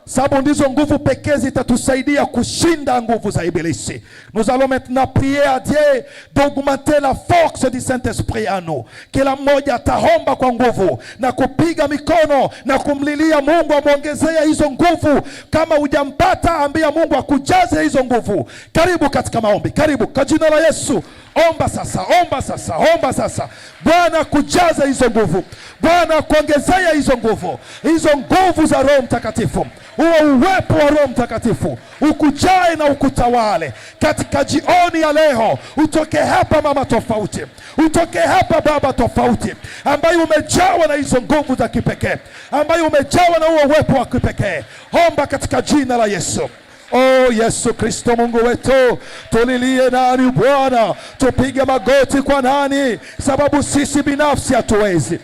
Sababu ndizo nguvu pekee zitatusaidia kushinda nguvu za ibilisi. Nous allons maintenant prier à Dieu d'augmenter la force du Saint-Esprit en nous. Kila mmoja ataomba kwa nguvu na kupiga mikono na kumlilia Mungu amwongezee hizo nguvu. Kama hujampata, ambia Mungu akujaze hizo nguvu. Karibu katika maombi. Karibu kwa jina la Yesu. Omba sasa, omba sasa, omba sasa. Bwana kujaza hizo nguvu. Bwana kuongezea hizo nguvu. Hizo nguvu za Roho Mtakatifu. Huo uwepo wa Roho Mtakatifu ukujae na ukutawale katika jioni ya leo. Utoke hapa mama tofauti, utoke hapa baba tofauti, ambaye umejawa na hizo nguvu za kipekee, ambaye umejawa na huo uwepo wa kipekee. Omba katika jina la Yesu. Oh Yesu Kristo Mungu wetu, tulilie nani Bwana? Tupige magoti kwa nani? Sababu sisi binafsi hatuwezi.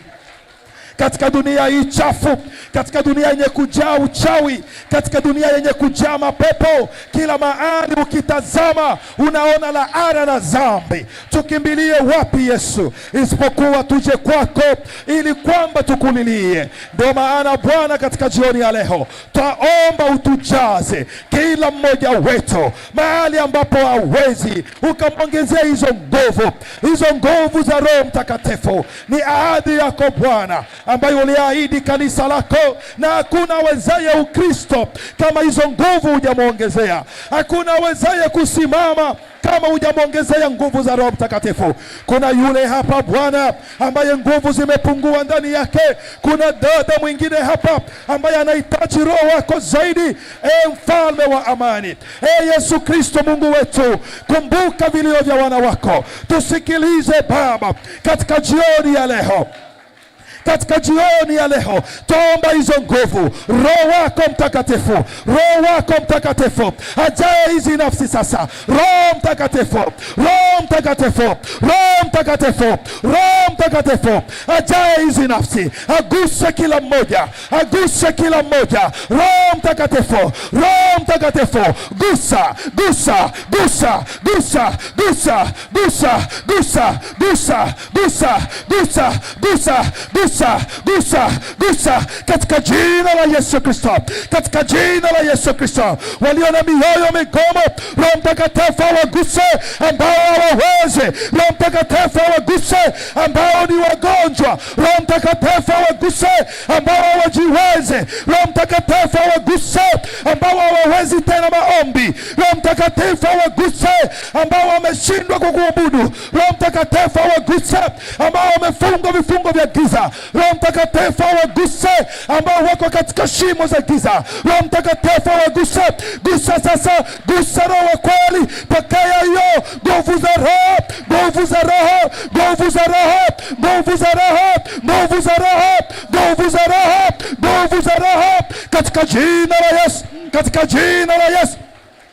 Katika dunia hii chafu, katika dunia yenye kujaa uchawi, katika dunia yenye kujaa mapepo, kila mahali ukitazama unaona laana na dhambi. Tukimbilie wapi Yesu isipokuwa tuje kwako ili kwamba tukulilie? Ndio maana Bwana, katika jioni ya leo twaomba utujaze kila mmoja wetu mahali ambapo hawezi, ukamwongezea hizo nguvu. Hizo nguvu za Roho Mtakatifu ni ahadi yako Bwana, ambayo uliahidi kanisa lako, na hakuna wezaye Ukristo kama hizo nguvu hujamwongezea. Hakuna wezaye kusimama kama hujamwongezea nguvu za Roho Mtakatifu. Kuna yule hapa Bwana ambaye nguvu zimepungua ndani yake. Kuna dada mwingine hapa ambaye anahitaji Roho wako zaidi. Mfalme wa amani, Yesu Kristo Mungu wetu, kumbuka vilio vya wana wako. Tusikilize Baba katika jioni ya leo. Katika jioni ya leo tuomba hizo nguvu. Roho wako Mtakatifu, Roho wako Mtakatifu ajae hizi nafsi sasa. Roho Mtakatifu, Roho Mtakatifu, Roho Mtakatifu, Roho Mtakatifu ajae hizi nafsi. Aguse kila mmoja, aguse kila mmoja. Roho Mtakatifu, Roho Mtakatifu, gusa, gusa, gusa, gusa, gusa, gusa, gusa, gusa, gusa, gusa, gusa, gusa, gusa, gusa katika jina la Yesu Kristo, katika jina la Yesu Kristo. Walio na mioyo migomo, Roho Mtakatifu waguse ambao hawawezi. Roho Mtakatifu waguse ambao ni wagonjwa. Roho Mtakatifu waguse ambao hawajiwezi. Roho Mtakatifu waguse ambao hawawezi tena maombi. Roho Mtakatifu waguse ambao wameshindwa kukuabudu. Roho Mtakatifu waguse ambao wamefungwa vifungo vya giza. Roho Mtakatifu waguse ambao wako katika shimo za giza. Roho Mtakatifu waguse. Gusa sasa, gusa Roho wa kweli. Pokea hiyo nguvu za Roho, nguvu za Roho, nguvu za Roho, nguvu za Roho, nguvu za Roho, nguvu za Roho, nguvu za Roho katika jina la Yesu, katika jina la Yesu,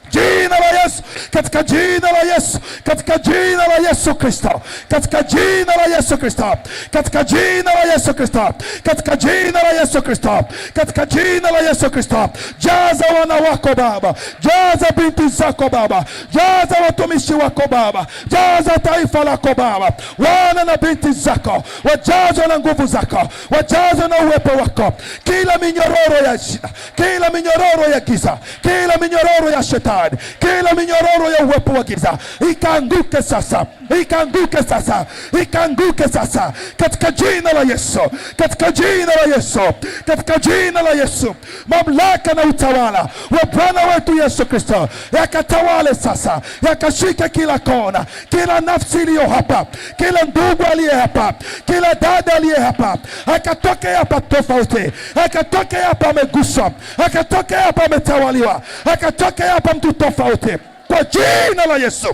jina la Yesu, katika jina la Yesu, katika jina la Yesu Kristo, katika jina la Yesu Kristo, katika jina la Yesu Kristo, katika jina la Yesu Kristo, katika jina la Yesu Kristo. Jaza wana wako Baba, jaza binti zako Baba, jaza watumishi wako Baba, jaza taifa lako Baba. Wana na binti zako wajazwe na nguvu zako, wajazwe na uwepo wako. Kila minyororo ya shida, kila minyororo ya giza, kila minyororo ya shetani, kila minyororo ya uwepo wa giza ikaanguke sasa, ikaanguke sasa, ikaanguke sasa katika jina la Yesu, katika jina la Yesu, katika jina la Yesu. Mamlaka na utawala wa Bwana wetu Yesu Kristo yakatawale sasa, yakashike kila kona, kila nafsi iliyo hapa, kila ndugu aliye hapa, kila dada aliye hapa, akatoke hapa tofauti, akatoke hapa ameguswa, akatoke hapa ametawaliwa, akatoke hapa mtu tofauti kwa jina la Yesu.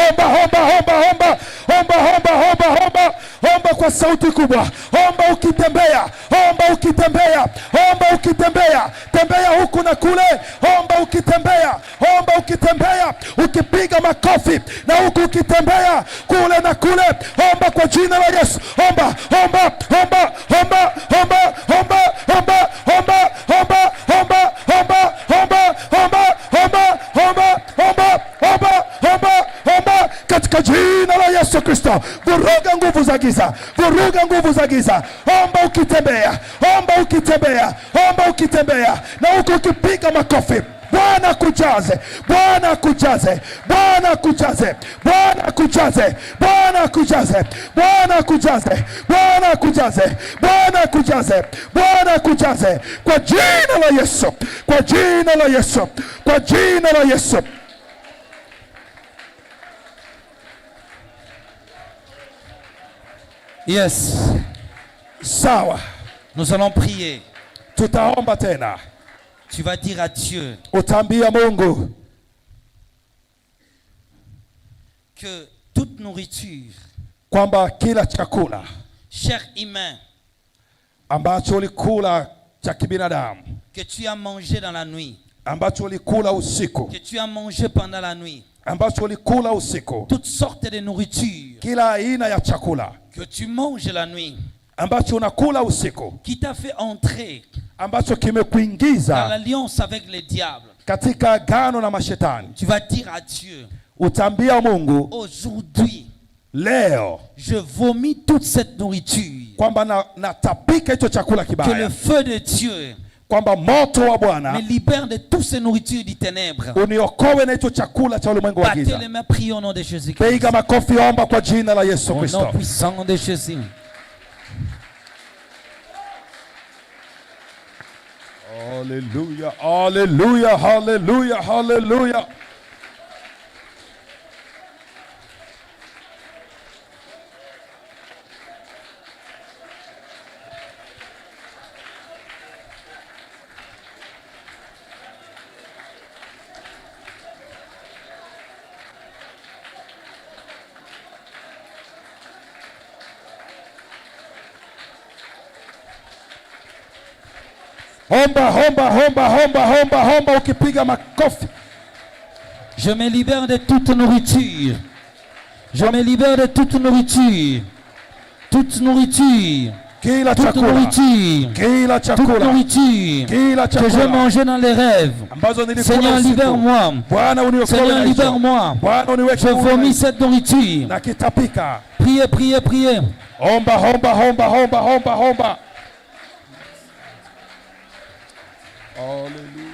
Omba, omba, omba, omba, omba, omba, omba, omba, omba kwa sauti kubwa. Omba ukitembea, omba ukitembea, omba ukitembea, tembea huku na kule, omba ukitembea, omba ukitembea, ukipiga makofi na huku ukitembea kule na kule, omba kwa jina la Yesu. Omba, omba, omba, omba, omba, omba, omba, omba, omba, omba, omba, omba, omba, omba, omba, omba, omba, omba, omba katika jina la Yesu Kristo. Vuruga nguvu za giza, vuruga nguvu za giza. Omba ukitembea, omba ukitembea, omba ukitembea na huko ukipiga makofi. Bwana kujaze, Bwana kujaze, Bwana kujaze, Bwana kujaze, Bwana kujaze, Bwana kujaze, Bwana kujaze, Bwana kujaze, Bwana kujaze kwa jina la Yesu, kwa jina la Yesu, kwa jina la Yesu. Yes. Sawa. Nous allons prier. Tutaomba tena. Tu vas dire à Dieu Utaambia Mungu que toute nourriture, kwamba kila chakula chair humain, ambacho ulikula cha kibinadamu, que tu as mangé dans la nuit, ambacho ulikula usiku, que tu as mangé pendant la nuit, ambacho ulikula usiku, toutes sortes de nourriture kila aina ya chakula que tu manges la nuit, ambacho unakula usiku, qui t'a fait entrer ambacho dans kimekuingiza l'alliance avec le diable, katika agano na mashetani, tu vas dire à Dieu, utaambia Mungu aujourd'hui, leo je vomis toute cette nourriture, kwamba natapika hicho chakula que le kibaya, feu de Dieu kwamba moto wa Bwana me libère de toutes ces nourritures du ténèbre. uniokoe na hicho chakula cha ulimwengu wa Battez giza. les mains, prions au nom de Jésus-Christ. Piga makofi, omba kwa jina la Yesu Au nom Kristo. puissant de Jésus. Hallelujah, hallelujah, hallelujah, hallelujah. Omba, omba, omba, omba, omba, omba ukipiga makofi. Je me libère de toute nourriture. Je me libère de toute nourriture. Toute nourriture. Kila Toute chakula, nourriture. kila Toute chakula, nourriture kila que je chakula mangeais dans les rêves. ambazo nilikula Seigneur, usiku. libère-moi. Bwana uniokoe Seigneur, na hicho. libère-moi. Bwana uniweke Je huru na vomis hicho. cette nourriture. Na kitapika. Priez, priez, priez. Omba, omba, omba, omba, omba, omba. Hallelujah.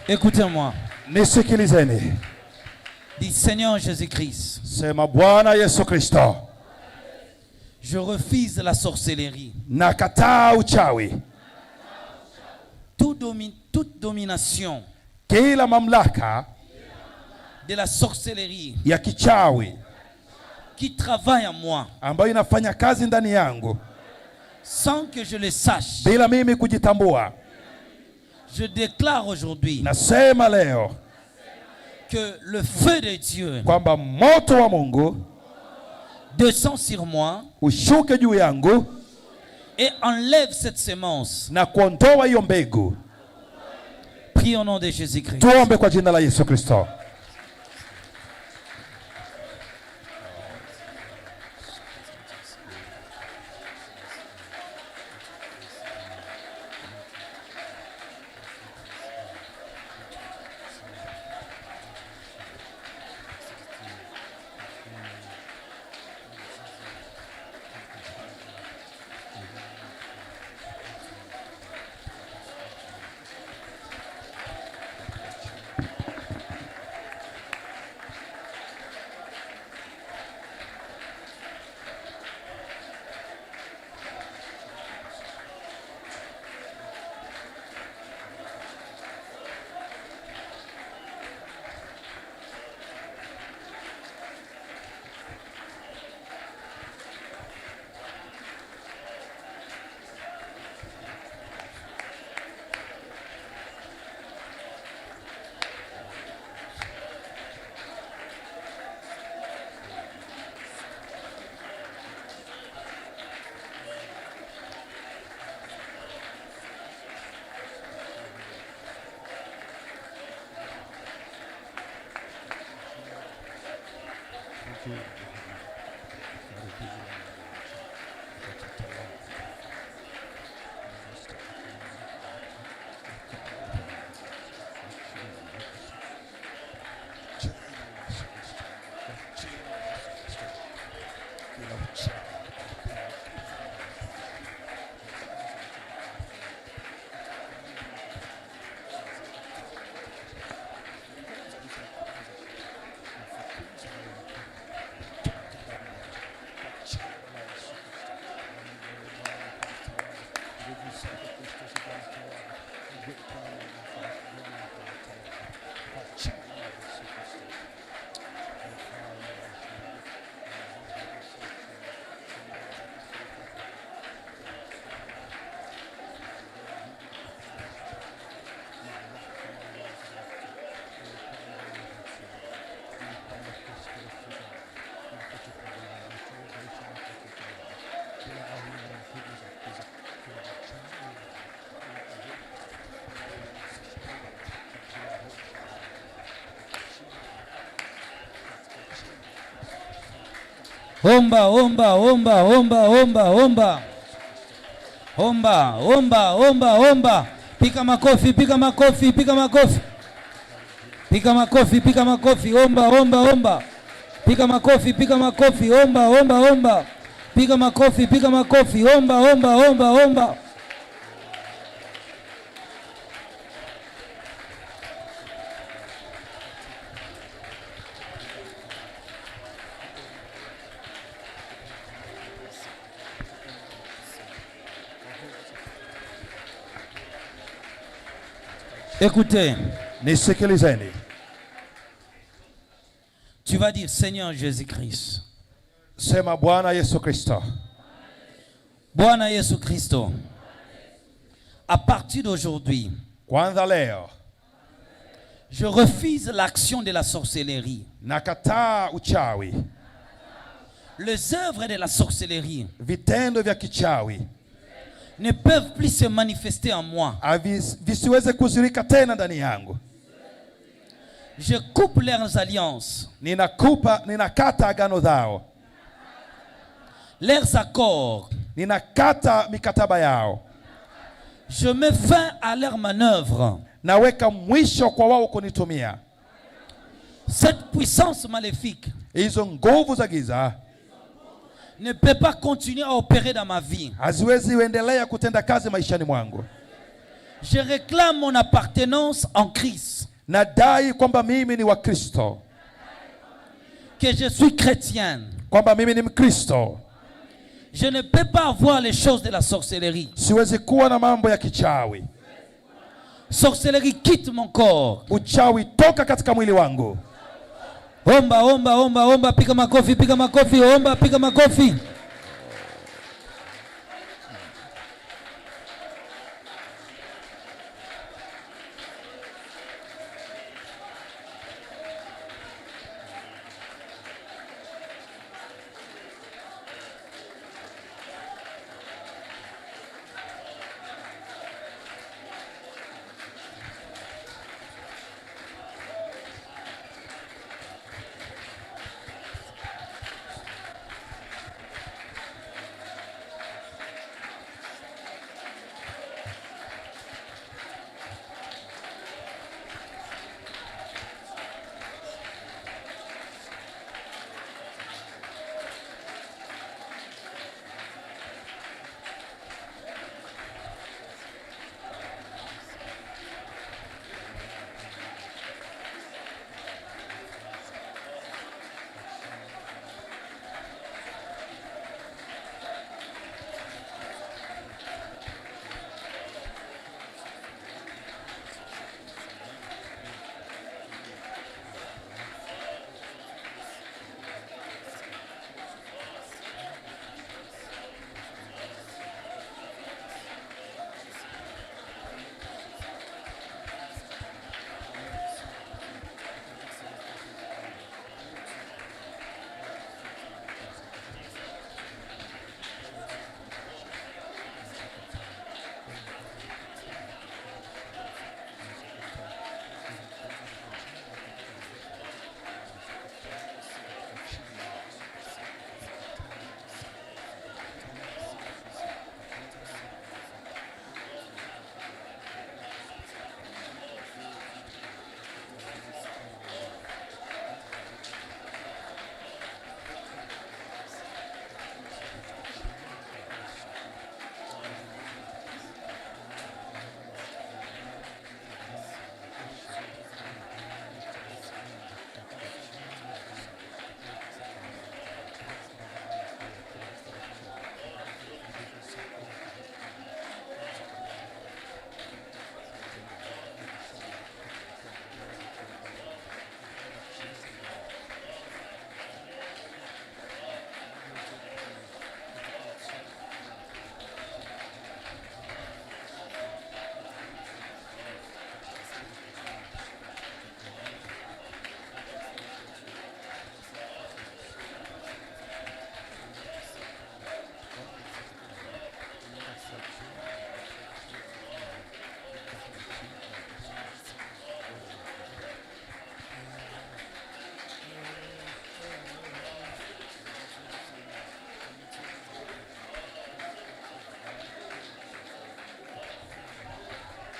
Écoutez-moi. Nisikilizeni. Dis Seigneur Jésus-Christ, Sema Bwana Yesu Kristo, je refuse la sorcellerie. nakataa uchawi. Toute domination Kila mamlaka de la sorcellerie ya kichawi qui travaille en moi ambayo inafanya kazi ndani yangu sans que je le sache. bila mimi kujitambua, Je déclare aujourd'hui nasema leo que le feu de Dieu kwamba moto wa Mungu descend sur moi ushuke juu yangu et enlève cette semence. na kuondoa hiyo mbegu. Prie au nom de Jésus-Christ. Tuombe kwa jina la Yesu Kristo. Omba, omba, omba, omba, omba, omba. Omba, omba, omba, omba. Piga makofi, piga makofi, piga makofi. Piga makofi, piga makofi, omba, omba, omba. Piga makofi, piga makofi, omba, omba, omba. Piga makofi, piga makofi, omba, omba, omba, omba. Écoutez, Nisikilizeni. tu vas dire Seigneur Jésus-Christ. Sema Bwana Yesu Kristo, Bwana Yesu Kristo, à partir d'aujourd'hui, kwanza leo je refuse l'action de la sorcellerie. nakataa uchawi, Les œuvres de la sorcellerie vitendo vya kichawi ne peuvent plus se manifester en moi. visiweze kuzirika tena ndani yangu. Je coupe leurs alliances, Ninakata agano zao, leurs accords. ninakata mikataba yao, Je mets fin à leurs manœuvres. naweka mwisho kwa wao kunitumia. Cette puissance maléfique Hizo nguvu za giza ne peut pas continuer à opérer dans ma vie. haziwezi kuendelea kutenda kazi maishani mwangu. Je réclame mon appartenance en Christ. nadai kwamba mimi ni wa Kristo, que je suis chrétien. kwamba mimi ni Mkristo. Je ne peux pas avoir les choses de la sorcellerie. Siwezi kuwa na mambo ya kichawi. Sorcellerie quitte mon corps. Uchawi toka katika mwili wangu. Omba, omba, omba, omba, piga makofi, piga makofi, omba, piga makofi.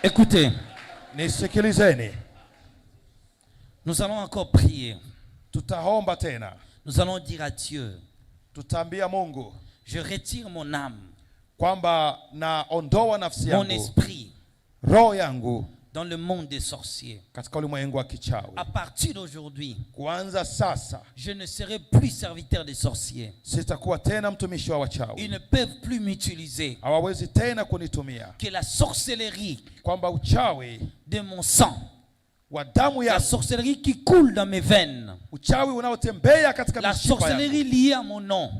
Écoutez, Nisikilizeni. nous allons encore prier. Tutaomba tena. Nous allons dire à Dieu, Tutaambia Mungu je retire mon âme, kwamba naondoa nafsi mon yangu, esprit roho yangu dans le monde des sorciers. katika ulimwengu wa kichawi. À partir d'aujourd'hui, Kuanza sasa je ne serai plus serviteur des sorciers. sitakuwa tena mtumishi wa Ils wachawi. ne peuvent plus m'utiliser. Hawawezi tena kunitumia. Que la sorcellerie Kwamba uchawi de mon sang, wa damu la yangu, sorcellerie qui coule dans mes veines, uchawi unaotembea katika la mishipa sorcellerie yangu, liée à mon nom,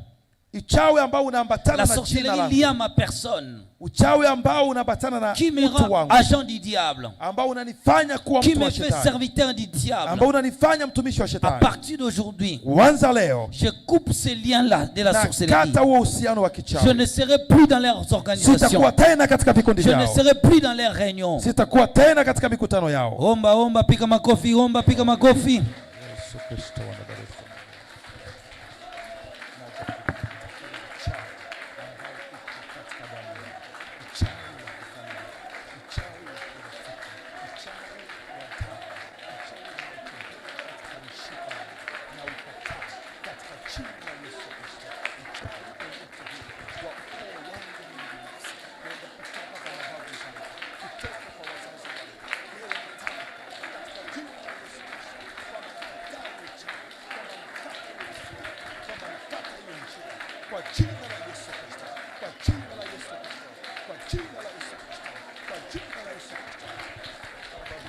uchawi ambao unaambatana la na jina sorcellerie liée à langu, ma personne, uchawi ambao unaambatana na qui me utu rend wangu, agent du diable, ambao unanifanya kuwa qui mtu me wa fait shetani, serviteur du diable. ambao unanifanya mtumishi wa À shetani. partir d'aujourd'hui, Kuanza leo je coupe ces liens-là de la na sorcellerie. kata huo uhusiano wa Je kichawi. ne serai plus dans leurs organisations. Sitakuwa tena katika vikundi Je ne vyao, serai plus dans leurs réunions. sitakuwa tena katika mikutano yao. Omba, omba, piga makofi, omba, piga makofi. Yesu Kristo wa Nazareti. kwa jina la Yesu Kristo, kwa jina la Yesu Kristo, kwa jina la Yesu Kristo, kwa jina la Yesu Kristo.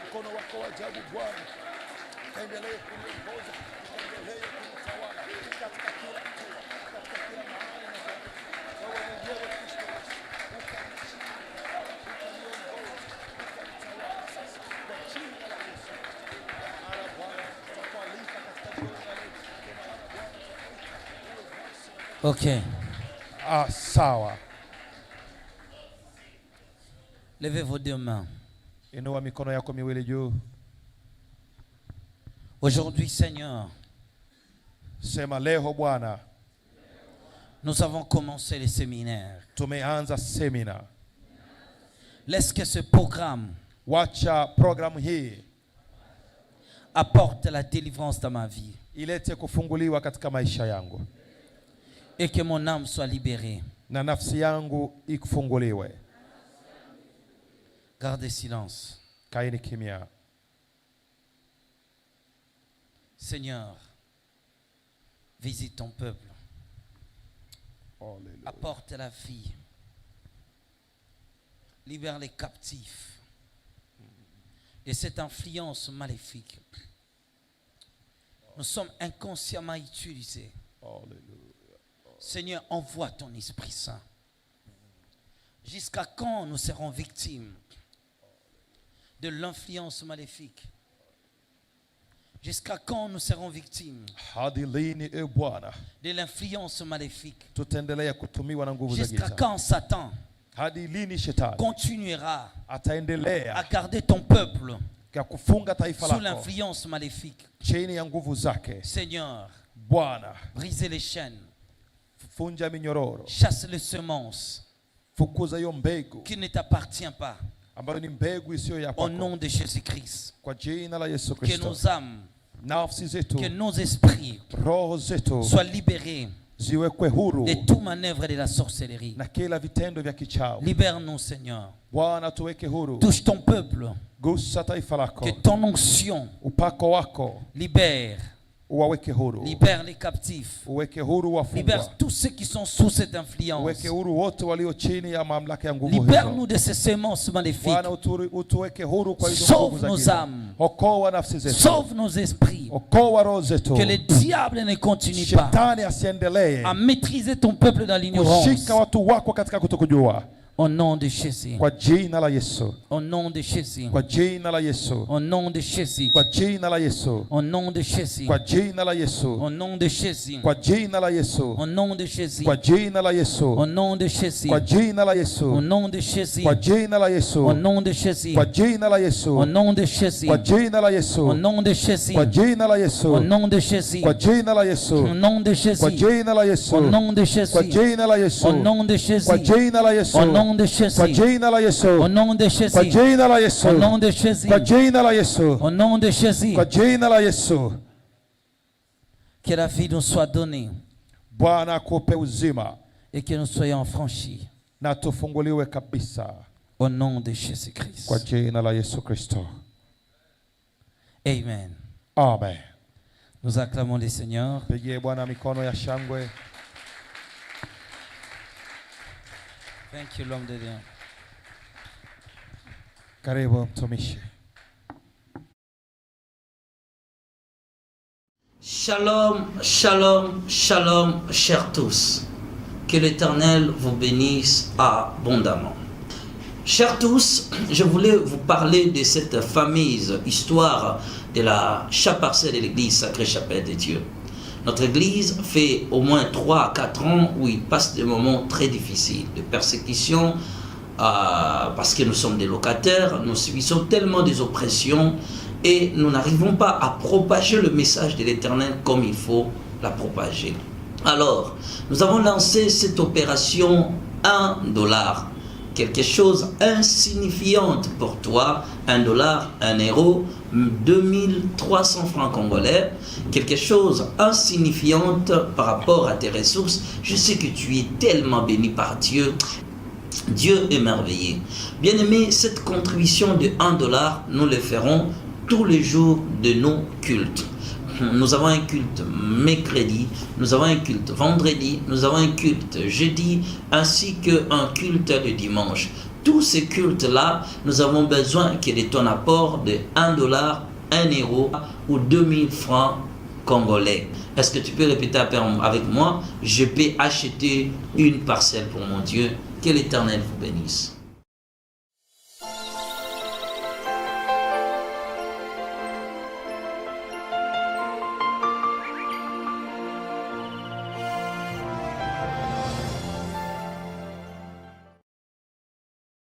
Mkono wako wa ajabu Bwana, kaendelee kuniongoza, kaendelee kunitawala katika kila hatua, katika kila mahali na wewe mwenyewe Kristo Yesu, ukanishika, ukaniongoza, ukanitawala sasa kwa jina la Yesu. Maana Bwana tutakualika katika jioni ya leo. Okay. Sawa. Levez vos deux mains. Inua mikono yako miwili juu. Aujourd'hui, Seigneur, Sema leo Bwana, nous avons commencé le séminaire. tumeanza semina. Laisse que ce programme Wacha programu hii apporte la délivrance dans ma vie ilete kufunguliwa katika maisha yangu et que mon âme soit libérée. na nafsi yangu ikufunguliwe. Gardez silence. Kaini kimya. Seigneur, visite ton peuple. Hallelujah. Apporte la vie. Libère les captifs de cette influence maléfique. Nous sommes inconsciemment utilisés. Hallelujah. Seigneur, envoie ton Esprit Saint. Jusqu'à quand nous serons victimes de l'influence maléfique? Jusqu'à quand nous serons victimes Hadi lini e Bwana de l'influence maléfique? tutaendelea kutumiwa na nguvu za Jusqu'à giza? quand Satan Hadi lini shetani continuera à ataendelea garder ton peuple ya kufunga taifa sous lako l'influence maléfique? chini ya nguvu zake? Seigneur, Bwana, brisez les chaînes, funja minyororo, chasse les semences fukuza hiyo mbegu qui ne t'appartient pas. ambayo ni mbegu isiyo ya Au kwako, nom de Jésus-Christ, kwa jina la Yesu que Kristo. nos âmes, Nafsi zetu, que nos esprits roho zetu soient libérés ziwekwe huru de tout manœuvre de la sorcellerie. na kila vitendo vya kichawi. Libère-nous, Seigneur. Bwana, tuweke huru. Touche ton peuple. Gusa taifa lako, Que ton onction upako wako libère. uwaweke huru, Libère les captifs. uweke huru wafungwa, Libère tous ceux qui sont sous cette influence. uweke huru wote walio chini ya mamlaka ya nguvu hizo. Libère-nous de ces semences maléfiques. Bwana, utuweke huru kwa hizo Sauve nguvu za nos giza. âmes. Okoa nafsi zetu, Sauve nos esprits. okoa roho zetu. Que le diable ne continue pas Shetani asiendelee à maîtriser ton peuple dans l'ignorance. kushika watu wako katika kutokujua. Au nom de Jésus. Kwa jina la Yesu, Au nom de Jésus. kwa jina la Yesu, Au nom de Jésus. kwa jina la Yesu, Au nom de Jésus. kwa jina la Yesu, Au nom de Jésus. kwa jina la Yesu, Au nom de Jésus. kwa jina la Yesu, Au nom de Jésus. kwa jina la Au Yesu, nom de Jésus. kwa jina la Yesu, Au nom de Jésus. kwa jina la Yesu, Au nom de Jésus. kwa jina la Yesu, Au nom de Jésus. kwa jina la Yesu, Au nom de Jésus. kwa jina la Yesu, Au nom de Jésus. kwa jina la Yesu, Au nom de kwa Jésus. jina la Yesu, Au nom de kwa Jésus. jina la Yesu, Au nom nom de kwa Jésus. jina la Yesu, Au nom de kwa Jésus. jina la Yesu, Au nom de Jésus. kwa jina la Yesu, Au nom de Jésus. kwa jina la Yesu. Que la vie nous soit donnée Bwana akupe uzima et que nous soyons franchis. na tufunguliwe kabisa Au nom de Jésus-Christ. kwa jina la Yesu Kristo. Amen. Amen. Nous acclamons le Seigneur. Pigie Bwana mikono ya shangwe. Thank you, l'homme de Dieu. Karibu mtumishi. Shalom, shalom, shalom, chers tous. Que l'Éternel vous bénisse abondamment. Chers tous, je voulais vous parler de cette fameuse histoire de la chaparcelle de l'église Sacrée-Chapelle de Dieu. Notre église fait au moins 3 à 4 ans où il passe des moments très difficiles, de persécution, parce que nous sommes des locataires, nous subissons tellement des oppressions et nous n'arrivons pas à propager le message de l'Éternel comme il faut la propager. Alors, nous avons lancé cette opération $1, quelque chose insignifiante pour toi, $1, 1 euro, 2300 francs congolais, quelque chose insignifiante par rapport à tes ressources. Je sais que tu es tellement béni par Dieu. Dieu est merveilleux. Bien-aimé, cette contribution de $1, nous le ferons tous les jours de nos cultes. Nous avons un culte mercredi, nous avons un culte vendredi, nous avons un culte jeudi, ainsi qu'un culte le dimanche. Tous ces cultes-là, nous avons besoin que de ton apport de $1, 1 euro ou 2000 francs congolais. Est-ce que tu peux répéter avec moi? Je peux acheter une parcelle pour mon Dieu. Que l'Éternel vous bénisse.